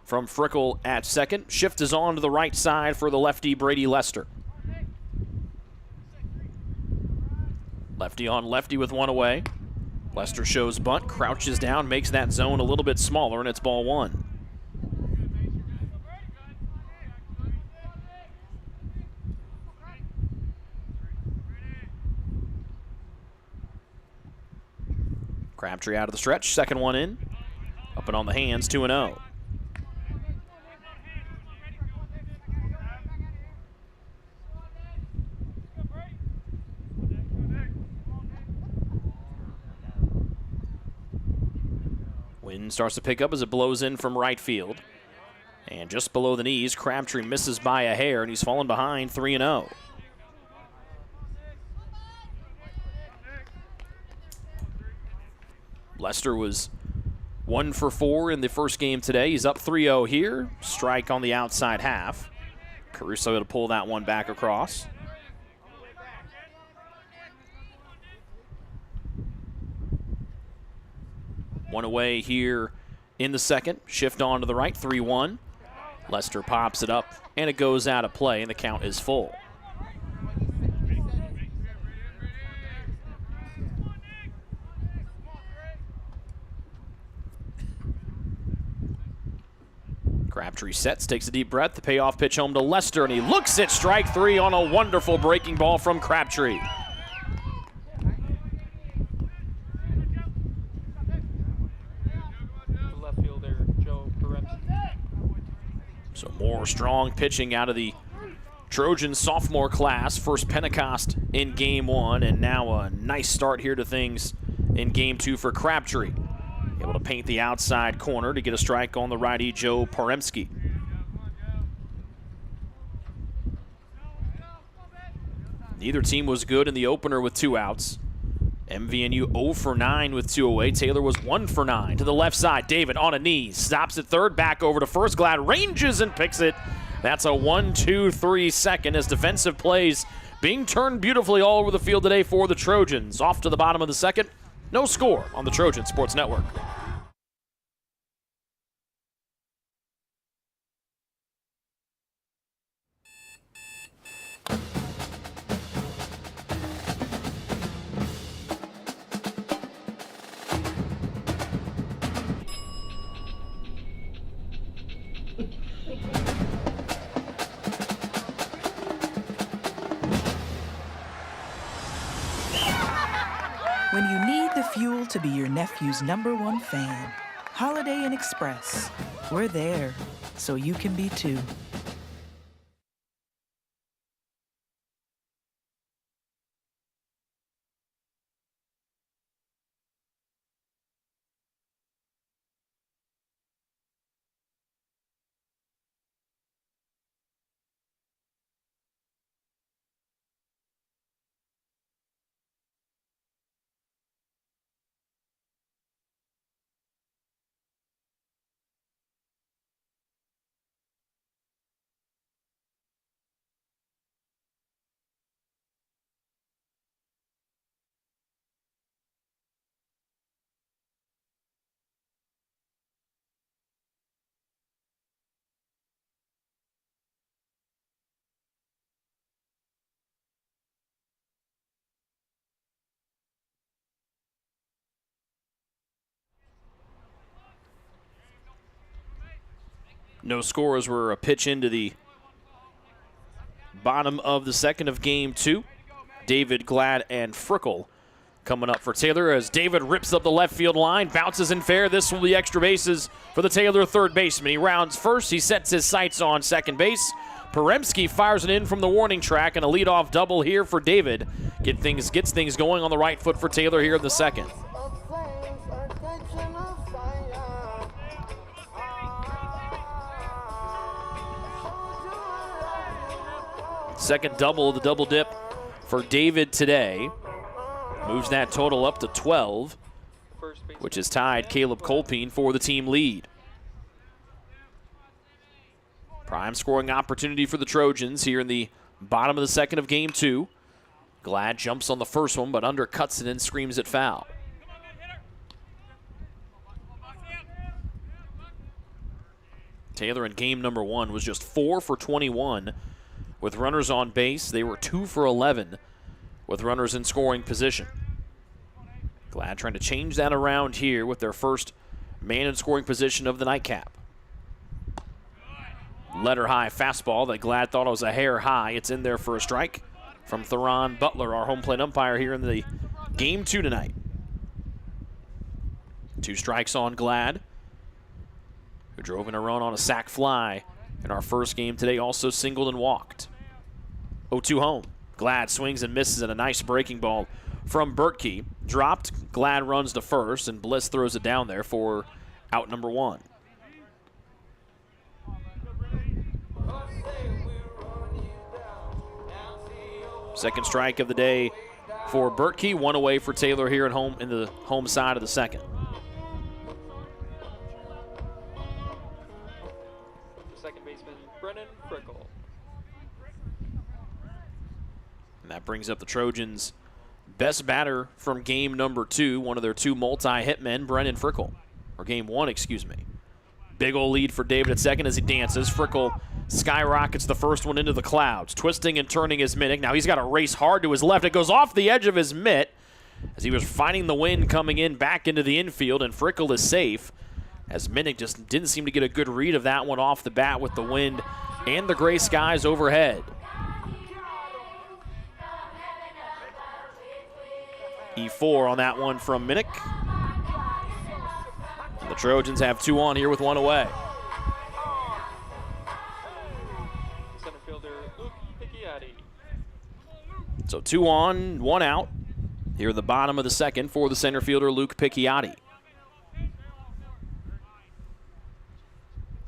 from Frickle at second. Shift is on to the right side for the lefty Brady Lester. Lefty on lefty with one away. Lester shows bunt, crouches down, makes that zone a little bit smaller, and it's ball 1. Crabtree out of the stretch, second one in. Up and on the hands, 2-0. Wind starts to pick up as it blows in from right field. And just below the knees, Crabtree misses by a hair, and he's fallen behind 3-0. Lester was 1 for 4 in the first game today. He's up 3-0 here. Strike on the outside half. Caruso able to pull that one back across. One away here in the second. Shift on to the right, 3-1. Lester pops it up, and it goes out of play, and the count is full. Crabtree sets, takes a deep breath. The payoff pitch home to Lester, and he looks at strike 3 on a wonderful breaking ball from Crabtree. So more strong pitching out of the Trojan sophomore class. First Pentecost in game 1, and now a nice start here to things in game 2 for Crabtree. Able to paint the outside corner to get a strike on the righty Joe Paremski. Neither team was good in the opener with 2 outs. MVNU 0 for 9 with 2 away. Taylor was 1 for 9. To the left side, David on a knee. Stops at third, back over to first. Glad ranges and picks it. That's a 1-2-3 second as defensive plays being turned beautifully all over the field today for the Trojans. Off to the bottom of the second. No score on the Trojan Sports Network. When you need the fuel to be your nephew's #1 fan, Holiday Inn Express. We're there, so you can be too. No scores were a pitch into the bottom of the second of game 2. David, Glad, and Frickle coming up for Taylor as David rips up the left field line, bounces in fair. This will be extra bases for the Taylor third baseman. He rounds first. He sets his sights on second base. Paremski fires it in from the warning track, and a leadoff double here for David. Gets things going on the right foot for Taylor here in the second. Second double of the double dip for David today. Moves that total up to 12, which has tied Caleb Colpine for the team lead. Prime scoring opportunity for the Trojans here in the bottom of the second of game 2. Glad jumps on the first one, but undercuts it and screams it foul. Taylor in game number 1 was just 4 for 21 with runners on base. They were 2 for 11 with runners in scoring position. Glad trying to change that around here with their first man in scoring position of the nightcap. Letter high fastball that Glad thought was a hair high. It's in there for a strike from Theron Butler, our home plate umpire here in the game 2 tonight. 2 strikes on Glad. who drove in a run on a sac fly in our first game today, also singled and walked. 0-2 home. Glad swings and misses at a nice breaking ball from Bertkey. Dropped, Glad runs to first, and Bliss throws it down there for out number 1. Second strike of the day for Bertkey. 1 away for Taylor here at home in the home side of the second. Second baseman, Vernon Nazarene. And that brings up the Trojans' best batter from game number 2, one of their 2 multi-hit men, Brennan Frickel. Or game 1, excuse me. Big ol' lead for David at second as he dances. Frickel skyrockets the first one into the clouds, twisting and turning his mitt. Now he's got to race hard to his left. It goes off the edge of his mitt as he was fighting the wind coming in back into the infield, and Frickel is safe as Minnick just didn't seem to get a good read of that one off the bat with the wind and the gray skies overhead. E4 on that one from Minnick. And the Trojans have 2 on here with 1 away. Center fielder, Luke Picchiotti. So 2 on, 1 out here at the bottom of the second for the center fielder, Luke Picchiotti.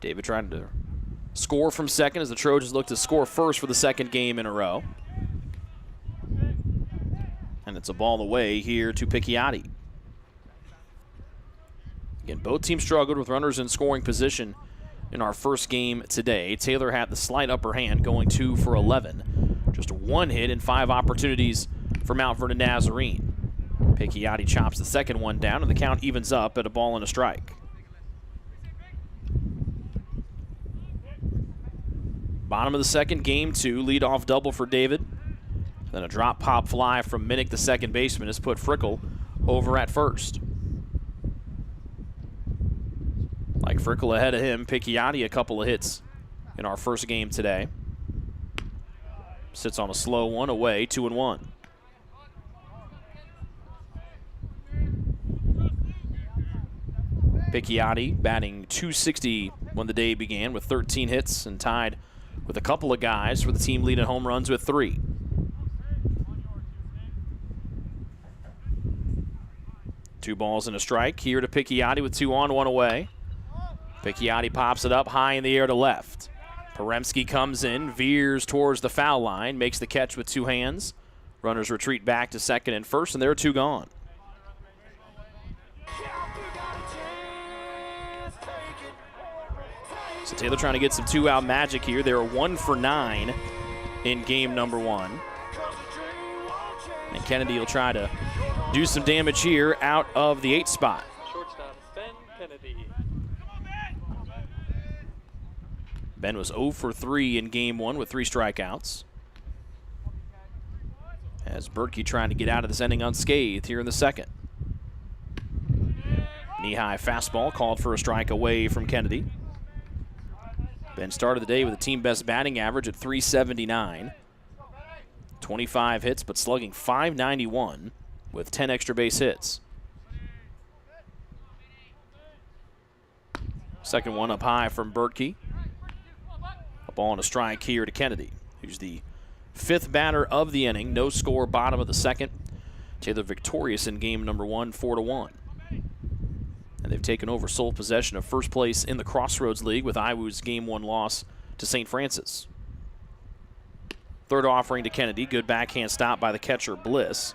David trying to score from second as the Trojans look to score first for the second game in a row. And it's a ball away here to Picchiotti. Again, both teams struggled with runners in scoring position in our first game today. Taylor had the slight upper hand, going 2 for 11. Just 1 hit and 5 opportunities for Mount Vernon Nazarene. Picchiotti chops the second one down, and the count evens up at a ball and a strike. Bottom of the second, game 2, leadoff double for David. Then a drop pop fly from Minnick, the second baseman, has put Frickel over at first. Like Frickel ahead of him, Picchiotti a couple of hits in our first game today. Sits on a slow one away, 2-1. Picchiotti batting .260 when the day began with 13 hits and tied with a couple of guys for the team lead in home runs with 3. Two balls and a strike here to Picchiotti with 2 on, 1 away. Picchiotti pops it up high in the air to left. Poremski comes in, veers towards the foul line, makes the catch with 2 hands. Runners retreat back to second and first, and there are 2 gone. So Taylor trying to get some 2-out magic here. They were 1 for 9 in game number 1. And Kennedy will try to do some damage here out of the 8th spot. Shortstop, Ben Kennedy. Ben was 0 for 3 in game 1 with 3 strikeouts. As Bertkey trying to get out of this inning unscathed here in the second. Knee-high fastball called for a strike away from Kennedy. Ben started the day with a team best batting average at .379. 25 hits, but slugging .591 with 10 extra base hits. Second one up high from Bertkey. A ball and a strike here to Kennedy, who's the 5th batter of the inning. No score, bottom of the second. Taylor victorious in game number 1, 4-1. And they've taken over sole possession of first place in the Crossroads League with Iwu's game 1 loss to St. Francis. Third offering to Kennedy. Good backhand stop by the catcher, Bliss.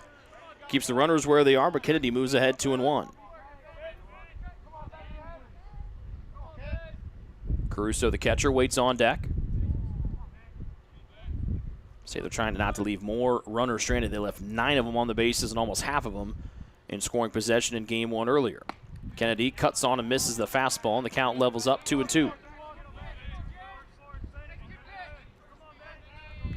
Keeps the runners where they are, but Kennedy moves ahead 2-1. Caruso, the catcher, waits on deck. Say they're trying not to leave more runners stranded. They left 9 of them on the bases and almost half of them in scoring possession in game 1 earlier. Kennedy cuts on and misses the fastball, and the count levels up 2-2.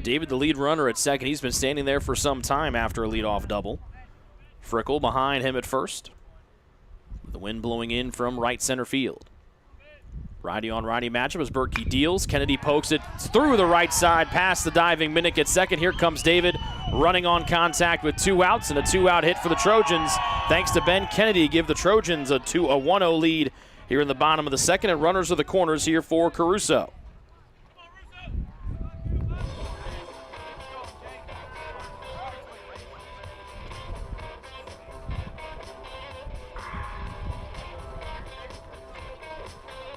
David, the lead runner at second. He's been standing there for some time after a leadoff double. Frickel behind him at first, with the wind blowing in from right center field. Righty-on-righty matchup as Bertkey deals. Kennedy pokes it through the right side past the diving Minnick at second. Here comes David running on contact with 2 outs and a 2-out hit for the Trojans. Thanks to Ben Kennedy, give the Trojans a 1-0 lead here in the bottom of the second, and runners are the corners here for Caruso.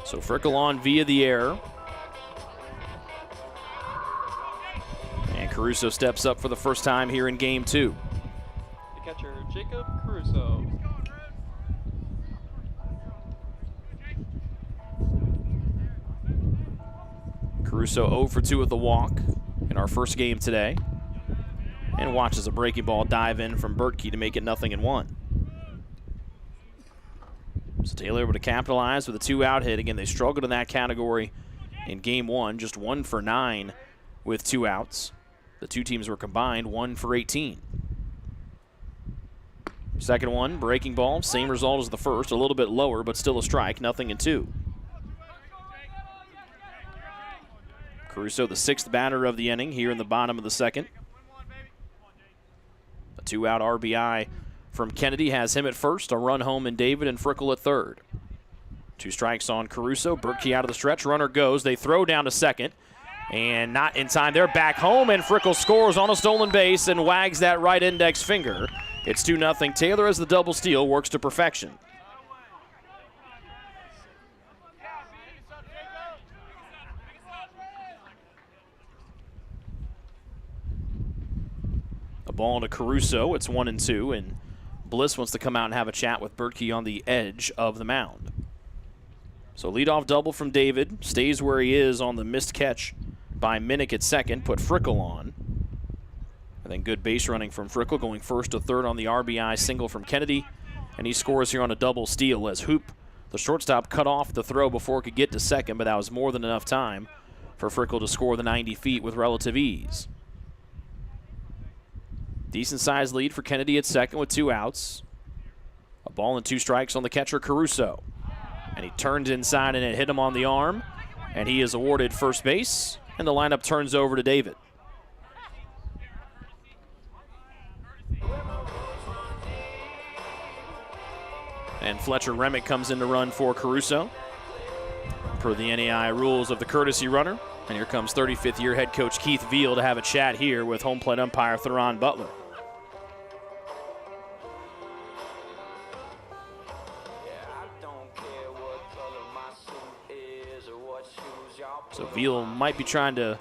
So Frickle on via the air. And Caruso steps up for the first time here in game 2. The catcher, Jacob Caruso. Caruso 0 for 2 at the walk in our first game today. And watches a breaking ball dive in from Bertkey to make it 0-1. So Taylor able to capitalize with a 2-out hit. Again, they struggled in that category in game 1, just 1 for 9 with 2 outs. The two teams were combined 1 for 18. Second one, breaking ball, same result as the first, a little bit lower, but still a strike, 0-2. Caruso, the 6th batter of the inning here in the bottom of the second. A 2-out RBI from Kennedy has him at first, a run home in David, and Frickle at third. 2 strikes on Caruso. Bertkey out of the stretch. Runner goes. They throw down to second. And not in time. They're back home, and Frickle scores on a stolen base and wags that right index finger. It's 2-0. Taylor, as the double steal, works to perfection. A ball to Caruso. It's 1-2, and Bliss wants to come out and have a chat with Bertkey on the edge of the mound. So leadoff double from David. Stays where he is on the missed catch by Minnick at second. Put Frickle on. And then good base running from Frickle, going first to third on the RBI single from Kennedy. And he scores here on a double steal as Hoop, the shortstop, cut off the throw before it could get to second, but that was more than enough time for Frickle to score the 90 feet with relative ease. Decent-sized lead for Kennedy at second with 2 outs. A ball and 2 strikes on the catcher, Caruso. And he turns inside and it hit him on the arm. And he is awarded first base. And the lineup turns over to David. And Fletcher Remick comes in to run for Caruso, per the NAI rules of the courtesy runner. And here comes 35th year head coach Keith Veal to have a chat here with home plate umpire Theron Butler. So Veal might be trying to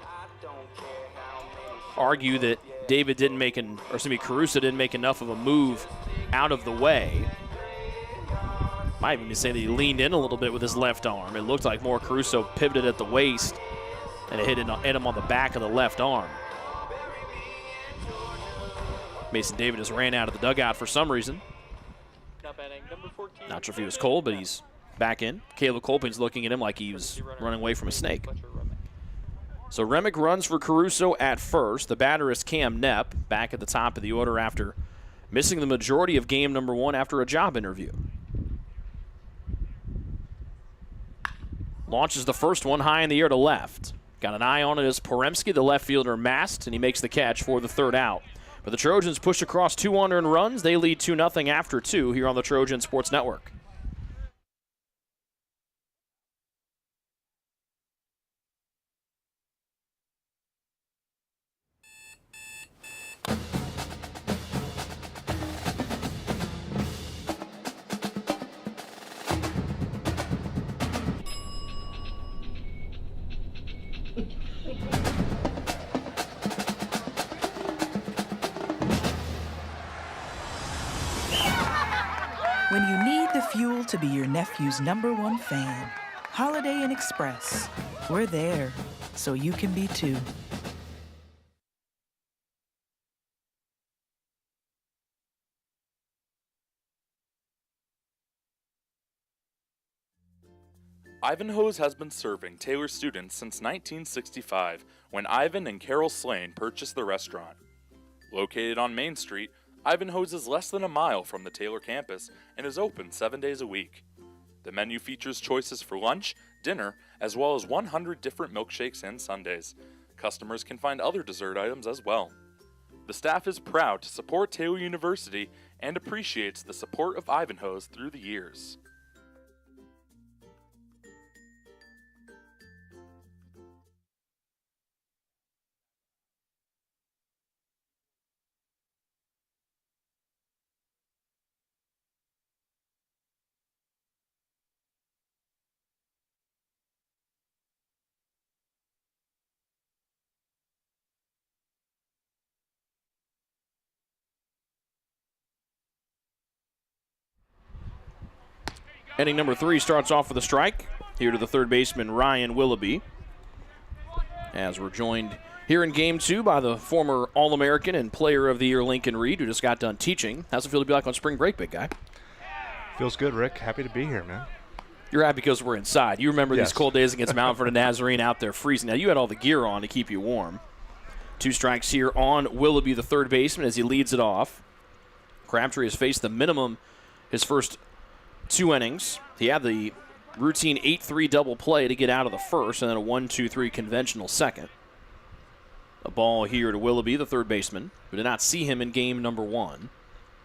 argue that David didn't make Caruso didn't make enough of a move out of the way. Might even be saying that he leaned in a little bit with his left arm. It looked like more Caruso pivoted at the waist, and it hit him on the back of the left arm. Mason David just ran out of the dugout for some reason. Not sure if he was cold, but he's back in. Caleb Colpin's looking at him like he was running away from a snake. So Remick runs for Caruso at first. The batter is Cam Knepp, back at the top of the order after missing the majority of game number 1 after a job interview. Launches the first one high in the air to left. Got an eye on it as Poremski, the left fielder, masked, and he makes the catch for the 3rd out. But the Trojans push across 2 unearned runs. They lead 2-0 after 2 here on the Trojan Sports Network. When you need the fuel to be your nephew's #1 fan, Holiday Inn Express. We're there, so you can be too. Ivanhoe's has been serving Taylor students since 1965, when Ivan and Carol Slane purchased the restaurant. Located on Main Street, Ivanhoe's is less than a mile from the Taylor campus and is open 7 days a week. The menu features choices for lunch, dinner, as well as 100 different milkshakes and sundaes. Customers can find other dessert items as well. The staff is proud to support Taylor University and appreciates the support of Ivanhoe's through the years. Inning number 3 starts off with a strike. Here to the third baseman, Ryan Willoughby. As we're joined here in Game 2 by the former All-American and Player of the Year Lincoln Reed, who just got done teaching. How's it feel to be like on spring break, big guy? Feels good, Rick. Happy to be here, man. You're happy because we're inside. You remember Yes. these cold days against Vernon Nazarene out there freezing. Now, you had all the gear on to keep you warm. 2 strikes here on Willoughby, the third baseman, as he leads it off. Crabtree has faced the minimum his first 2 innings. He had the routine 8-3 double play to get out of the first, and then a 1-2-3 conventional second. A ball here to Willoughby, the third baseman. We did not see him in game number 1.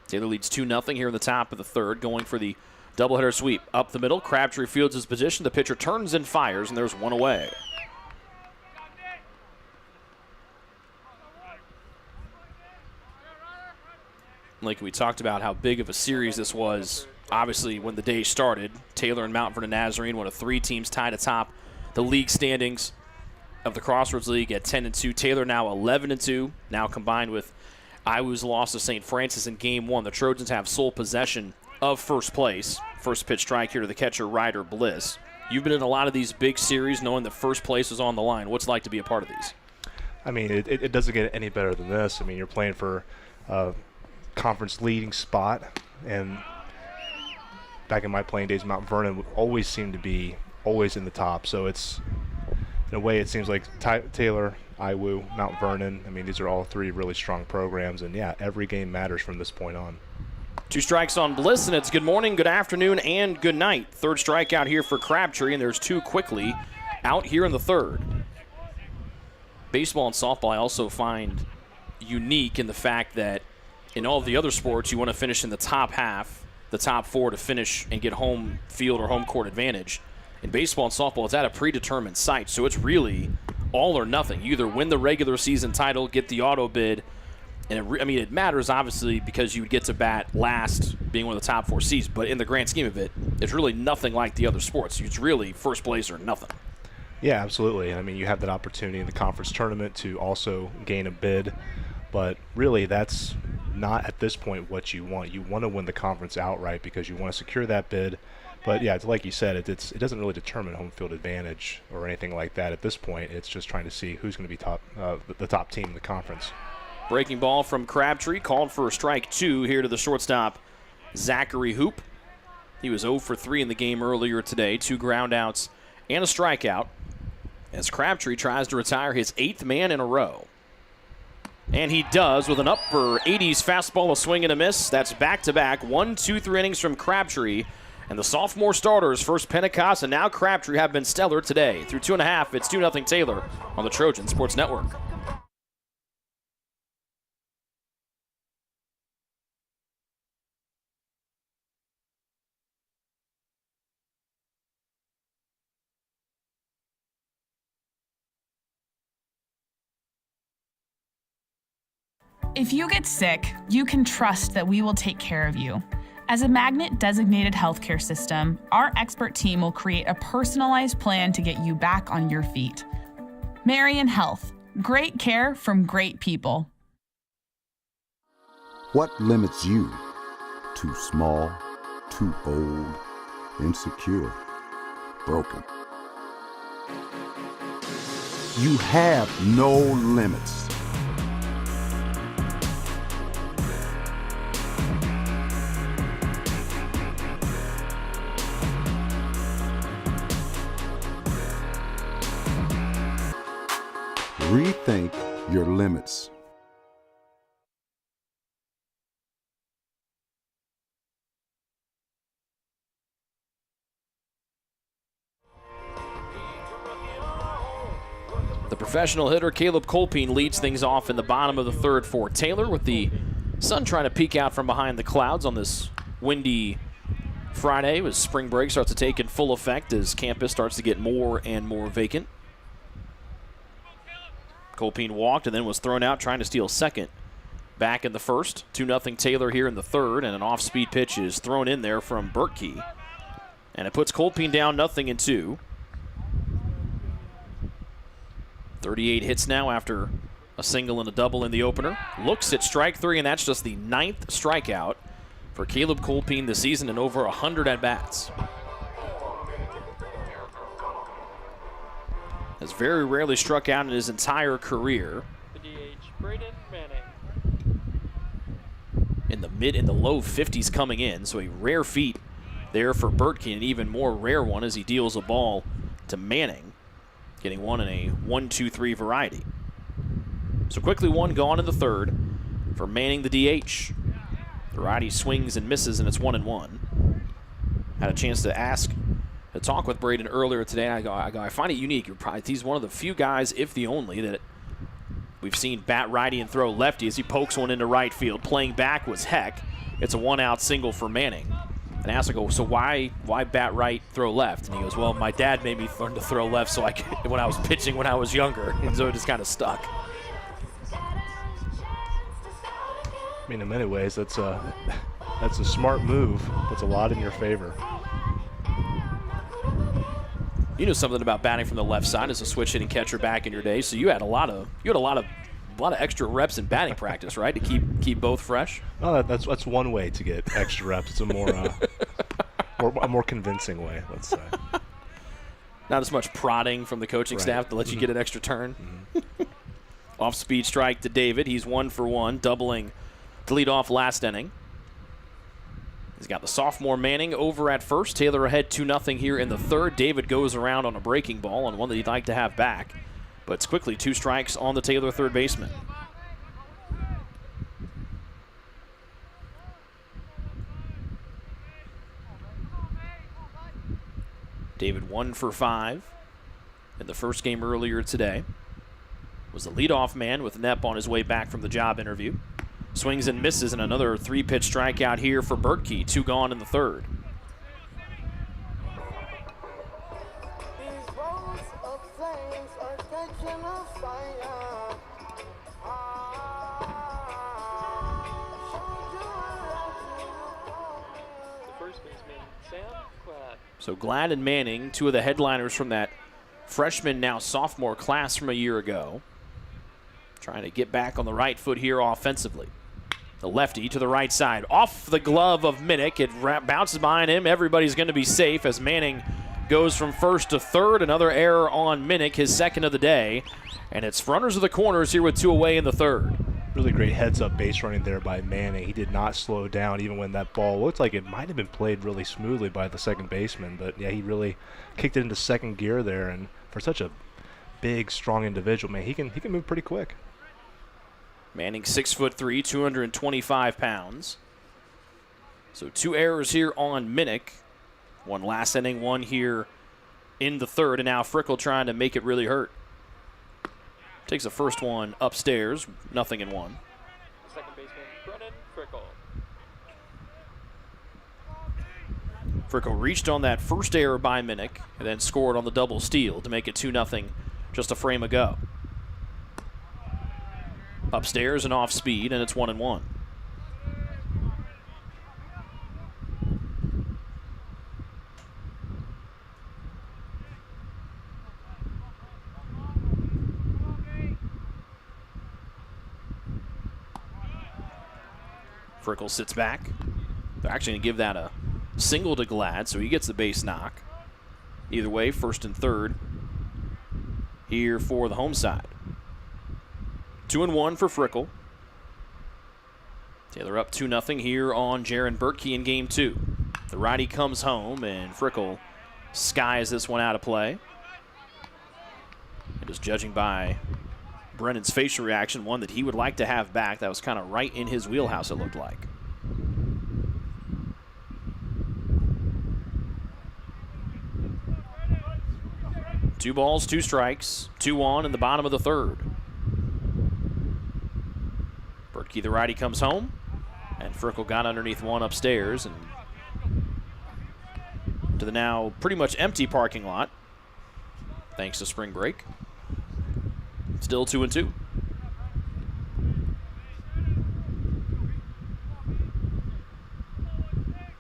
Taylor leads 2-0 here in the top of the third, going for the doubleheader sweep. Up the middle, Crabtree fields his position. The pitcher turns and fires, and there's 1 away. Like we talked about how big of a series this was, obviously, when the day started. Taylor and Mount Vernon Nazarene, one of 3 teams tied atop the league standings of the Crossroads League at 10-2. Taylor now 11-2, now combined with IWU's loss to St. Francis in Game 1. The Trojans have sole possession of first place. First pitch strike here to the catcher, Ryder Bliss. You've been in a lot of these big series knowing that first place is on the line. What's it like to be a part of these? I mean, it doesn't get any better than this. I mean, you're playing for conference leading spot, and back in my playing days, Mount Vernon always seemed to be always in the top. So it's, in a way, it seems like Taylor, IWU, Mount Vernon, I mean, these are all 3 really strong programs, and yeah, every game matters from this point on. 2 strikes on Bliss, and it's good morning, good afternoon, and good night. Third strikeout here for Crabtree, and there's 2 quickly out here in the third. Baseball and softball I also find unique in the fact that in all of the other sports, you want to finish in the top half, the top 4 to finish and get home field or home court advantage. In baseball and softball, it's at a predetermined site, so it's really all or nothing. You either win the regular season title, get the auto bid, and it matters obviously because you would get to bat last, being one of the top 4 seeds, but in the grand scheme of it, it's really nothing like the other sports. It's really first place or nothing. Yeah, absolutely. I mean, you have that opportunity in the conference tournament to also gain a bid, but really that's not at this point what you want. You want to win the conference outright because you want to secure that bid. But yeah, it's like you said, it doesn't really determine home field advantage or anything like that at this point. It's just trying to see who's going to be the top team in the conference. Breaking ball from Crabtree, called for a strike 2 here to the shortstop, Zachary Hoop. He was 0 for 3 in the game earlier today, 2 groundouts and a strikeout, as Crabtree tries to retire his 8th man in a row. And he does with an upper 80s fastball, a swing and a miss. That's back-to-back 1, 2, 3 innings from Crabtree. And the sophomore starters, first Pentecost and now Crabtree, have been stellar today. Through 2.5, it's 2-0 Taylor on the Trojan Sports Network. If you get sick, you can trust that we will take care of you. As a Magnet-designated healthcare system, our expert team will create a personalized plan to get you back on your feet. Marion Health. Great care from great people. What limits you? Too small, too old, insecure, broken. You have no limits. Rethink your limits. The professional hitter Caleb Colpine leads things off in the bottom of the third for Taylor, with the sun trying to peek out from behind the clouds on this windy Friday as spring break starts to take in full effect as campus starts to get more and more vacant. Colpine walked and then was thrown out trying to steal second back in the first. 2-0 Taylor here in the third, and an off-speed pitch is thrown in there from Bertkey. And it puts Colpine down 0-2. 38 hits now after a single and a double in the opener. Looks at strike 3, and that's just the 9th strikeout for Caleb Colpine this season and over 100 at-bats. Has very rarely struck out in his entire career. The DH, Braden Manning. In the low 50s coming in, so a rare feat there for Bertke, an even more rare one as he deals a ball to Manning, getting one in a 1-2-3 variety. So quickly one gone in the third for Manning, the DH. The righty swings and misses, and it's 1-1. Had a chance to talk with Braden earlier today. I find it unique. He's one of the few guys, if the only, that we've seen bat righty and throw lefty as he pokes one into right field. Playing back was heck. It's a one-out single for Manning. And I asked, so why bat right, throw left? And he goes, well, my dad made me learn to throw left so I could, when I was pitching when I was younger, and so it just kind of stuck. I mean, in many ways, that's a smart move. Puts a lot in your favor. You know something about batting from the left side as a switch hitting catcher back in your day, so you had a lot of extra reps in batting practice, right, to keep both fresh. Oh, that's one way to get extra reps. It's a more convincing way, let's say. Not as much prodding from the coaching staff to let you get an extra turn. Off-speed strike to David. He's 1 for 1, doubling to lead off last inning. He's got the sophomore Manning over at first. Taylor ahead 2-0 here in the third. David goes around on a breaking ball on one that he'd like to have back. But it's quickly 2 strikes on the Taylor third baseman. David 1 for 5 in the first game earlier today. Was the leadoff man with Nepp on his way back from the job interview. Swings and misses, and another 3-pitch strikeout here for Bertke. 2 gone in the third. So Glad and Manning, 2 of the headliners from that freshman, now sophomore class from a year ago. Trying to get back on the right foot here offensively. The lefty to the right side. Off the glove of Minnick. It bounces behind him. Everybody's going to be safe as Manning goes from first to third. Another error on Minnick, his second of the day. And it's runners of the corners here with 2 away in the third. Really great heads-up base running there by Manning. He did not slow down even when that ball looked like it might have been played really smoothly by the second baseman. But, yeah, he really kicked it into second gear there. And for such a big, strong individual, man, he can move pretty quick. Manning 6'3", 225 pounds. So 2 errors here on Minnick. 1 last inning, 1 here in the third, and now Frickle trying to make it really hurt. Takes the first one upstairs, 0-1. Second baseman, Brennan Frickle. Frickle reached on that first error by Minnick and then scored on the double steal to make it 2-0 just a frame ago. Upstairs and off speed, and it's 1-1. Frickle sits back. They're actually going to give that a single to Glad, so he gets the base knock. Either way, first and third here for the home side. 2-1 for Frickle. Taylor up 2-0 here on Jaron Bertke in game 2. The righty comes home, and Frickle skies this one out of play. And just judging by Brennan's facial reaction, one that he would like to have back. That was kind of right in his wheelhouse, it looked like. Two balls, 2 strikes, 2 on in the bottom of the third. Bertke, the righty, comes home, and Frickle got underneath one upstairs and to the now pretty much empty parking lot, thanks to spring break. Still 2-2.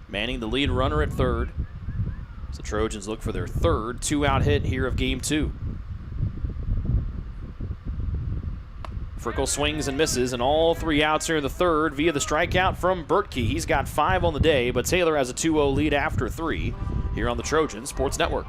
Manning, the lead runner at third. As the Trojans look for their third 2-out hit here of game 2. Frickle swings and misses, and all 3 outs here in the third via the strikeout from Bertke. He's got 5 on the day, but Taylor has a 2-0 lead after 3 here on the Trojan Sports Network.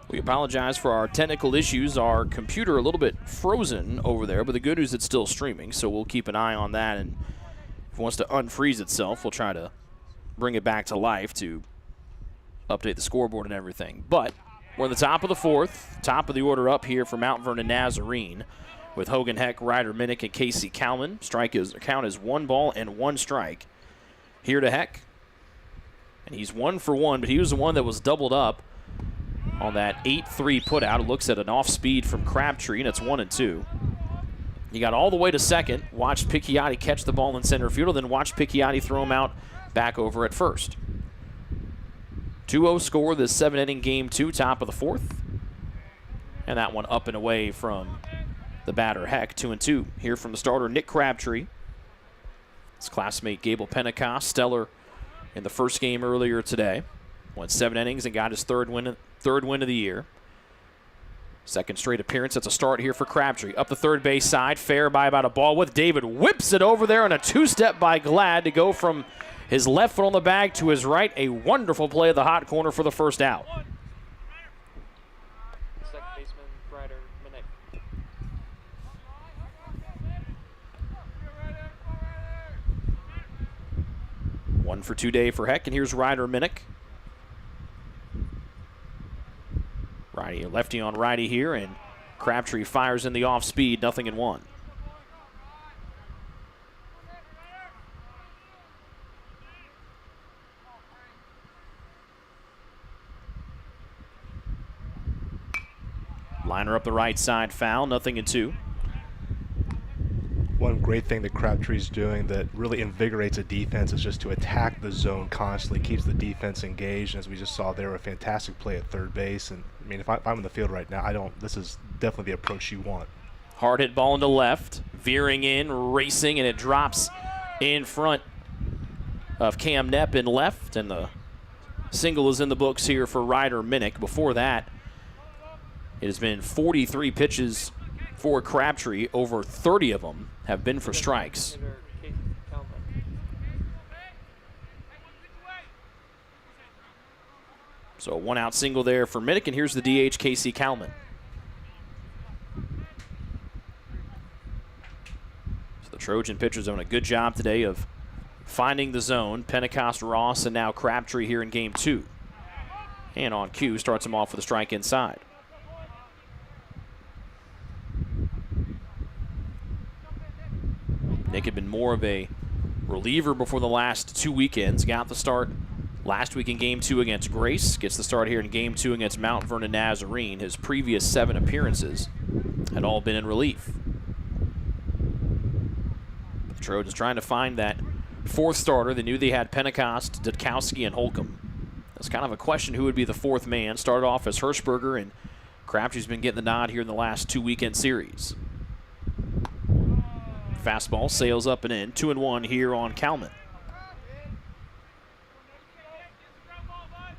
We apologize for our technical issues. Our computer a little bit frozen over there, but the good news, it's still streaming, so we'll keep an eye on that. And if it wants to unfreeze itself, we'll try to bring it back to life to update the scoreboard and everything. But we're at the top of the fourth, top of the order up here for Mount Vernon Nazarene with Hogan Heck, Ryder Minnick, and Casey Kalman. Count is 1 ball and 1 strike. Here to Heck. And he's 1 for 1, but he was the one that was doubled up on that 8-3 putout. It looks at an off-speed from Crabtree, and it's 1-2. He got all the way to second, watched Picchiotti catch the ball in center field, then watched Picchiotti throw him out back over at first. 2-0 score, this 7-inning game 2, top of the fourth. And that one up and away from the batter, Heck, 2-2. Here from the starter, Nick Crabtree. His classmate Gable Pentecost, stellar in the first game earlier today. Went 7 innings and got his third win of the year. Second straight appearance. That's a start here for Crabtree. Up the third base side, fair by about a ball with David. Whips it over there on a 2-step by Glad to go from his left foot on the bag to his right. A wonderful play of the hot corner for the first out. Second baseman, Ryder Minnick. 1 for 2 day for Heck, and here's Ryder Minnick. Righty, lefty on righty here, and Crabtree fires in the off speed, 0-1. Liner up the right side, foul, 0-2. One great thing that Crabtree's doing that really invigorates a defense is just to attack the zone constantly, keeps the defense engaged. And as we just saw there, a fantastic play at third base. And I mean, if I'm in the field right now, this is definitely the approach you want. Hard hit ball into left, veering in, racing, and it drops in front of Cam Knepp in left. And the single is in the books here for Ryder Minnick. Before that, it has been 43 pitches for Crabtree. Over 30 of them have been for strikes. So a 1-out single there for Minnick, and here's the DH, Casey Kalman. So the Trojan pitchers doing a good job today of finding the zone. Pentecost, Ross, and now Crabtree here in game 2. And on cue, starts him off with a strike inside. Nick had been more of a reliever before the last 2 weekends. Got the start last week in game 2 against Grace. Gets the start here in game 2 against Mount Vernon Nazarene. His previous 7 appearances had all been in relief. The Trojans trying to find that 4th starter. They knew they had Pentecost, Dudkowski, and Holcomb. That's kind of a question who would be the 4th man. Started off as Hirschberger, and Crabtree's been getting the nod here in the last 2 weekend series. Fastball sails up and in. 2-1 here on Kalman.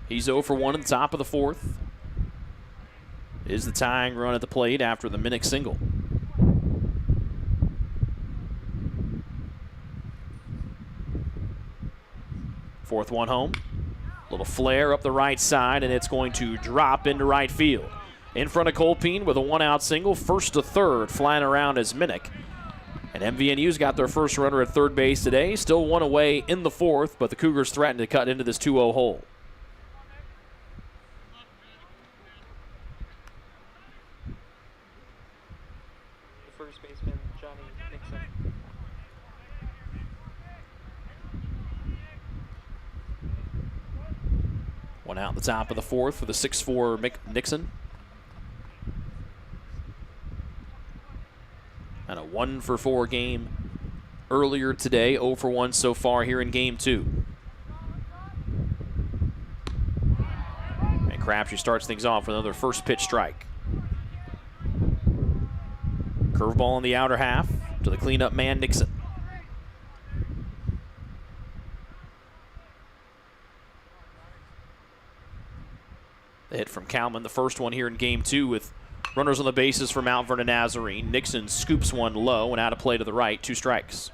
He's 0 for 1 in the top of the 4th. Is the tying run at the plate after the Minnick single. Fourth one home. Little flare up the right side, and it's going to drop into right field. In front of Colpine with a 1-out single. First to third, flying around as Minnick. And MVNU's got their first runner at third base today. Still 1 away in the 4th, but the Cougars threaten to cut into this 2-0 hole. The first baseman, Johnny Nixon. One out the top of the 4th for the 6'4" Nixon. And a 1 for 4 game earlier today. 0 for 1 so far here in game 2. And Crabtree starts things off with another first pitch strike. Curveball in the outer half to the cleanup man, Nixon. The hit from Kalman, the first one here in game 2 with runners on the bases for Mount Vernon Nazarene. Nixon scoops one low and out of play to the right. 2 strikes.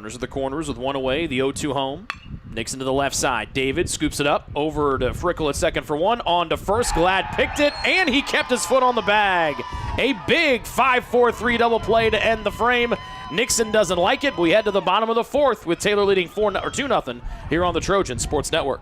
Runners at the corners with one away, the 0-2 home. Nixon to the left side. David scoops it up over to Frickle at second for one. On to first. Glad picked it, and he kept his foot on the bag. A big 5-4-3 double play to end the frame. Nixon doesn't like it, but we head to the bottom of the fourth with Taylor leading 2-0 here on the Trojan Sports Network.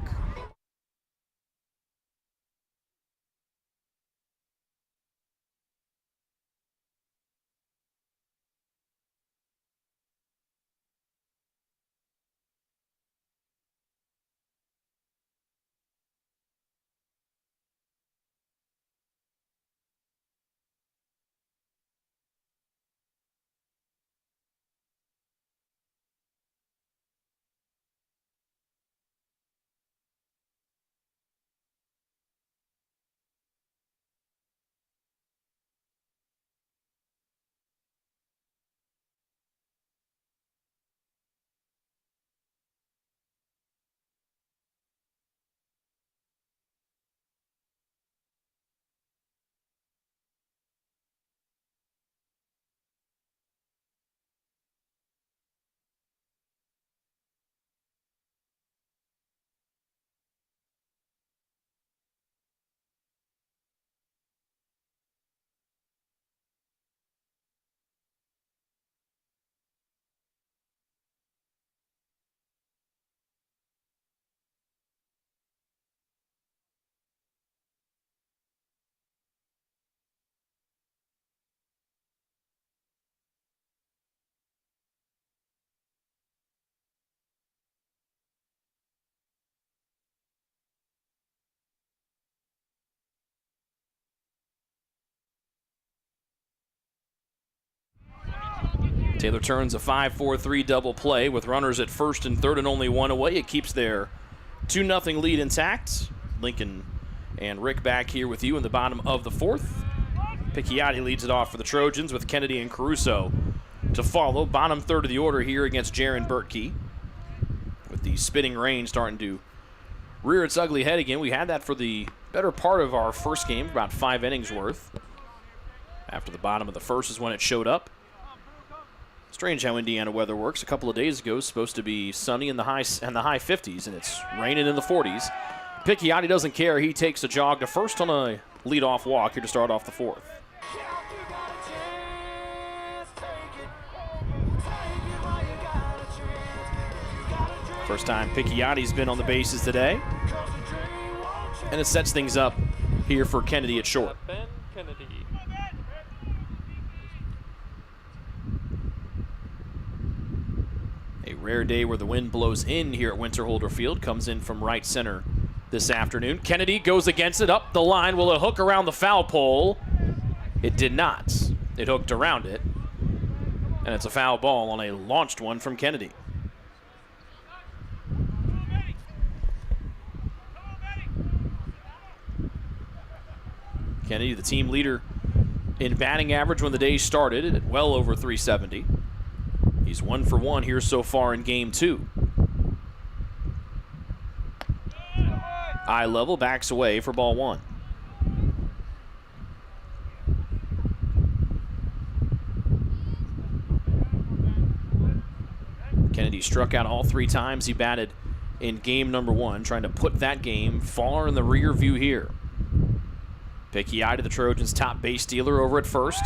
Taylor turns a 5-4-3 double play with runners at first and third and only one away. It keeps their 2-0 lead intact. Lincoln and Rick back here with you in the bottom of the fourth. Picchiotti leads it off for the Trojans with Kennedy and Caruso to follow. Bottom third of the order here against Jaron Bertkey. With the spitting rain starting to rear its ugly head again. We had that for the better part of our first game, about 5 innings worth. After the bottom of the first is when it showed up. Strange how Indiana weather works. A couple of days ago, it was supposed to be sunny in the high 50s, and it's raining in the 40s. Picchiotti doesn't care. He takes a jog to first on a leadoff walk here to start off the fourth. First time Picchiotti's been on the bases today. And it sets things up here for Kennedy at short. Ben Kennedy. A rare day where the wind blows in here at Winterholder Field. Comes in from right center this afternoon. Kennedy goes against it, up the line. Will it hook around the foul pole? It did not. It hooked around it. And it's a foul ball on a launched one from Kennedy. Kennedy, the team leader in batting average when the day started, at well over 370. He's 1 for 1 here so far in game 2. Eye level, backs away for ball 1. Kennedy struck out all 3 times he batted in game number 1, trying to put that game far in the rear view here. Picchiotti, the Trojans' top base stealer over at first.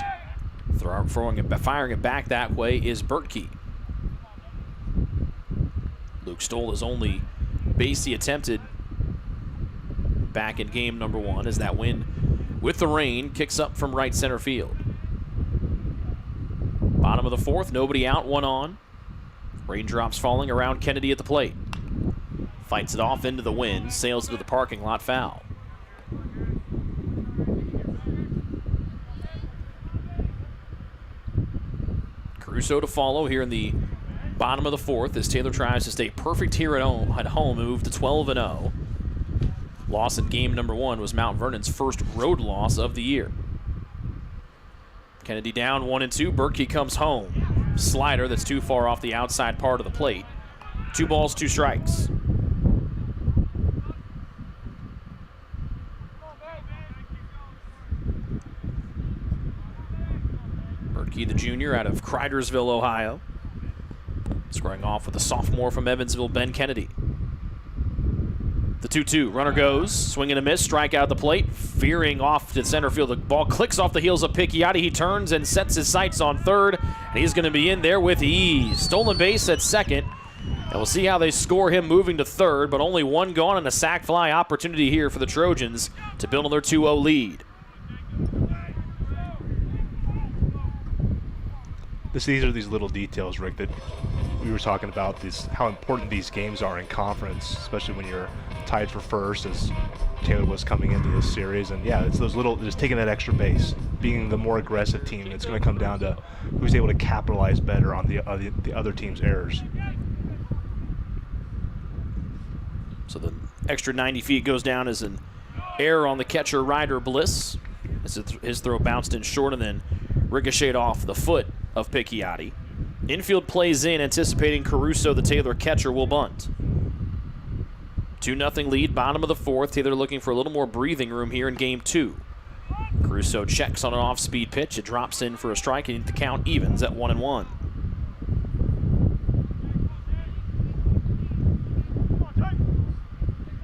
Firing it back that way is Bertkey. Luke stole his only base he attempted back in game number 1 as that wind with the rain kicks up from right center field. Bottom of the fourth, nobody out, 1 on. Raindrops falling around Kennedy at the plate. Fights it off into the wind, sails into the parking lot, foul. Caruso to follow here in the bottom of the fourth as Taylor tries to stay perfect here at home and move to 12-0. Loss in game number 1 was Mount Vernon's first road loss of the year. Kennedy down 1-2. Bertkey comes home. Slider that's too far off the outside part of the plate. 2 balls, 2 strikes. Bertkey, the junior, out of Cridersville, Ohio. Squaring off with a sophomore from Evansville, Ben Kennedy. The 2-2. Runner goes. Swing and a miss. Strike out the plate. Veering off to center field. The ball clicks off the heels of Picchiotti. He turns and sets his sights on third. And he's going to be in there with ease. Stolen base at second. And we'll see how they score him moving to third. But only one gone and a sac fly opportunity here for the Trojans to build on their 2-0 lead. These are these little details, Rick, that we were talking about, how important these games are in conference, especially when you're tied for first, as Taylor was coming into this series. And yeah, it's those little, just taking that extra base, being the more aggressive team. It's going to come down to who's able to capitalize better on the other team's errors. So the extra 90 feet goes down as an error on the catcher, Ryder Bliss. His throw bounced in short and then ricocheted off the foot of Picchiotti. Infield plays in, anticipating Caruso, the Taylor catcher, will bunt. 2-0 lead, bottom of the fourth. Taylor looking for a little more breathing room here in game 2. Caruso checks on an off-speed pitch. It drops in for a strike, and the count evens at 1-1.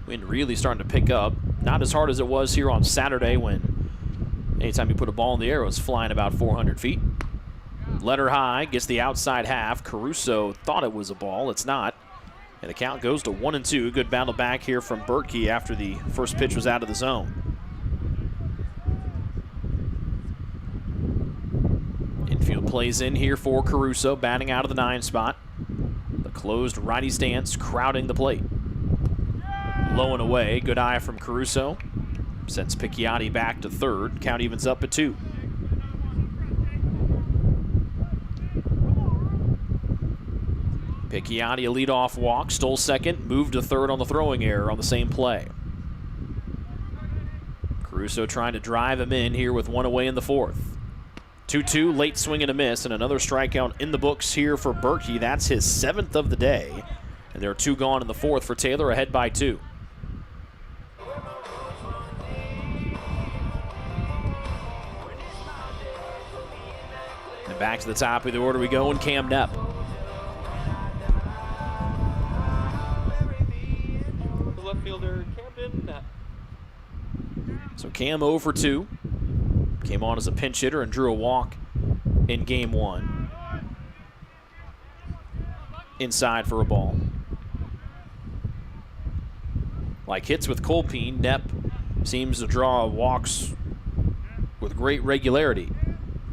Wind really starting to pick up. Not as hard as it was here on Saturday when anytime you put a ball in the air, it was flying about 400 feet. Letter high, gets the outside half. Caruso thought it was a ball. It's not. And the count goes to 1-2. Good battle back here from Bertkey after the first pitch was out of the zone. Infield plays in here for Caruso, batting out of the 9 spot. The closed righty stance crowding the plate. Low and away. Good eye from Caruso. Sends Picchiotti back to third. Count evens up at 2. Picchiotti a leadoff walk, stole second, moved to third on the throwing error on the same play. Caruso trying to drive him in here with one away in the fourth. 2-2, late swing and a miss, and another strikeout in the books here for Bertkey. That's his 7th of the day. And there are 2 gone in the fourth for Taylor, ahead by 2. And back to the top of the order we go, and Cam Knepp. Left fielder Camden Knapp. So Cam 0 for 2. Came on as a pinch hitter and drew a walk in game 1. Inside for a ball. Like hits with Colpine, Knepp seems to draw walks with great regularity.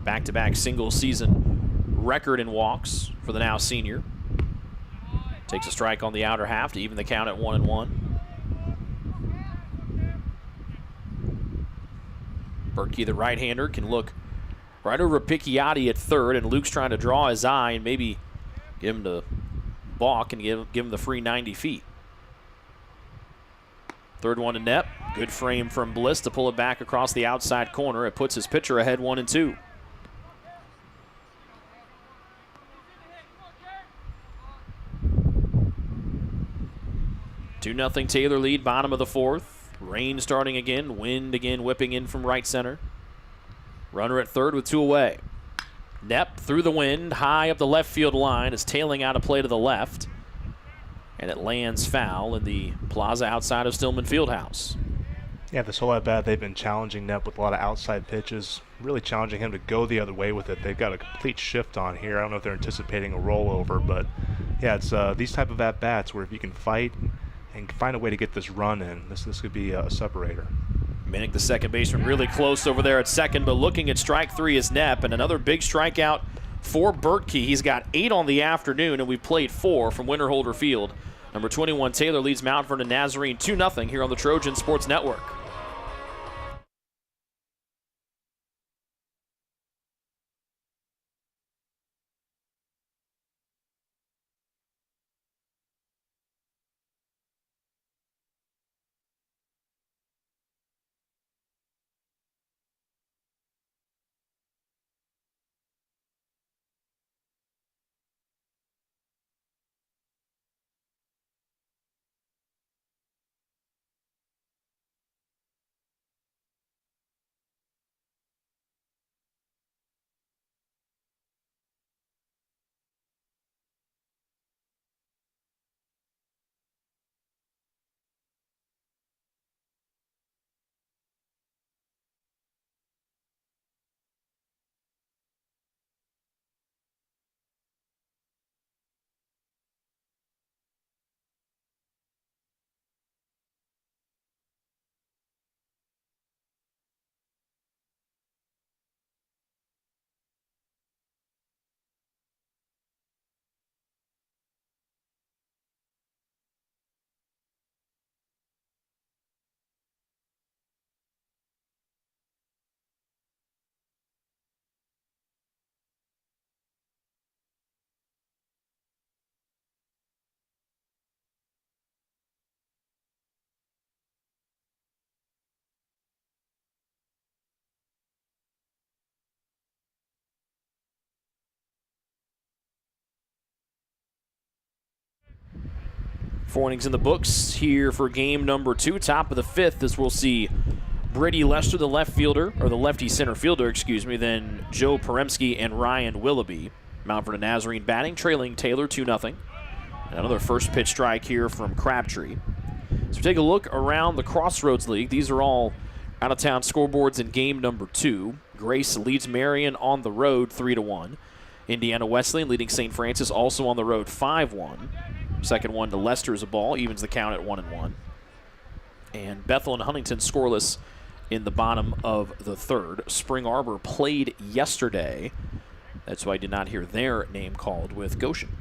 Back-to-back single-season record in walks for the now senior. Takes a strike on the outer half to even the count at 1-1. Bertkey, the right-hander, can look right over Picchiotti at third, and Luke's trying to draw his eye and maybe get him to balk and give him the free 90 feet. Third one to Knepp. Good frame from Bliss to pull it back across the outside corner. It puts his pitcher ahead 1-2. Two 2-0 Taylor lead, bottom of the fourth. Rain starting again, wind again whipping in from right center. Runner at third with 2 away. Knepp through the wind, high up the left field line, is tailing out a play to the left. And it lands foul in the plaza outside of Stillman Fieldhouse. Yeah, this whole at-bat, they've been challenging Knepp with a lot of outside pitches, really challenging him to go the other way with it. They've got a complete shift on here. I don't know if they're anticipating a rollover, but yeah, it's these type of at-bats where if you can fight and find a way to get this run in, this could be a separator. Minnick, the second baseman, really close over there at second, but looking at strike 3 is Knepp, and another big strikeout for Bertkey. He's got 8 on the afternoon, and we've played 4 from Winterholder Field. Number 21, Taylor, leads Mount Vernon Nazarene 2-0 here on the Trojan Sports Network. 4 innings in the books here for game number 2, top of the 5th, as we'll see Brady Lester, the left fielder, or the lefty center fielder, excuse me, then Joe Poremski and Ryan Willoughby. Mount Vernon Nazarene batting, trailing Taylor 2-0. And another first pitch strike here from Crabtree. So take a look around the Crossroads League. These are all out-of-town scoreboards in game number 2. Grace leads Marion on the road 3-1. Indiana Wesleyan leading St. Francis also on the road 5-1. Second one to Lester is a ball, evens the count at 1-1. And Bethel and Huntington scoreless in the bottom of the 3rd. Spring Arbor played yesterday. That's why I did not hear their name called with Goshen.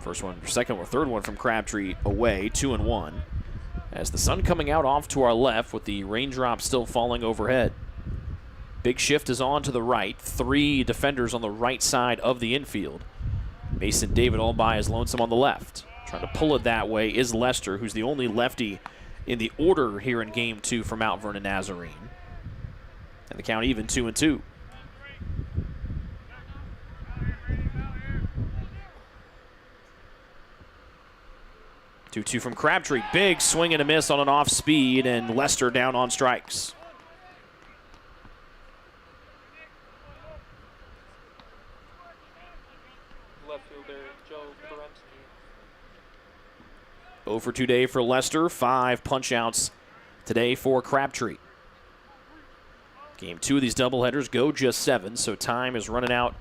First one, second or third one from Crabtree away, 2-1. As the sun coming out off to our left with the raindrops still falling overhead. Big shift is on to the right. 3 defenders on the right side of the infield. Mason David all by his lonesome on the left. Trying to pull it that way is Lester, who's the only lefty in the order here in game 2 for Mount Vernon Nazarene. And the count even 2-2. 2-2 from Crabtree. Big swing and a miss on an off speed, and Lester down on strikes. Left fielder Joe Poremski. 0 for 2 day for Lester. 5 punch-outs today for Crabtree. Game 2 of these doubleheaders go just 7, so time is running out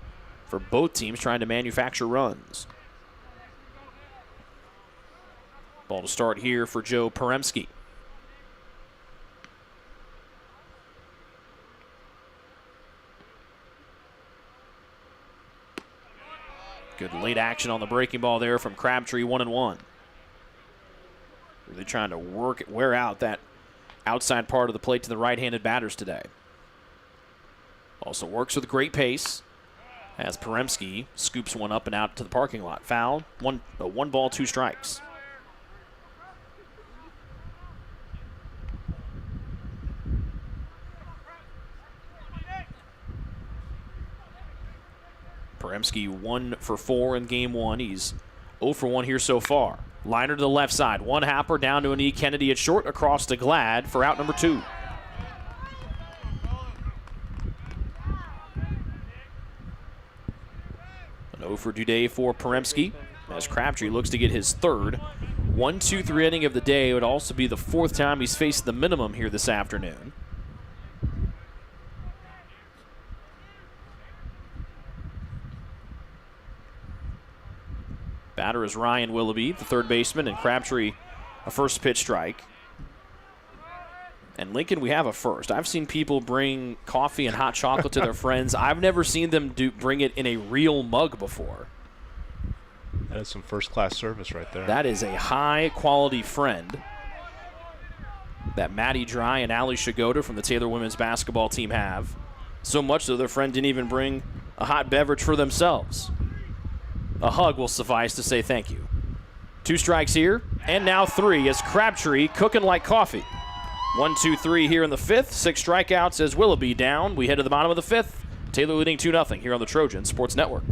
for both teams trying to manufacture runs. Ball to start here for Joe Poremski. Good late action on the breaking ball there from Crabtree, 1-1. Really trying to wear out that outside part of the plate to the right-handed batters today. Also works with great pace as Poremski scoops one up and out to the parking lot. Foul, one ball, 2 strikes. Poremski 1 for 4 in game 1. He's 0 for 1 here so far. Liner to the left side. One hopper down to an E. Kennedy at short, across to Glad for out number 2. An 0 for 2 day for Poremski as Crabtree looks to get his 3rd 1-2-3 inning of the day. It would also be the 4th time he's faced the minimum here this afternoon. Batter is Ryan Willoughby, the 3rd baseman, and Crabtree a first pitch strike. And Lincoln, we have a first. I've seen people bring coffee and hot chocolate to their friends. I've never seen them bring it in a real mug before. That is some first-class service right there. That is a high-quality friend that Maddie Dry and Allie Shigoda from the Taylor women's basketball team have. So much so their friend didn't even bring a hot beverage for themselves. A hug will suffice to say thank you. 2 strikes here, and now 3 as Crabtree cooking like coffee. 1-2-3 here in the 5th. 6 strikeouts as Willoughby down. We head to the bottom of the 5th. Taylor leading 2-0 here on the Trojan Sports Network.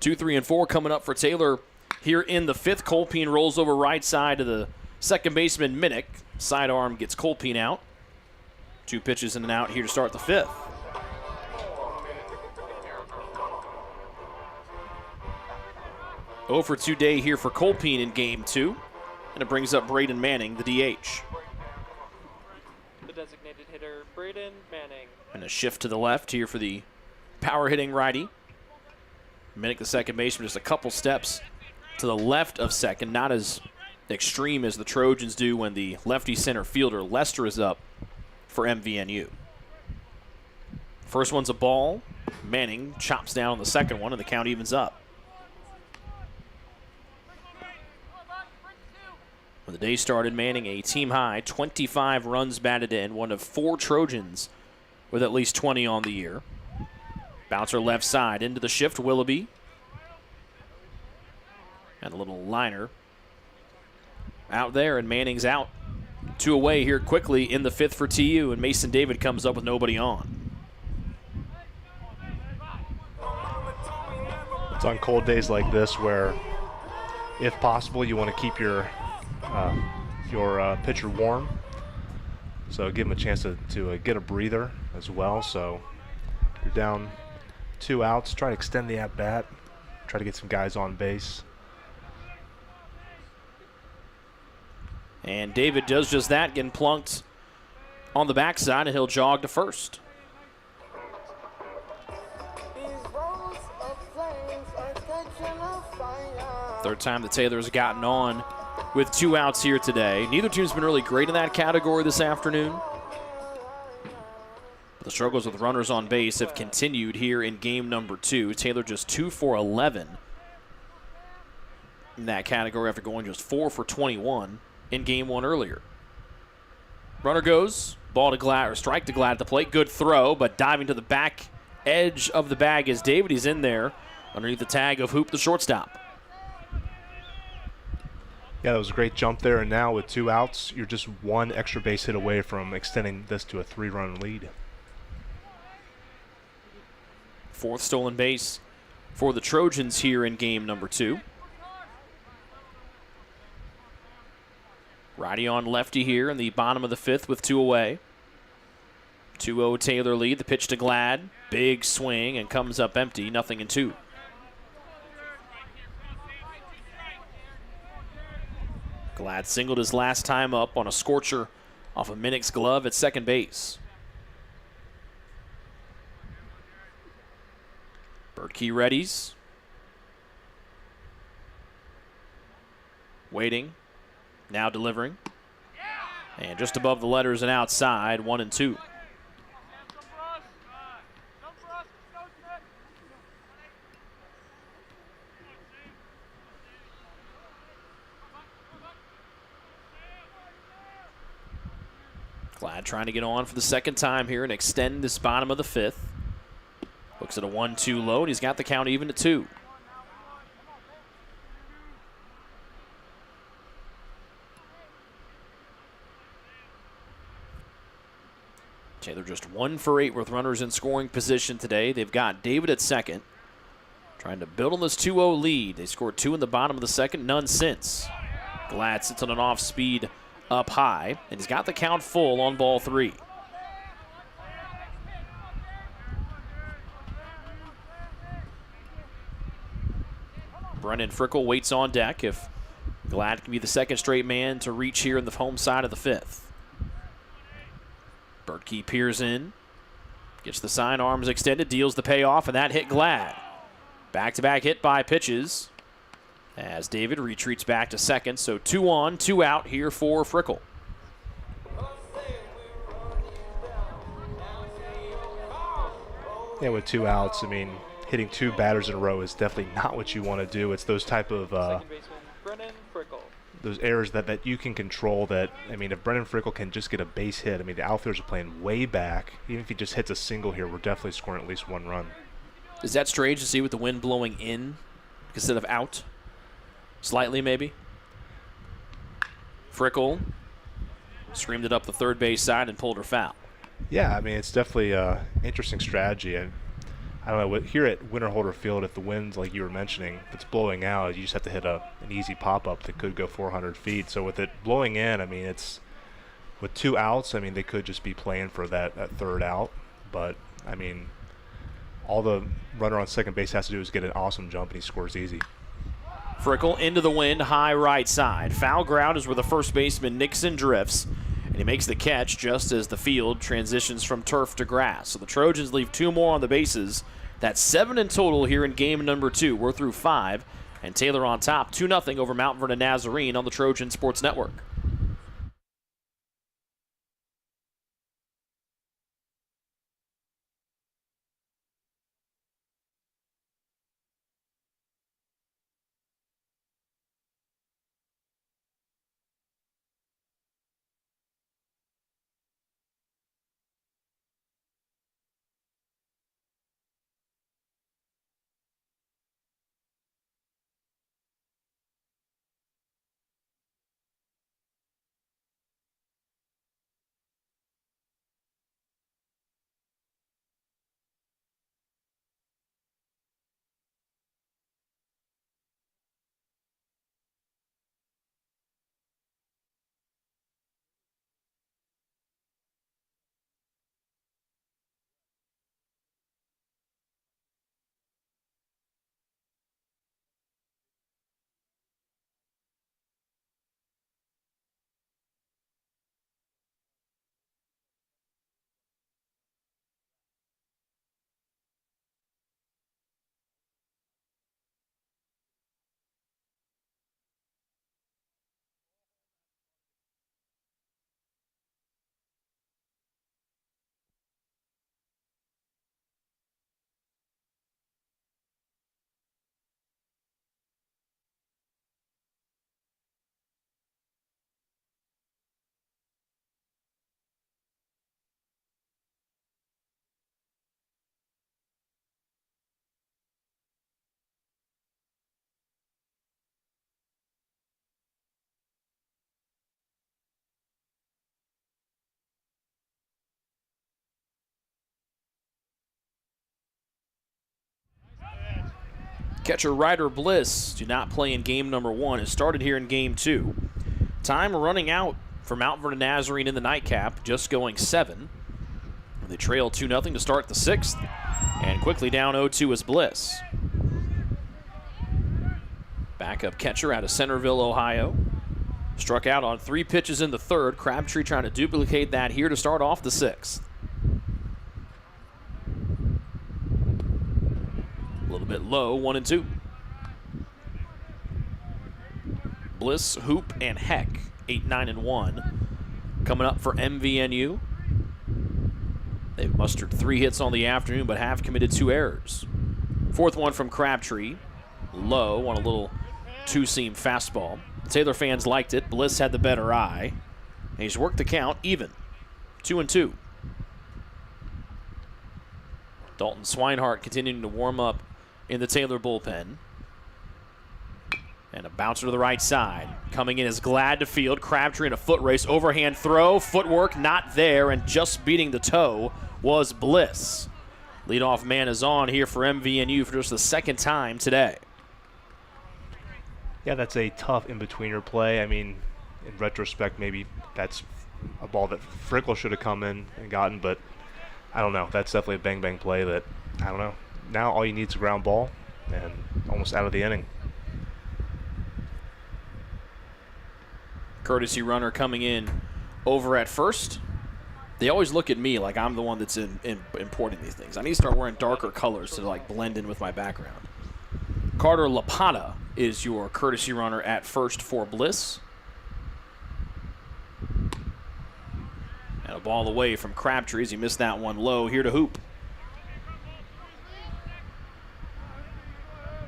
2, 3, and 4 coming up for Taylor here in the 5th. Colpine rolls over right side to the second baseman, Minnick. Sidearm gets Colpine out. 2 pitches in and out here to start the 5th. For 2 day here for Colpine in game 2. And it brings up Braden Manning, the DH. The designated hitter, Braden Manning. And a shift to the left here for the power hitting righty. Minnick, the second baseman, just a couple steps to the left of second. Not as extreme as the Trojans do when the lefty center fielder Lester is up for MVNU. First one's a ball. Manning chops down the second one, and the count evens up. When the day started, Manning a team-high 25 runs batted in, one of 4 Trojans with at least 20 on the year. Bouncer left side into the shift, Willoughby. And a little liner out there, and Manning's out. 2 away here quickly in the 5th for TU, and Mason David comes up with nobody on. It's on cold days like this where, if possible, you want to keep your pitcher warm. So give him a chance to get a breather as well. So you're down 2 outs. Try to extend the at-bat. Try to get some guys on base. And David does just that, getting plunked on the backside, and he'll jog to first. Third time that Taylor's gotten on with 2 outs here today. Neither team's been really great in that category this afternoon. The struggles with runners on base have continued here in game number 2. Taylor just 2 for 11 in that category after going just 4 for 21 in game 1 earlier. Runner goes, ball to Glad, or strike to Glad at the plate. Good throw, but diving to the back edge of the bag is David. He's in there underneath the tag of Hoop, the shortstop. Yeah, that was a great jump there, and now with 2 outs, you're just 1 extra base hit away from extending this to a 3-run lead. 4th stolen base for the Trojans here in game number 2. Righty on lefty here in the bottom of the 5th with 2 away. 2-0 Taylor lead. The pitch to Glad. Big swing and comes up empty. 0-2. Glad singled his last time up on a scorcher off of Minnick's glove at second base. Birdkey readies. Waiting. Now delivering. And just above the letters and outside, 1-2. Glad trying to get on for the second time here and extend this bottom of the 5th. Looks at a 1-2 low, and he's got the count even to 2. Taylor just 1 for 8 with runners in scoring position today. They've got David at second, trying to build on this 2-0 lead. They scored 2 in the bottom of the 2nd, none since. Glad sits on an off-speed up high, and he's got the count full on ball 3. Brennan Frickle waits on deck if Glad can be the 2nd straight man to reach here in the home side of the 5th. Birdkey peers in, gets the sign arms extended, deals the payoff, and that hit Glad. Back-to-back hit by pitches as David retreats back to second. So 2 on, 2 out here for Frickle. Yeah, with 2 outs, I mean, hitting 2 batters in a row is definitely not what you want to do. It's those type of Second baseman, Brennan Frickle. those errors that you can control. That, I mean, if Brennan Frickle can just get a base hit, I mean, the outfielders are playing way back. Even if he just hits a single here, we're definitely scoring at least 1 run. Is that strange to see with the wind blowing in instead of out? Slightly, maybe. Frickle screamed it up the third base side and pulled her foul. Yeah, I mean, it's definitely an interesting strategy. And I don't know, here at Winter Holder Field, if the wind's like you were mentioning, if it's blowing out, you just have to hit an easy pop-up that could go 400 feet. So with it blowing in, I mean, it's with 2 outs, I mean, they could just be playing for that third out. But, I mean, all the runner on second base has to do is get an awesome jump, and he scores easy. Frickle into the wind, high right side. Foul ground is where the first baseman Nixon drifts, and he makes the catch just as the field transitions from turf to grass. So the Trojans leave 2 more on the bases. That's 7 in total here in game number 2. We're through 5, and Taylor on top, 2-0 over Mount Vernon Nazarene on the Trojan Sports Network. Catcher Ryder Bliss do not play in game number 1. It started here in game 2. Time running out for Mount Vernon Nazarene in the nightcap, just going 7. They trail 2-0 to start the 6th, and quickly down 0-2 is Bliss. Backup catcher out of Centerville, Ohio. Struck out on 3 pitches in the 3rd. Crabtree trying to duplicate that here to start off the 6th. A little bit low, 1-2. Bliss, Hoop, and Heck, 8, 9, and 1. Coming up for MVNU. They've mustered 3 hits on the afternoon, but have committed 2 errors. 4th one from Crabtree. Low on a little 2-seam fastball. Taylor fans liked it. Bliss had the better eye. And he's worked the count even. 2-2. Dalton Swinehart continuing to warm up in the Taylor bullpen. And a bouncer to the right side. Coming in is Glad to field. Crabtree in a foot race. Overhand throw. Footwork not there. And just beating the toe was Bliss. Leadoff man is on here for MVNU for just the 2nd time today. Yeah, that's a tough in-betweener play. I mean, in retrospect, maybe that's a ball that Frickle should have come in and gotten, but I don't know. That's definitely a bang-bang play that, I don't know. Now all you need is a ground ball and almost out of the inning. Courtesy runner coming in over at first. They always look at me like I'm the one that's importing these things. I need to start wearing darker colors to like blend in with my background. Carter Lapata is your courtesy runner at first for Bliss. And a ball away from Crabtree as he missed that one low. Here to Hoop.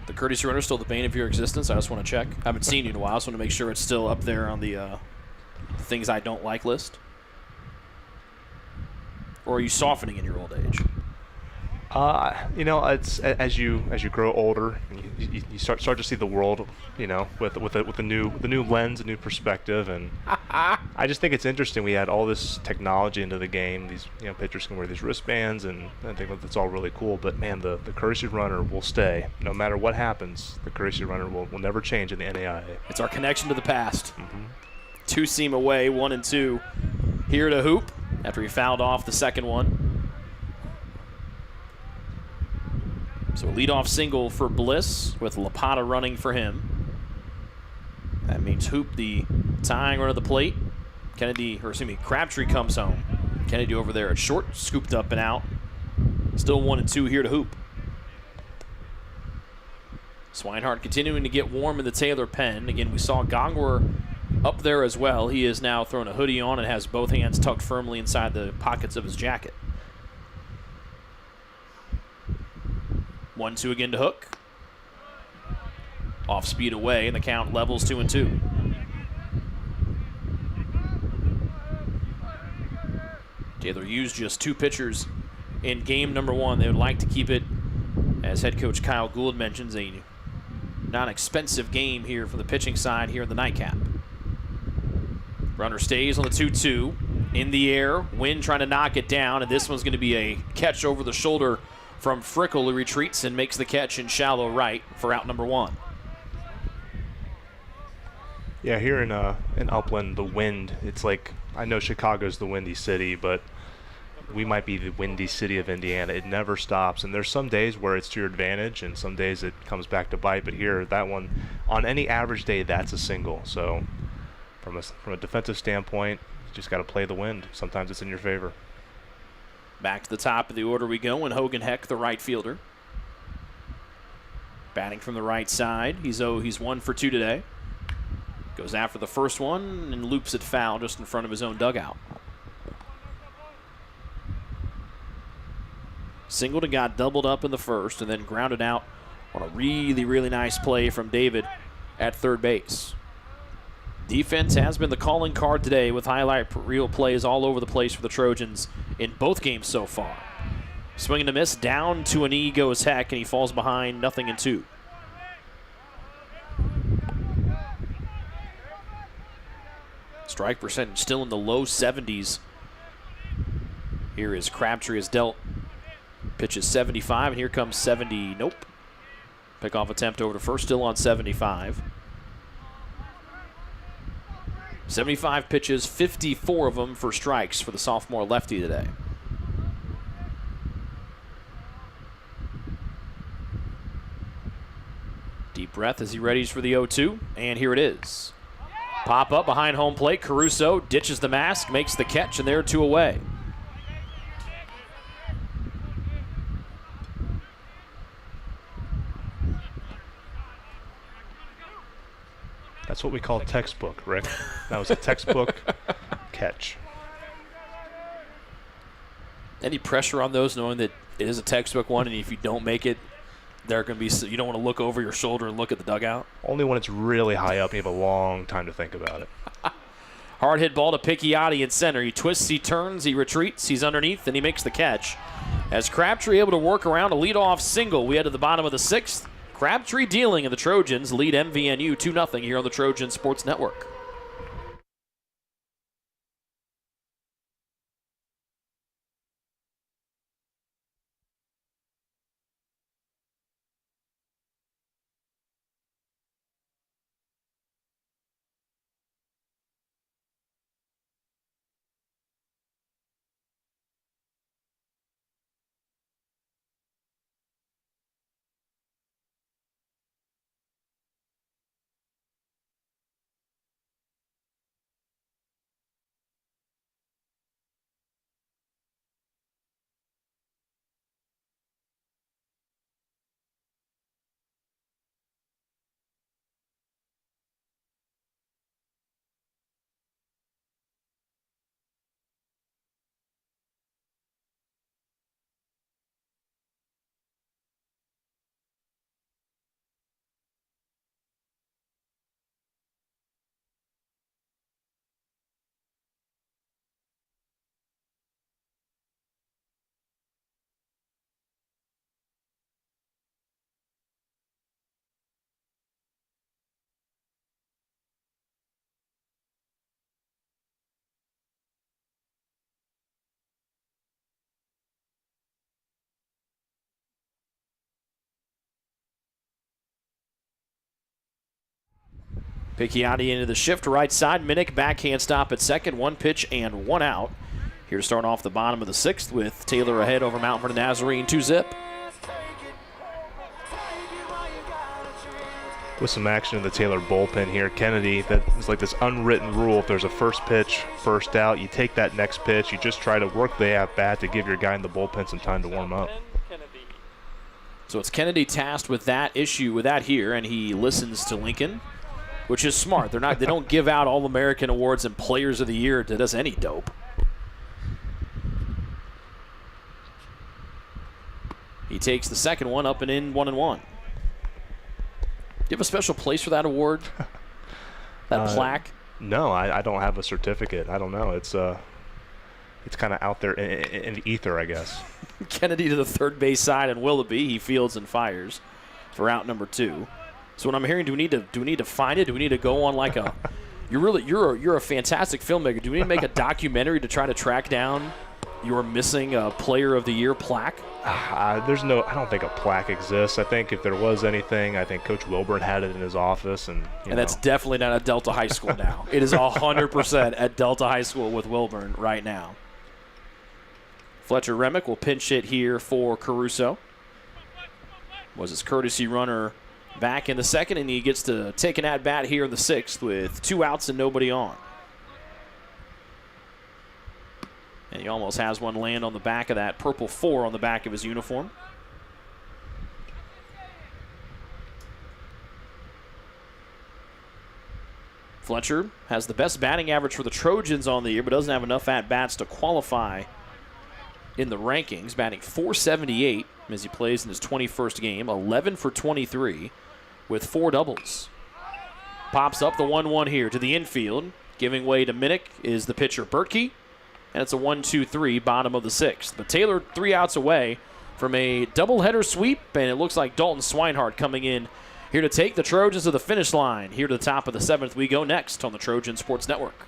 The courtesy runner is still the bane of your existence. I just want to check. I haven't seen you in a while. I just want to make sure it's still up there on the things I don't like list. Or are you softening in your old age? It's as you grow older, you start to see the world, with a new lens, a new perspective, and I just think it's interesting. We had all this technology into the game. These pitchers can wear these wristbands, and I think that's all really cool. But man, the courtesy runner will stay no matter what happens. The courtesy runner will never change in the NAIA. It's our connection to the past. Mm-hmm. Two-seam away, 1-2. Here to Hoop after he fouled off the second one. So leadoff single for Bliss with Lapata running for him. That means Hoop the tying run of the plate. Crabtree comes home. Kennedy over there at short, scooped up and out. Still 1-2 here to Hoop. Swinehart continuing to get warm in the Taylor pen. Again, we saw Gongwer up there as well. He is now throwing a hoodie on and has both hands tucked firmly inside the pockets of his jacket. 1-2 again to Hook. Off speed away, and the count levels 2-2. Taylor used just 2 pitchers in game number 1. They would like to keep it, as head coach Kyle Gould mentions, a non-expensive game here for the pitching side here in the nightcap. Runner stays on the 2-2. In the air, Wynn trying to knock it down, and this one's going to be a catch over the shoulder from Frickle, who retreats and makes the catch in shallow right for out number 1. Yeah, here in Upland, the wind, it's like, I know Chicago's the windy city, but we might be the windy city of Indiana. It never stops, and there's some days where it's to your advantage, and some days it comes back to bite, but here, that one, on any average day, that's a single. So from a defensive standpoint, you just got to play the wind. Sometimes it's in your favor. Back to the top of the order we go, and Hogan Heck, the right fielder. Batting from the right side. He's 1 for 2 today. Goes after the first one and loops it foul just in front of his own dugout. Singleton got doubled up in the first and then grounded out on a really, really nice play from David at third base. Defense has been the calling card today with highlight reel plays all over the place for the Trojans in both games so far. Swing and a miss, down to a knee goes Heck, and he falls behind 0-2. Strike percentage still in the low 70s. Here is Crabtree is dealt. Pitches 75, and here comes 70. Nope. Pickoff attempt over to first, still on 75. 75 pitches, 54 of them for strikes for the sophomore lefty today. Deep breath as he readies for the 0-2, and here it is. Pop up behind home plate. Caruso ditches the mask, makes the catch, and they're 2 away. That's what we call textbook, Rick. That was a textbook catch. Any pressure on those, knowing that it is a textbook one, and if you don't make it, there can be. You don't want to look over your shoulder and look at the dugout. Only when it's really high up, and you have a long time to think about it. Hard hit ball to Picchiotti in center. He twists, he turns, he retreats, he's underneath, and he makes the catch. As Crabtree able to work around a leadoff single, we head to the bottom of the 6th. Crabtree dealing, and the Trojans lead MVNU 2-0 here on the Trojan Sports Network. Picchiotti into the shift right side. Minnick backhand stop at second. 1 pitch and 1 out. Here to start off the bottom of the 6th with Taylor ahead over Mount Vernon Nazarene 2-zip. With some action in the Taylor bullpen here, Kennedy, that is like this unwritten rule. If there's a first pitch, first out, you take that next pitch. You just try to work the at-bat to give your guy in the bullpen some time to warm up. So it's Kennedy tasked with that issue, with that here, and he listens to Lincoln, which is smart. They don't give out All-American awards and Players of the Year to just any dope. He takes the second one up and in 1-1. Do you have a special place for that award? That plaque? No, I don't have a certificate. I don't know. It's kind of out there in the ether, I guess. Kennedy to the third base side, and Willoughby, he fields and fires for out number 2. So what I'm hearing, do we need to find it? Do we need to go on like a? You're a fantastic filmmaker. Do we need to make a documentary to try to track down your missing Player of the Year plaque? I don't think a plaque exists. I think if there was anything, I think Coach Wilburn had it in his office. And that's definitely not at Delta High School now. It is 100% at Delta High School with Wilburn right now. Fletcher Remick will pinch hit here for Caruso. Was his courtesy runner back in the 2nd, and he gets to take an at-bat here in the 6th with 2 outs and nobody on. And he almost has one land on the back of that purple 4 on the back of his uniform. Fletcher has the best batting average for the Trojans on the year, but doesn't have enough at-bats to qualify in the rankings. Batting .478 as he plays in his 21st game. 11 for 23 with 4 doubles. Pops up the 1-1 here to the infield. Giving way to Minnick is the pitcher Berkey. And it's a 1-2-3, bottom of the 6th. But Taylor 3 outs away from a doubleheader sweep, and it looks like Dalton Swinehart coming in here to take the Trojans to the finish line. Here to the top of the 7th we go next on the Trojan Sports Network.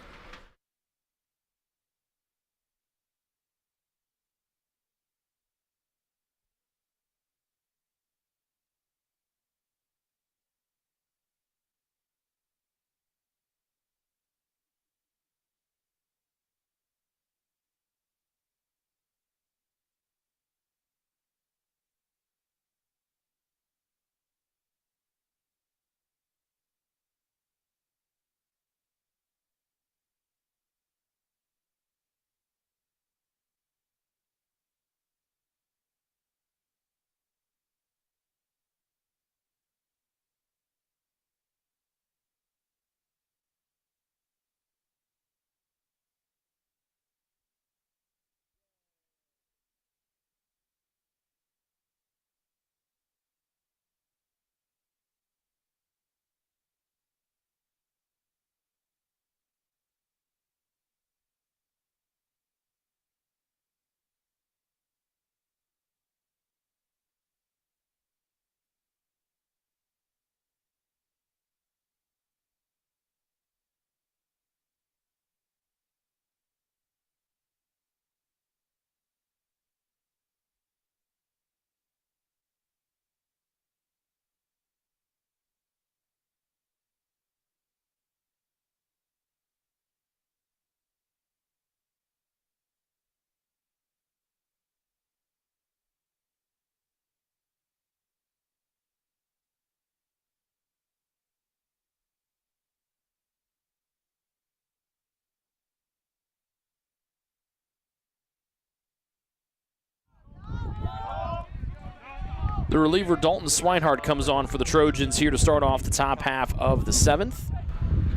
The reliever Dalton Swinehart comes on for the Trojans here to start off the top half of the 7th.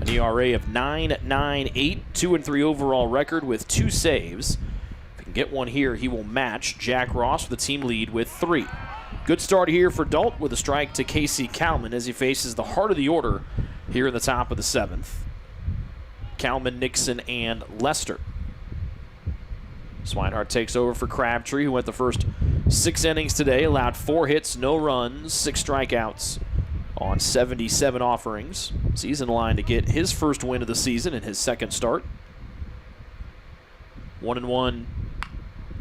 An ERA of 9.98, 2-3 overall record with 2 saves. If he can get one here, he will match Jack Ross with the team lead with 3. Good start here for Dalt with a strike to Casey Kalman as he faces the heart of the order here in the top of the 7th. Kalman, Nixon, and Lester. Swinehart takes over for Crabtree, who went the first 6 innings today, allowed 4 hits, no runs, 6 strikeouts on 77 offerings. He's in line to get his first win of the season in his 2nd start. 1-1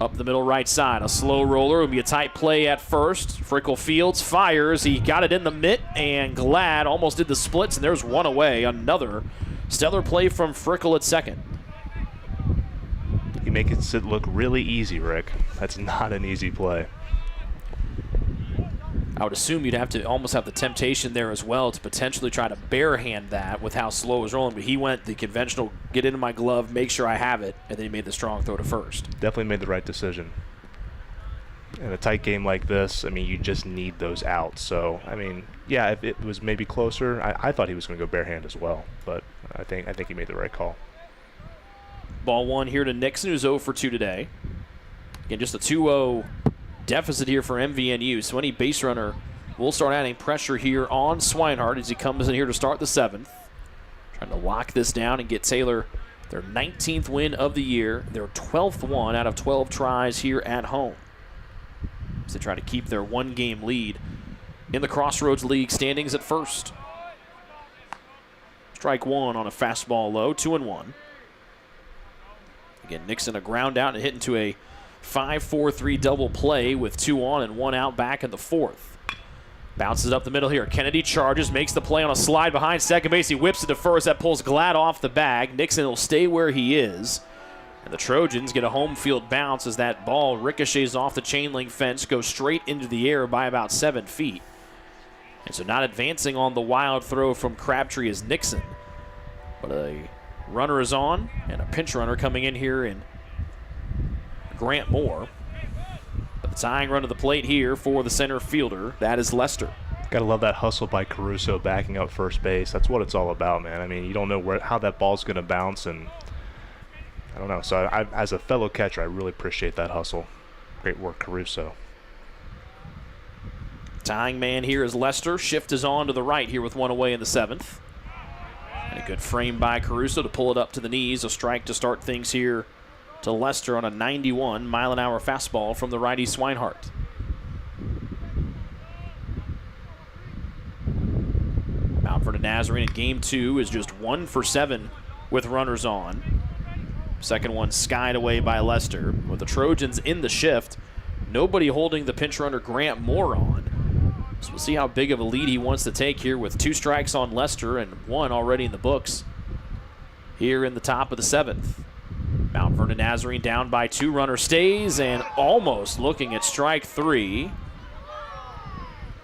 Up the middle right side, a slow roller. It'll be a tight play at first. Frickle Fields fires. He got it in the mitt, and Glad almost did the splits, and there's one away. Another stellar play from Frickle at second. You make it look really easy, Rick. That's not an easy play. I would assume you'd have to almost have the temptation there as well to potentially try to barehand that with how slow it was rolling. But he went the conventional, get into my glove, make sure I have it, and then he made the strong throw to first. Definitely made the right decision. In a tight game like this, I mean, you just need those outs. So, I mean, yeah, if it was maybe closer, I thought he was going to go barehand as well. But I think he made the right call. Ball one here to Nixon, who's 0 for 2 today. Again, just a 2-0 deficit here for MVNU. So any base runner will start adding pressure here on Swinehart as he comes in here to start the 7th. Trying to lock this down and get Taylor their 19th win of the year, their 12th one out of 12 tries here at home. As they try to keep their one-game lead in the Crossroads League standings at first. Strike one on a fastball low, 2-1. Again, Nixon a ground out and hit into a 5-4-3 double play with 2 on and 1 out back in the 4th. Bounces up the middle here. Kennedy charges, makes the play on a slide behind second base. He whips it to first. That pulls Glad off the bag. Nixon will stay where he is. And the Trojans get a home field bounce as that ball ricochets off the chain link fence, goes straight into the air by about 7 feet. And so not advancing on the wild throw from Crabtree is Nixon. But a runner is on, and a pinch runner coming in here in Grant Moore. But the tying run to the plate here for the center fielder, that is Lester. Gotta love that hustle by Caruso backing up first base. That's what it's all about, man. I mean, you don't know how that ball's gonna bounce, and I don't know. So I, as a fellow catcher, I really appreciate that hustle. Great work, Caruso. Tying man here is Lester. Shift is on to the right here with 1 away in the 7th. And a good frame by Caruso to pull it up to the knees. A strike to start things here to Lester on a 91-mile-an-hour fastball from the righty Swinehart. Mount Vernon Nazarene in game 2 is just 1 for 7 with runners on. Second one skied away by Lester. With the Trojans in the shift, nobody holding the pinch runner Grant Moore on. So we'll see how big of a lead he wants to take here with 2 strikes on Lester and 1 already in the books here in the top of the 7th. Mount Vernon Nazarene down by 2. Runner stays and almost looking at strike 3.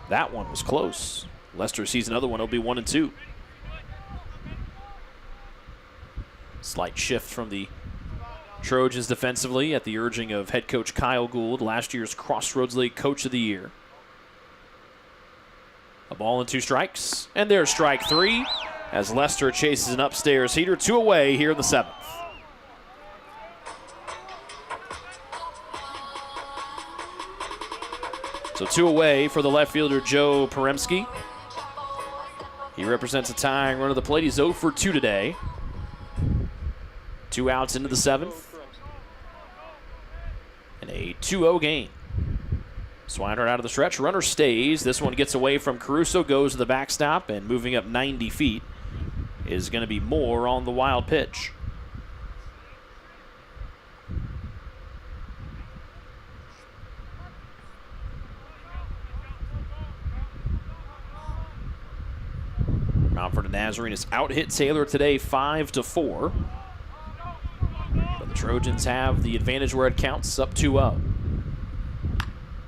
That one was close. Lester sees another one. It'll be 1-2. Slight shift from the Trojans defensively at the urging of head coach Kyle Gould, last year's Crossroads League Coach of the Year. A ball and 2 strikes. And there's strike 3 as Lester chases an upstairs heater. 2 away here in the 7th. So 2 away for the left fielder Joe Poremski. He represents a tying run of the plate. He's 0 for 2 today. 2 outs into the 7th. And a 2-0 game. Swinehart out of the stretch. Runner stays. This one gets away from Caruso, goes to the backstop, and moving up 90 feet is going to be Moore on the wild pitch. Mount Vernon Nazarene has out-hit Taylor today 5-4. But the Trojans have the advantage where it counts, up 2-0.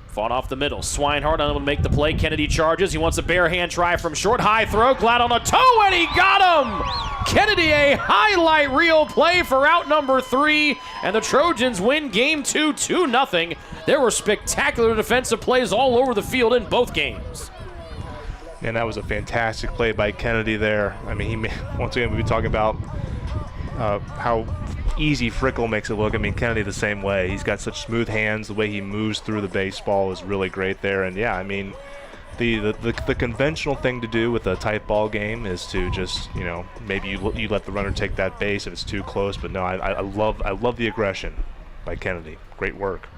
Fought off the middle. Swinehart unable to make the play. Kennedy charges. He wants a bare hand try from short. High throw. Glad on a toe, and he got him! Kennedy, a highlight reel play for out number 3, and the Trojans win game 2, 2-0. There were spectacular defensive plays all over the field in both games. And that was a fantastic play by Kennedy there. I mean, once again, we've been talking about how easy Frickle makes it look. I mean, Kennedy the same way. He's got such smooth hands. The way he moves through the baseball is really great there. And yeah, I mean, the conventional thing to do with a tight ball game is to just, you know, maybe you let the runner take that base if it's too close. But no, I love the aggression by Kennedy. Great work.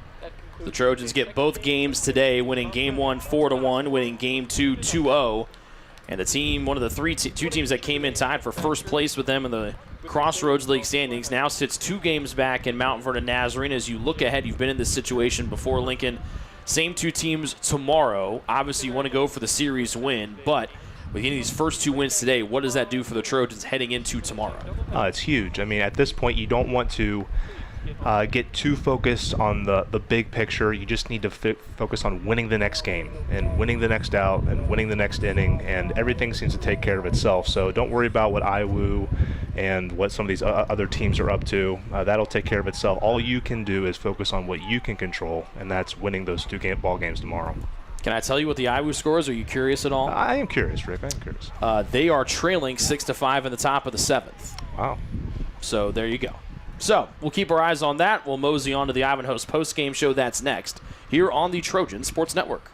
The Trojans get both games today, winning game 1 4-1, winning game 2 2-0. And the team, one of the two teams that came in tied for first place with them in the Crossroads League standings now sits 2 games back in Mount Vernon Nazarene. As you look ahead, you've been in this situation before, Lincoln. Same 2 teams tomorrow. Obviously, you want to go for the series win, but with getting these first 2 wins today, what does that do for the Trojans heading into tomorrow? It's huge. I mean, at this point, you don't want to get too focused on the big picture. You just need to focus on winning the next game and winning the next out and winning the next inning, and everything seems to take care of itself. So don't worry about what IWU and what some of these other teams are up to. That'll take care of itself. All you can do is focus on what you can control, and that's winning those 2 ball games tomorrow. Can I tell you what the IWU score is? Are you curious at all? I am curious, Rick. I am curious. They are trailing 6-5 in the top of the 7th. Wow. So there you go. So we'll keep our eyes on that. We'll mosey on to the Ivanhoe's post-game show. That's next here on the Trojan Sports Network.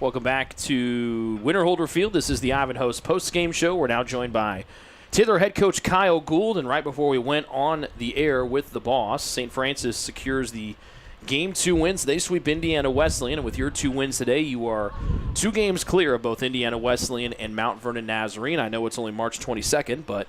Welcome back to Winter Holder Field. This is the Ivanhoe post-game show. We're now joined by Taylor head coach Kyle Gould, and right before we went on the air with the boss, St. Francis secures the Game 2 wins. They sweep Indiana Wesleyan, and with your 2 wins today, you are 2 games clear of both Indiana Wesleyan and Mount Vernon Nazarene. I know it's only March 22nd, but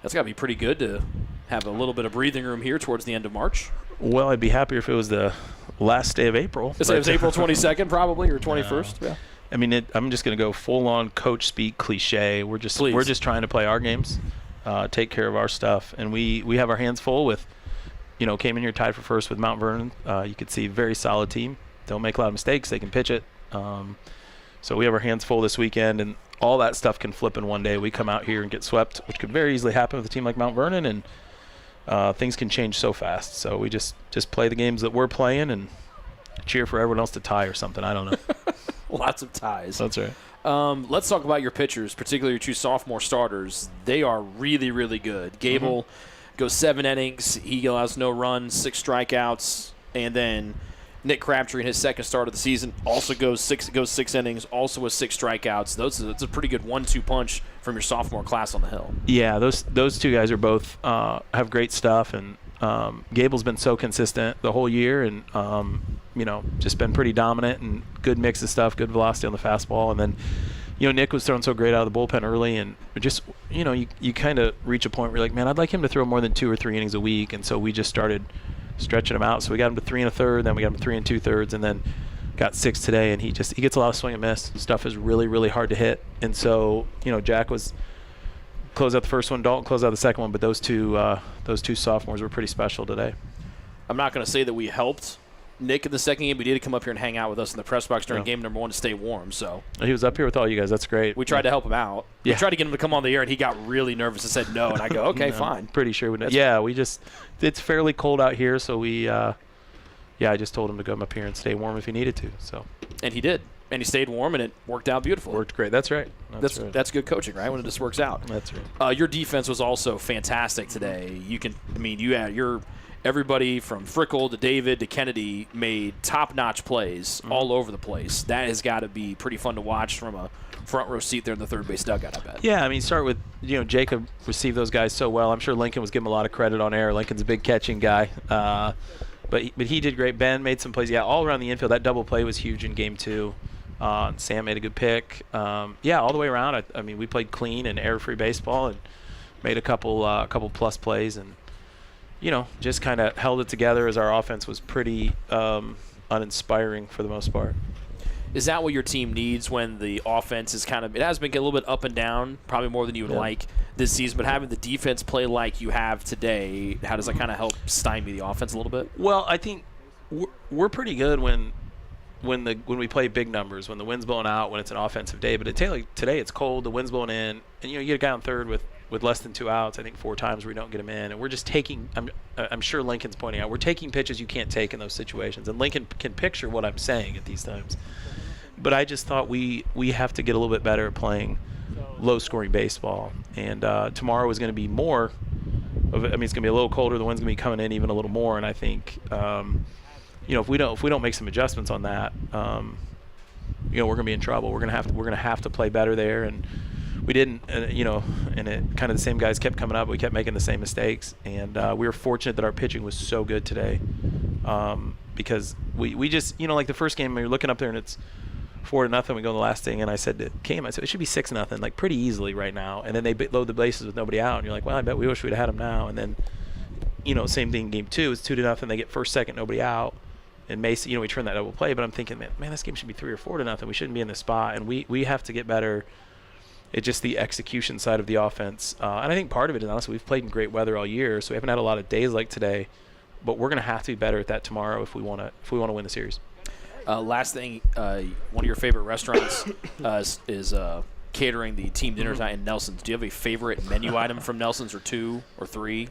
that's got to be pretty good to have a little bit of breathing room here towards the end of March. Well, I'd be happier if it was the last day of April. It was April 22nd probably, or 21st. Yeah. I mean, I'm just going to go full-on coach speak cliche. We're just trying to play our games, take care of our stuff, and we have our hands full with, came in here tied for first with Mount Vernon. You could see very solid team. Don't make a lot of mistakes. They can pitch it. So we have our hands full this weekend, and all that stuff can flip in one day. We come out here and get swept, which could very easily happen with a team like Mount Vernon, and things can change so fast. So we just play the games that we're playing and cheer for everyone else to tie or something. I don't know. Lots of ties. That's right. Let's talk about your pitchers, particularly your 2 sophomore starters. They are really, really good. Gable goes 7 innings. He allows no runs, 6 strikeouts. And then Nick Crabtree in his second start of the season also goes 6 innings, also with 6 strikeouts. That's a pretty good 1-2 punch from your sophomore class on the hill. Yeah, those 2 guys are both have great stuff, and Gable's been so consistent the whole year, and just been pretty dominant and good mix of stuff, good velocity on the fastball. And then, Nick was throwing so great out of the bullpen early, and just, you kind of reach a point where you're like, man, I'd like him to throw more than 2 or 3 innings a week. And so we just started stretching him out. So we got him to 3 1/3, then we got him to 3 2/3, and then got 6 today. And he gets a lot of swing and miss. Stuff is really, really hard to hit. And so, Jack was close out the first one, Dalton closed out the second one, but those two sophomores were pretty special today. I'm not going to say that we helped Nick in the second game. He did come up here and hang out with us in the press box during game number 1 to stay warm. So he was up here with all you guys. That's great. We tried to help him out. Yeah. We tried to get him to come on the air, and he got really nervous and said no. And I go, okay, fine. Pretty sure we did. It's fairly cold out here, so we I just told him to come up here and stay warm if he needed to. So and he did. And he stayed warm, and it worked out beautiful. Worked great. That's right. That's good coaching, right? When it just works out. That's right. Your defense was also fantastic today. Everybody from Frickle to David to Kennedy made top-notch plays all over the place. That has got to be pretty fun to watch from a front row seat there in the third base dugout, I bet. Yeah, start with, Jacob received those guys so well. I'm sure Lincoln was giving a lot of credit on air. Lincoln's a big catching guy. But he did great. Ben made some plays. Yeah, all around the infield. That double play was huge in Game 2. Sam made a good pick. All the way around. We played clean and error-free baseball and made a couple plus plays, and just kind of held it together as our offense was pretty uninspiring for the most part. Is that what your team needs when the offense is it has been a little bit up and down, probably more than you would like this season, but having the defense play like you have today, how does that kind of help stymie the offense a little bit? Well, I think we're pretty good when we play big numbers, when the wind's blowing out, when it's an offensive day. But today it's cold, the wind's blowing in, and you get a guy on third with less than 2 outs, I think 4 times we don't get him in, and we're just taking. I'm sure Lincoln's pointing out we're taking pitches you can't take in those situations, and Lincoln can picture what I'm saying at these times. But I just thought we have to get a little bit better at playing low-scoring baseball, and tomorrow is going to be more of it. It's going to be a little colder. The wind's going to be coming in even a little more, and I think if we don't make some adjustments on that, we're going to be in trouble. We're going to have to play better there, and we didn't. And it kind of the same guys kept coming up. We kept making the same mistakes, and we were fortunate that our pitching was so good today, because we just like the first game we were looking up there and it's 4-0. We go in the last inning, and I said to Cam, it should be 6-0, like pretty easily right now. And then they load the bases with nobody out, and you're like, well, I bet we wish we'd have had them now. And then, same thing. Game 2 is 2-0. They get first, second, nobody out. And Mason, we turn that double play. But I'm thinking, man, this game should be 3 or 4-0. We shouldn't be in this spot, and we have to get better. It's just the execution side of the offense, and I think part of it is honestly we've played in great weather all year, so we haven't had a lot of days like today. But we're going to have to be better at that tomorrow if we want to win the series. Last thing, one of your favorite restaurants is catering the team dinner tonight in Nelson's. Do you have a favorite menu item from Nelson's, or 2 or 3?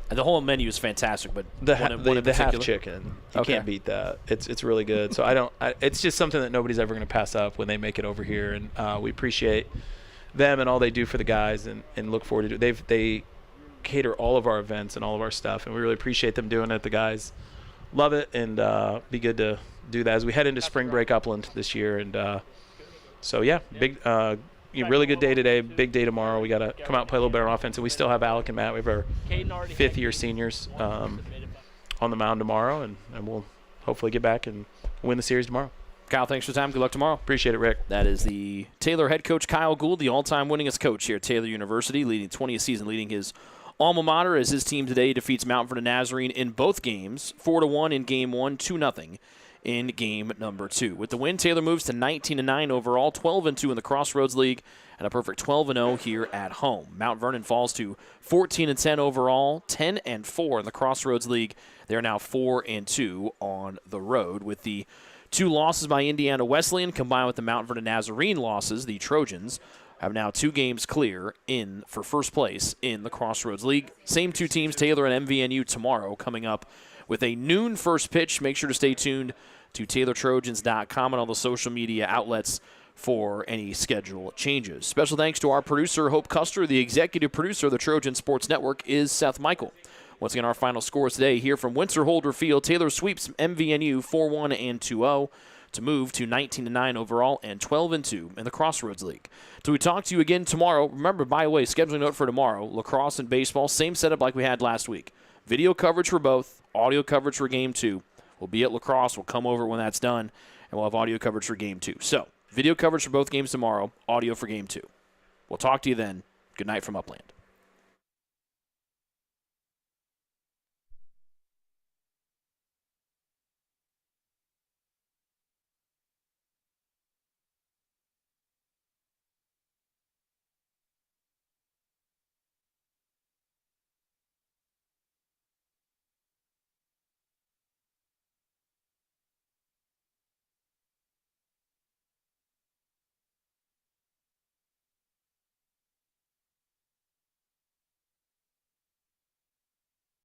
The whole menu is fantastic, but the one half chicken, you can't beat that. It's really good. So it's just something that nobody's ever going to pass up when they make it over here, and we appreciate them and all they do for the guys, and look forward to it. They cater all of our events and all of our stuff, and we really appreciate them doing it. The guys love it, and be good to do that as we head into spring break Upland this year. And so, yeah, big, really good day today, big day tomorrow. We got to come out and play a little better on offense, and we still have Alec and Matt. We have our fifth-year seniors on the mound tomorrow, and we'll hopefully get back and win the series tomorrow. Kyle, thanks for the time. Good luck tomorrow. Appreciate it, Rick. That is the Taylor head coach, Kyle Gould, the all-time winningest coach here at Taylor University, leading 20th season, leading his alma mater as his team today defeats Mount Vernon Nazarene in both games, 4-1 in Game 1, 2-0 in Game number 2. With the win, Taylor moves to 19-9 overall, 12-2 in the Crossroads League, and a perfect 12-0 here at home. Mount Vernon falls to 14-10 overall, 10-4 in the Crossroads League. They're now 4-2 on the road. With the 2 losses by Indiana Wesleyan combined with the Mount Vernon Nazarene losses, the Trojans have now 2 games clear in for first place in the Crossroads League. Same 2 teams, Taylor and MVNU, tomorrow, coming up with a noon first pitch. Make sure to stay tuned to TaylorTrojans.com and all the social media outlets for any schedule changes. Special thanks to our producer, Hope Custer. The executive producer of the Trojan Sports Network is Seth Michael. Once again, our final scores today here from Winter-Holder Field. Taylor sweeps MVNU 4-1 and 2-0. to move to 19-9 overall and 12-2 in the Crossroads League. Till we talk to you again tomorrow, remember, by the way, scheduling note for tomorrow, lacrosse and baseball, same setup like we had last week. Video coverage for both, audio coverage for Game 2. We'll be at lacrosse. We'll come over when that's done, and we'll have audio coverage for Game 2. So, video coverage for both games tomorrow, audio for Game 2. We'll talk to you then. Good night from Upland.